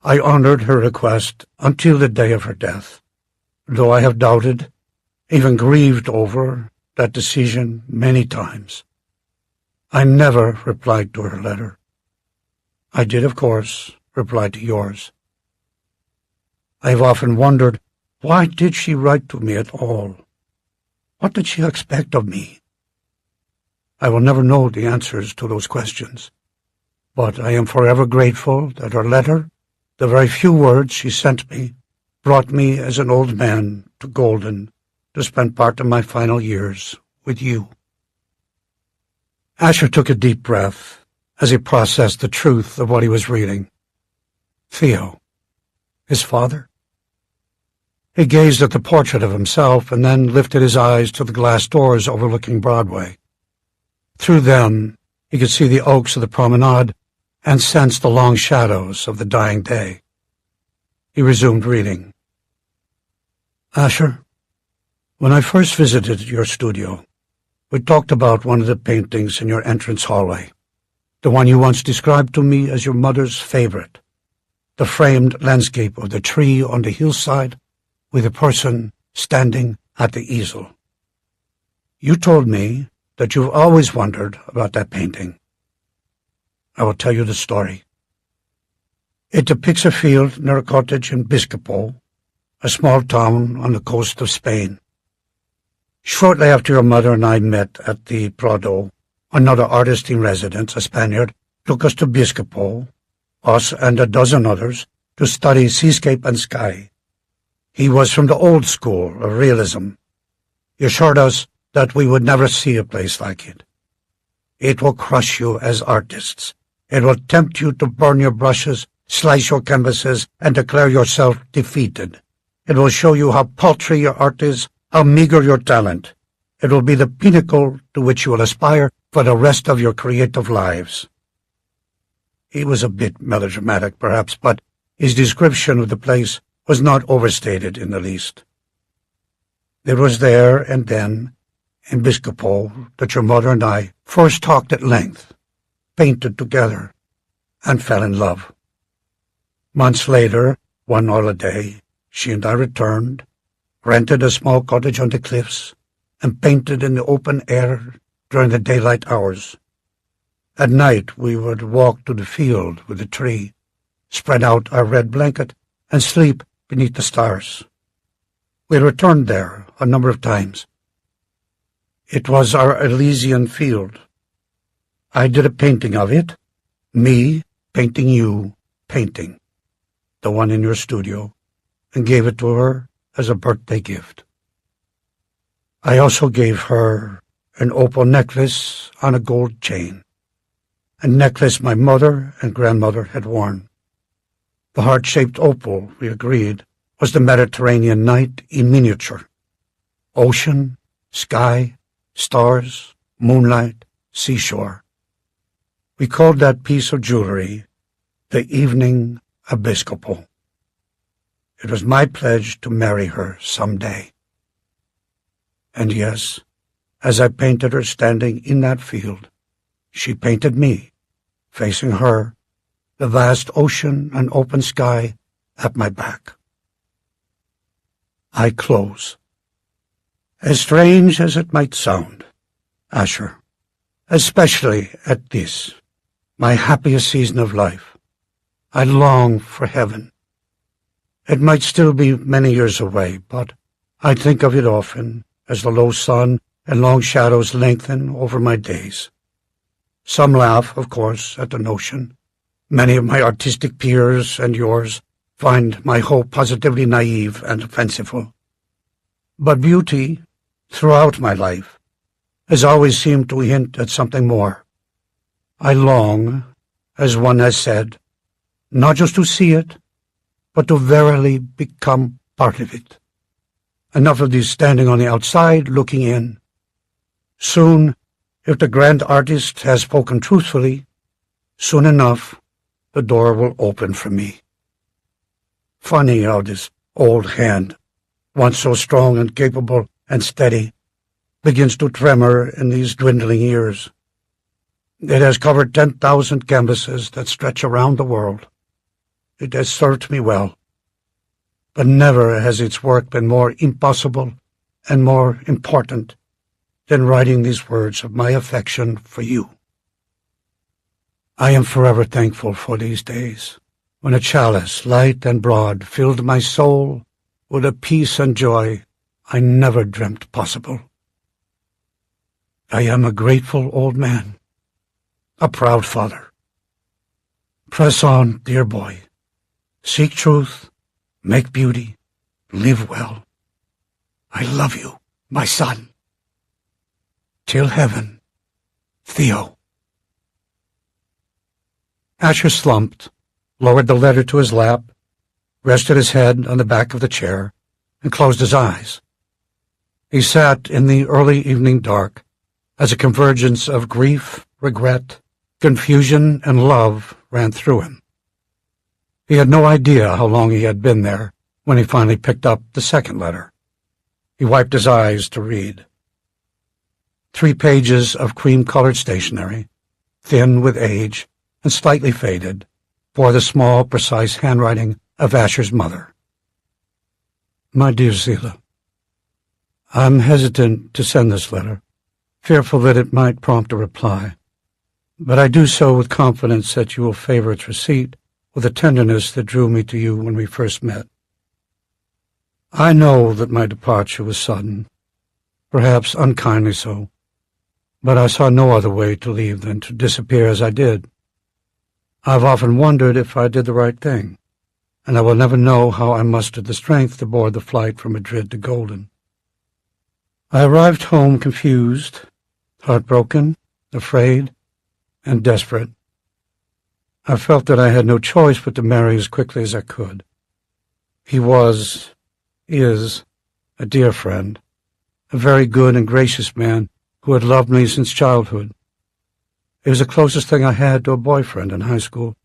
I honored her request until the day of her death, though I have doubted, even grieved over, that decision many times. I never replied to her letter. I did, of course, reply to yours. I have often wondered, why did she write to me at all? What did she expect of me? I will never know the answers to those questions, but I am forever grateful that her letter, the very few words she sent me, brought me as an old man to Golden to spend part of my final years with you. Asher took a deep breath as he processed the truth of what he was reading. Theo, his father? He gazed at the portrait of himself and then lifted his eyes to the glass doors overlooking Broadway. Through them, he could see the oaks of the promenade and sense the long shadows of the dying day. He resumed reading. Asher, when I first visited your studio, we talked about one of the paintings in your entrance hallway, the one you once described to me as your mother's favorite, the framed landscape of the tree on the hillside with a person standing at the easel. You told me that you've always wondered about that painting. I will tell you the story. It depicts a field near a cottage in Biscopo, a small town on the coast of Spain. Shortly after your mother and I met at the Prado, another artist in residence, a Spaniard, took us to Biscopo, us and a dozen others, to study seascape and sky. He was from the old school of realism. He assured us that we would never see a place like it. It will crush you as artists. It will tempt you to burn your brushes, slice your canvases, and declare yourself defeated. It will show you how paltry your art is, how meager your talent. It will be the pinnacle to which you will aspire for the rest of your creative lives. He was a bit melodramatic, perhaps, but his description of the place was not overstated in the least. It was there and then, in Biscopo, that your mother and I first talked at length, painted together, and fell in love. Months later, one holiday, she and I returned, rented a small cottage on the cliffs, and painted in the open air during the daylight hours. At night we would walk to the field with the tree, spread out our red blanket, and sleep beneath the stars. We returned there a number of times. It was our Elysian field. I did a painting of it, me painting you painting, the one in your studio, and gave it to her as a birthday gift. I also gave her an opal necklace on a gold chain, a necklace my mother and grandmother had worn. The heart-shaped opal, we agreed, was the Mediterranean night in miniature. Ocean, sky, stars, moonlight, seashore. We called that piece of jewelry the Evening Episcopal. It was my pledge to marry her someday. And yes, as I painted her standing in that field, she painted me, facing her, the vast ocean and open sky at my back. I close. As strange as it might sound, Asher, especially at this, my happiest season of life, I long for heaven. It might still be many years away, but I think of it often as the low sun and long shadows lengthen over my days. Some laugh, of course, at the notion. Many of my artistic peers and yours find my hope positively naive and fanciful. But beauty, throughout my life, has always seemed to hint at something more. I long, as one has said, not just to see it, but to verily become part of it. Enough of this standing on the outside, looking in. Soon, if the grand artist has spoken truthfully, soon enough the door will open for me. Funny how this old hand, once so strong and capable and steady, begins to tremor in these dwindling years. It has covered 10,000 canvases that stretch around the world. It has served me well, but never has its work been more impossible and more important than writing these words of my affection for you. I am forever thankful for these days, when a chalice light and broad filled my soul with a peace and joy I never dreamt possible. I am a grateful old man, a proud father. Press on, dear boy. Seek truth, make beauty, live well. I love you, my son. Till heaven, Theo. Asher slumped, lowered the letter to his lap, rested his head on the back of the chair, and closed his eyes. He sat in the early evening dark as a convergence of grief, regret, confusion, and love ran through him. He had no idea how long he had been there when he finally picked up the second letter. He wiped his eyes to read. 3 pages of cream-colored stationery, thin with age and slightly faded, bore the small, precise handwriting of Asher's mother. My dear Selah, I'm hesitant to send this letter, fearful that it might prompt a reply, but I do so with confidence that you will favor its receipt with the tenderness that drew me to you when we first met. I know that my departure was sudden, perhaps unkindly so, but I saw no other way to leave than to disappear as I did. I've often wondered if I did the right thing, and I will never know how I mustered the strength to board the flight from Madrid to Golden. I arrived home confused, heartbroken, afraid, and desperate. I felt that I had no choice but to marry as quickly as I could. He is, a dear friend, a very good and gracious man who had loved me since childhood. It was the closest thing I had to a boyfriend in high school,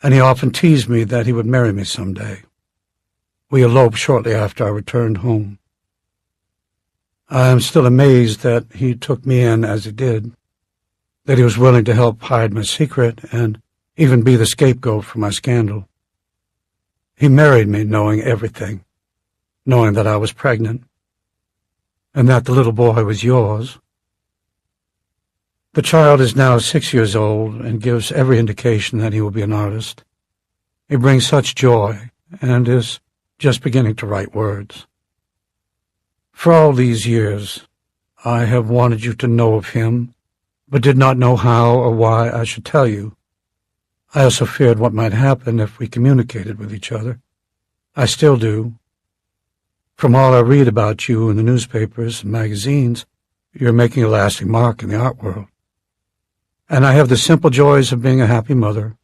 and he often teased me that he would marry me someday. We eloped shortly after I returned home. I am still amazed that he took me in as he did, that he was willing to help hide my secret and even be the scapegoat for my scandal. He married me knowing everything, knowing that I was pregnant, and that the little boy was yours. The child is now 6 years old and gives every indication that he will be an artist. He brings such joy and is just beginning to write words. For all these years, I have wanted you to know of him, but did not know how or why I should tell you. I also feared what might happen if we communicated with each other. I still do. From all I read about you in the newspapers and magazines, you're making a lasting mark in the art world. And I have the simple joys of being a happy mother,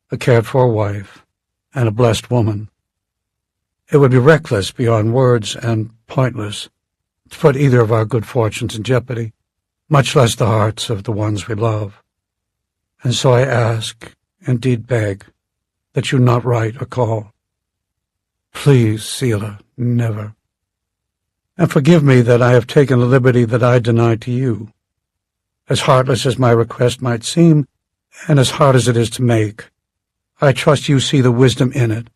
a cared-for wife, and a blessed woman. It would be reckless beyond words and pointless to put either of our good fortunes in jeopardy, much less the hearts of the ones we love. And so I ask, indeed beg, that you not write or call. Please, Selah, never. And forgive me that I have taken a liberty that I denied to you. As heartless as my request might seem, and as hard as it is to make, I trust you see the wisdom in it,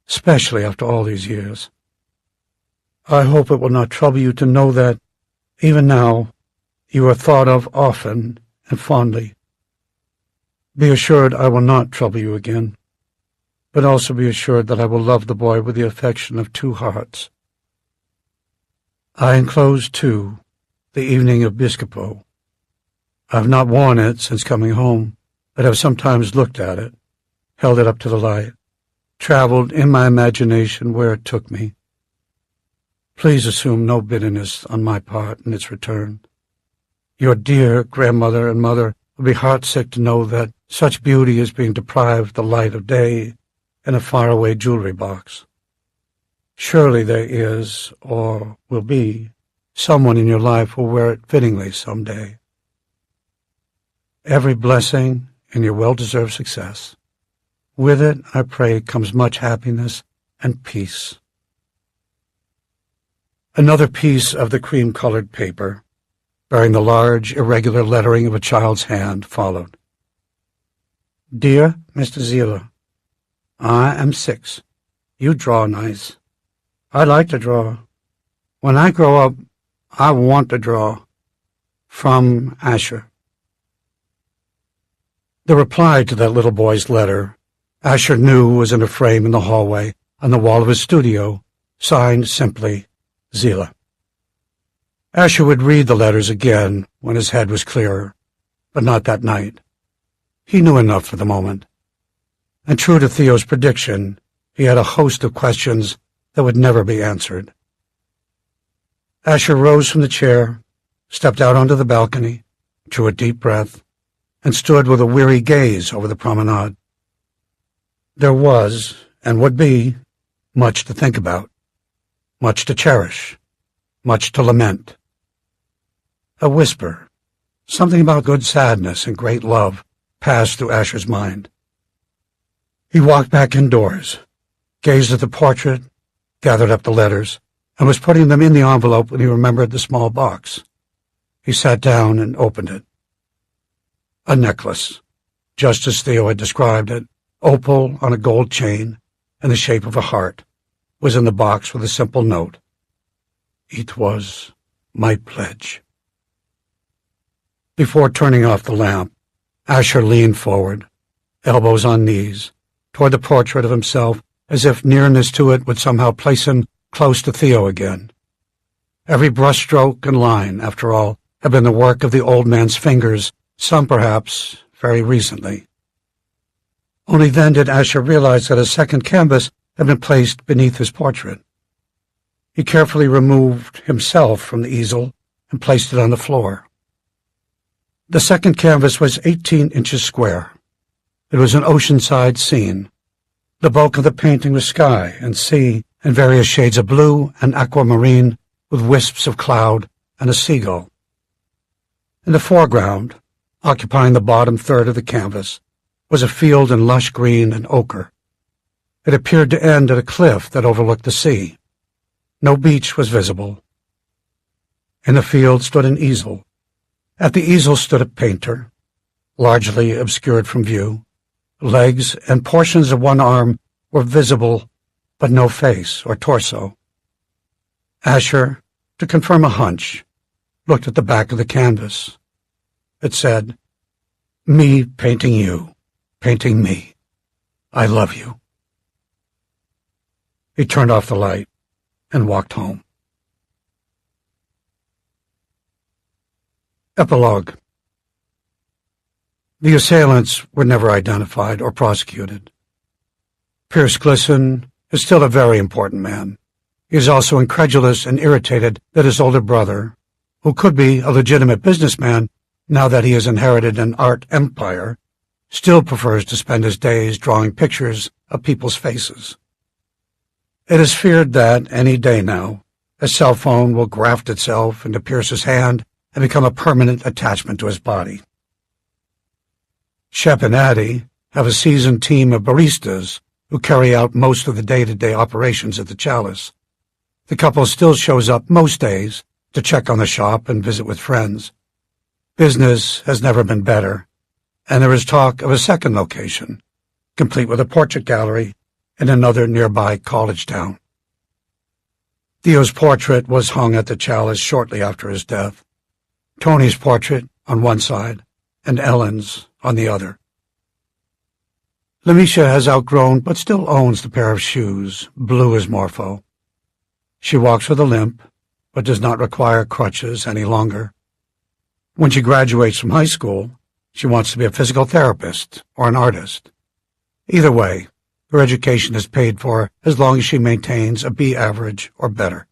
especially after all these years. I hope it will not trouble you to know that Even now, you are thought of often and fondly. Be assured I will not trouble you again, but also be assured that I will love the boy with the affection of two hearts. I enclose, too, the evening of Biscopo. I have not worn it since coming home, but have sometimes looked at it, held it up to the light, traveled in my imagination where it took me. Please assume no bitterness on my part in its return. Your dear grandmother and mother will be heartsick to know that such beauty is being deprived the light of day in a faraway jewelry box. Surely there is, or will be, someone in your life who will wear it fittingly some day. Every blessing in your well-deserved success. With it, I pray, comes much happiness and peace. Another piece of the cream-colored paper, bearing the large, irregular lettering of a child's hand, followed. Dear Mr. Zila, I am 6. You draw nice. I like to draw. When I grow up, I want to draw. From Asher. The reply to that little boy's letter, Asher knew, was in a frame in the hallway on the wall of his studio, signed simply, Zila. Asher would read the letters again when his head was clearer, but not that night. He knew enough for the moment. And true to Theo's prediction, he had a host of questions that would never be answered. Asher rose from the chair, stepped out onto the balcony, drew a deep breath, and stood with a weary gaze over the promenade. There was, and would be, much to think about, much to cherish, much to lament. A whisper, something about good sadness and great love, passed through Asher's mind. He walked back indoors, gazed at the portrait, gathered up the letters, and was putting them in the envelope when he remembered the small box. He sat down and opened it. A necklace, just as Theo had described it, opal on a gold chain in the shape of a heart, was in the box with a simple note. It was my pledge. Before turning off the lamp, Asher leaned forward, elbows on knees, toward the portrait of himself, as if nearness to it would somehow place him close to Theo again. Every brushstroke and line, after all, had been the work of the old man's fingers, some perhaps very recently. Only then did Asher realize that a second canvas had been placed beneath his portrait. He carefully removed himself from the easel and placed it on the floor. The second canvas was 18 inches square. It was an oceanside scene. The bulk of the painting was sky and sea in various shades of blue and aquamarine, with wisps of cloud and a seagull. In the foreground, occupying the bottom third of the canvas, was a field in lush green and ochre. It appeared to end at a cliff that overlooked the sea. No beach was visible. In the field stood an easel. At the easel stood a painter, largely obscured from view. Legs and portions of one arm were visible, but no face or torso. Asher, to confirm a hunch, looked at the back of the canvas. It said, "Me painting you, painting me. I love you." He turned off the light and walked home. Epilogue. The assailants were never identified or prosecuted. Pierce Glisson is still a very important man. He is also incredulous and irritated that his older brother, who could be a legitimate businessman now that he has inherited an art empire, still prefers to spend his days drawing pictures of people's faces. It is feared that, any day now, a cell phone will graft itself into Pierce's hand and become a permanent attachment to his body. Shep and Addie have a seasoned team of baristas who carry out most of the day-to-day operations at the Chalice. The couple still shows up most days to check on the shop and visit with friends. Business has never been better, and there is talk of a second location, complete with a portrait gallery in another nearby college town. Theo's portrait was hung at the chalice shortly after his death. Tony's portrait on one side, and Ellen's on the other. Lamisha has outgrown but still owns the pair of shoes, blue as Morpho. She walks with a limp, but does not require crutches any longer. When she graduates from high school, she wants to be a physical therapist or an artist. Either way, her education is paid for as long as she maintains a B average or better.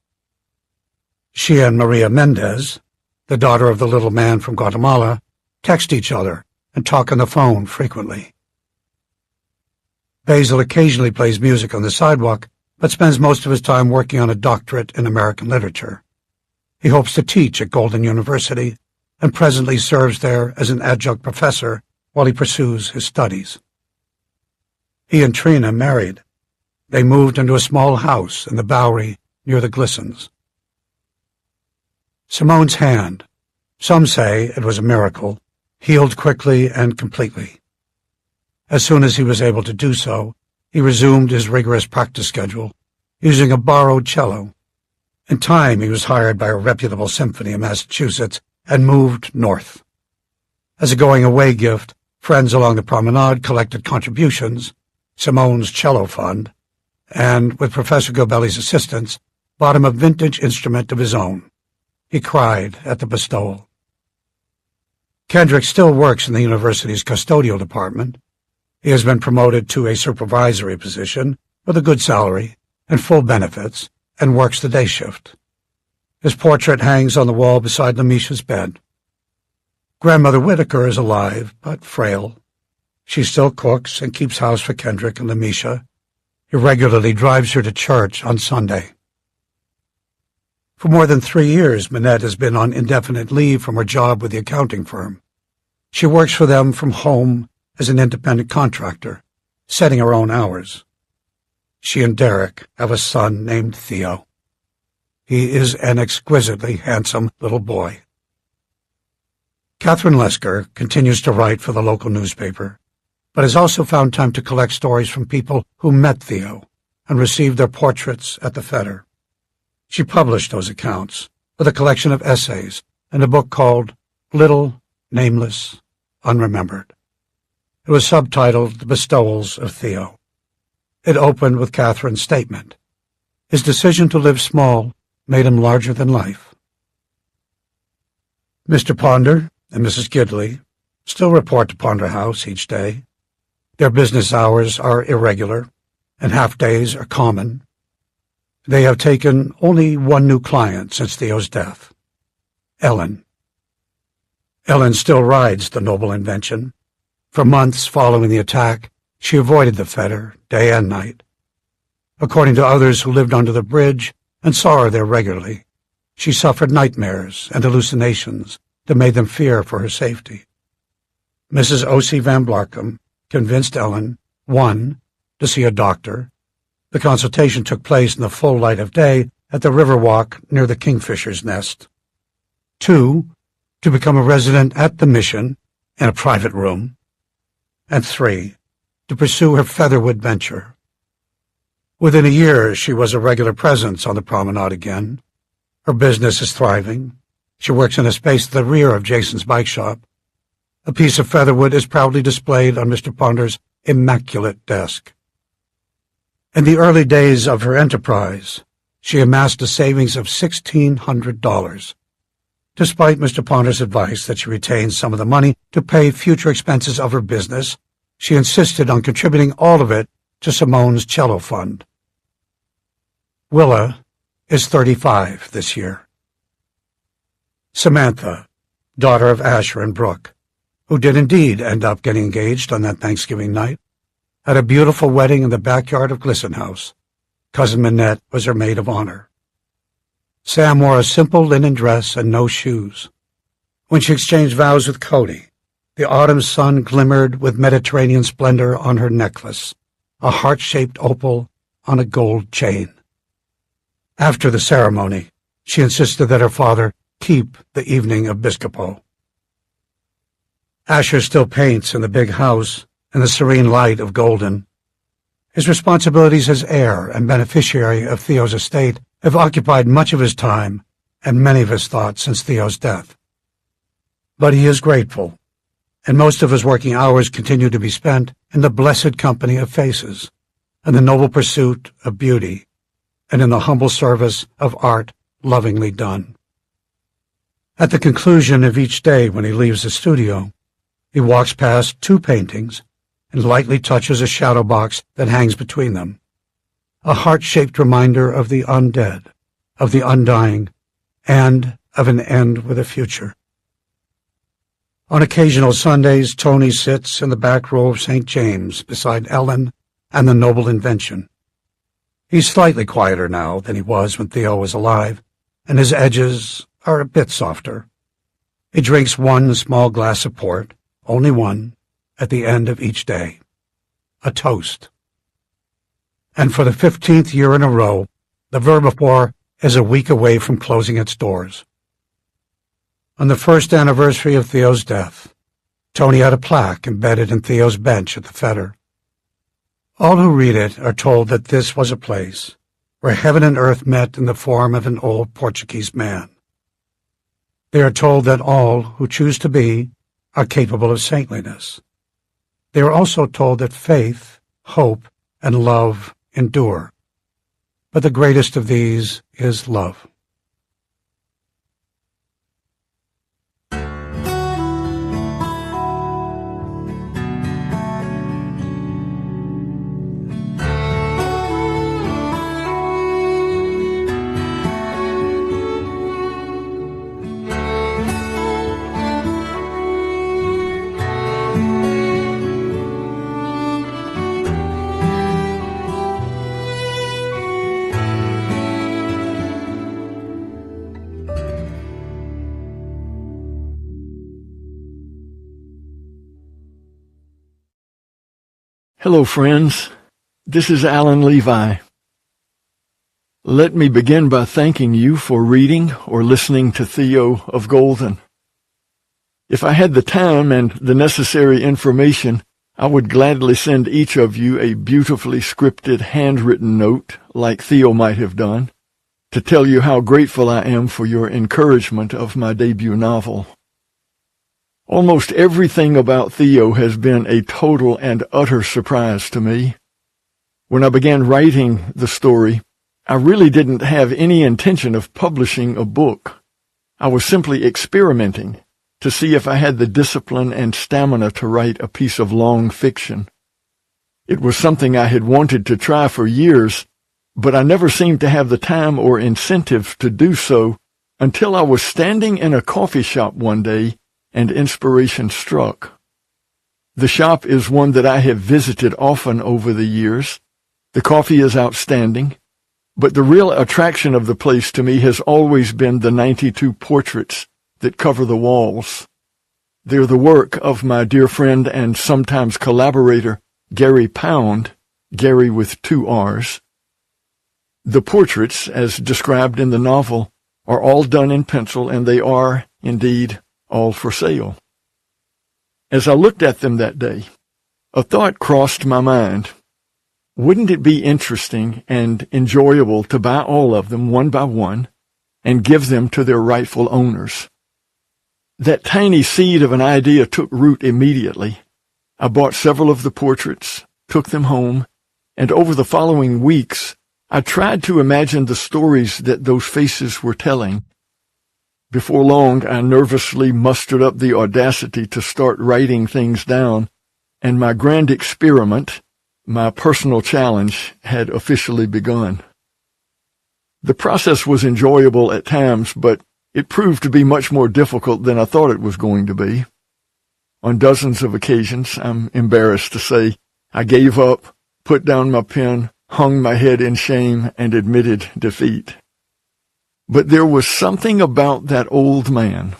She and Maria Mendez, the daughter of the little man from Guatemala, text each other and talk on the phone frequently. Basil occasionally plays music on the sidewalk, but spends most of his time working on a doctorate in American literature. He hopes to teach at Golden University and presently serves there as an adjunct professor while he pursues his studies. He and Trina married. They moved into a small house in the Bowery near the Glissons. Simone's hand, some say it was a miracle, healed quickly and completely. As soon as he was able to do so, he resumed his rigorous practice schedule, using a borrowed cello. In time, he was hired by a reputable symphony in Massachusetts and moved north. As a going-away gift, friends along the promenade collected contributions, Simone's cello fund, and, with Professor Gobelli's assistance, bought him a vintage instrument of his own. He cried at the bestowal. Kendrick still works in the university's custodial department. He has been promoted to a supervisory position with a good salary and full benefits and works the day shift. His portrait hangs on the wall beside Lamisha's bed. Grandmother Whitaker is alive, but frail. She still cooks and keeps house for Kendrick and Lamisha. He regularly drives her to church on Sunday. For more than 3 years, Minette has been on indefinite leave from her job with the accounting firm. She works for them from home as an independent contractor, setting her own hours. She and Derek have a son named Theo. He is an exquisitely handsome little boy. Catherine Lesker continues to write for the local newspaper, but has also found time to collect stories from people who met Theo and received their portraits at the Feder. She published those accounts with a collection of essays and a book called Little, Nameless, Unremembered. It was subtitled The Bestowals of Theo. It opened with Catherine's statement. His decision to live small made him larger than life. Mr. Ponder and Mrs. Gidley still report to Ponder House each day. Their business hours are irregular, and half-days are common. They have taken only one new client since Theo's death, Ellen. Ellen still rides the noble invention. For months following the attack, she avoided the Feder, day and night. According to others who lived under the bridge and saw her there regularly, she suffered nightmares and hallucinations that made them fear for her safety. Mrs. O.C. Van Blarcom convinced Ellen, 1, to see a doctor. The consultation took place in the full light of day at the Riverwalk near the Kingfisher's Nest. 2, to become a resident at the Mission in a private room. And 3, to pursue her Featherwood venture. Within a year, she was a regular presence on the promenade again. Her business is thriving. She works in a space at the rear of Jason's bike shop. A piece of Featherwood is proudly displayed on Mr. Ponder's immaculate desk. In the early days of her enterprise, she amassed a savings of $1,600. Despite Mr. Ponder's advice that she retain some of the money to pay future expenses of her business, she insisted on contributing all of it to Simone's cello fund. Willa is 35 this year. Samantha, daughter of Asher and Brooke, who did indeed end up getting engaged on that Thanksgiving night, had a beautiful wedding in the backyard of Glisson House. Cousin Minette was her maid of honor. Sam wore a simple linen dress and no shoes. When she exchanged vows with Cody, the autumn sun glimmered with Mediterranean splendor on her necklace, a heart-shaped opal on a gold chain. After the ceremony, she insisted that her father keep the evening of Biscopo. Asher still paints in the big house in the serene light of Golden. His responsibilities as heir and beneficiary of Theo's estate have occupied much of his time and many of his thoughts since Theo's death. But he is grateful, and most of his working hours continue to be spent in the blessed company of faces, and the noble pursuit of beauty, and in the humble service of art lovingly done. At the conclusion of each day when he leaves the studio, he walks past 2 paintings and lightly touches a shadow box that hangs between them, a heart-shaped reminder of the undead, of the undying, and of an end with a future. On occasional Sundays, Tony sits in the back row of St. James beside Ellen and the noble invention. He's slightly quieter now than he was when Theo was alive, and his edges are a bit softer. He drinks 1 small glass of port, only 1, at the end of each day. A toast. And for the 15th year in a row, the Vermifore is a week away from closing its doors. On the first anniversary of Theo's death, Tony had a plaque embedded in Theo's bench at the Fetter. All who read it are told that this was a place where heaven and earth met in the form of an old Portuguese man. They are told that all who choose to be are capable of saintliness. They are also told that faith, hope, and love endure. But the greatest of these is love. Hello, friends. This is Alan Levi. Let me begin by thanking you for reading or listening to Theo of Golden. If I had the time and the necessary information, I would gladly send each of you a beautifully scripted handwritten note, like Theo might have done, to tell you how grateful I am for your encouragement of my debut novel. Almost everything about Theo has been a total and utter surprise to me. When I began writing the story, I really didn't have any intention of publishing a book. I was simply experimenting to see if I had the discipline and stamina to write a piece of long fiction. It was something I had wanted to try for years, but I never seemed to have the time or incentive to do so until I was standing in a coffee shop one day and inspiration struck. The shop is one that I have visited often over the years. The coffee is outstanding, but the real attraction of the place to me has always been the 92 portraits that cover the walls. They're the work of my dear friend and sometimes collaborator, Gary Pound, Gary with 2 R's. The portraits, as described in the novel, are all done in pencil, and they are, indeed, all for sale. As I looked at them that day, a thought crossed my mind. Wouldn't it be interesting and enjoyable to buy all of them one by one and give them to their rightful owners? That tiny seed of an idea took root immediately. I bought several of the portraits, took them home, and over the following weeks, I tried to imagine the stories that those faces were telling. Before long, I nervously mustered up the audacity to start writing things down, and my grand experiment, my personal challenge, had officially begun. The process was enjoyable at times, but it proved to be much more difficult than I thought it was going to be. On dozens of occasions, I'm embarrassed to say, I gave up, put down my pen, hung my head in shame, and admitted defeat. But there was something about that old man,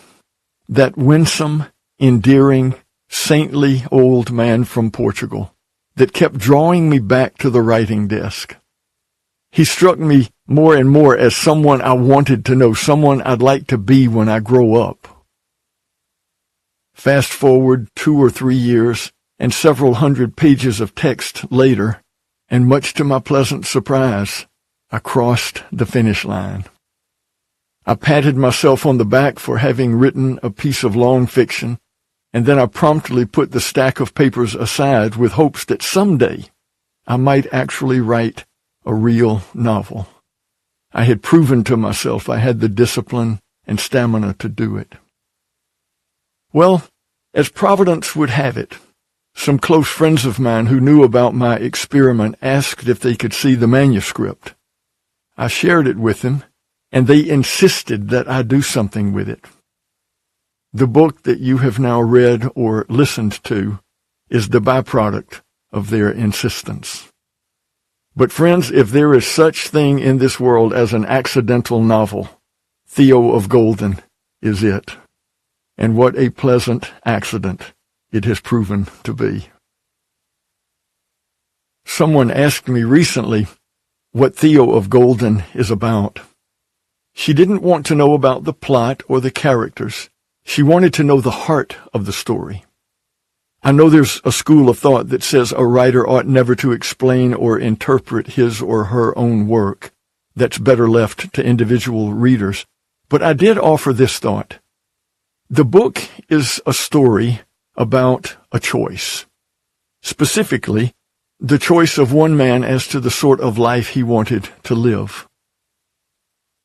that winsome, endearing, saintly old man from Portugal, that kept drawing me back to the writing desk. He struck me more and more as someone I wanted to know, someone I'd like to be when I grow up. Fast forward 2 or 3 years, and several hundred pages of text later, and much to my pleasant surprise, I crossed the finish line. I patted myself on the back for having written a piece of long fiction, and then I promptly put the stack of papers aside with hopes that someday I might actually write a real novel. I had proven to myself I had the discipline and stamina to do it. Well, as Providence would have it, some close friends of mine who knew about my experiment asked if they could see the manuscript. I shared it with them, and they insisted that I do something with it. The book that you have now read or listened to is the byproduct of their insistence. But friends, if there is such thing in this world as an accidental novel, Theo of Golden is it. And what a pleasant accident it has proven to be. Someone asked me recently what Theo of Golden is about. She didn't want to know about the plot or the characters. She wanted to know the heart of the story. I know there's a school of thought that says a writer ought never to explain or interpret his or her own work. That's better left to individual readers. But I did offer this thought. The book is a story about a choice. Specifically, the choice of one man as to the sort of life he wanted to live.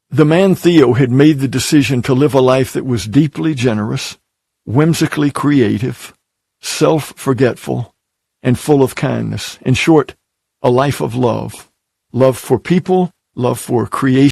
The man Theo had made the decision to live a life that was deeply generous, whimsically creative, self-forgetful, and full of kindness. In short, a life of love. Love for people, love for creation,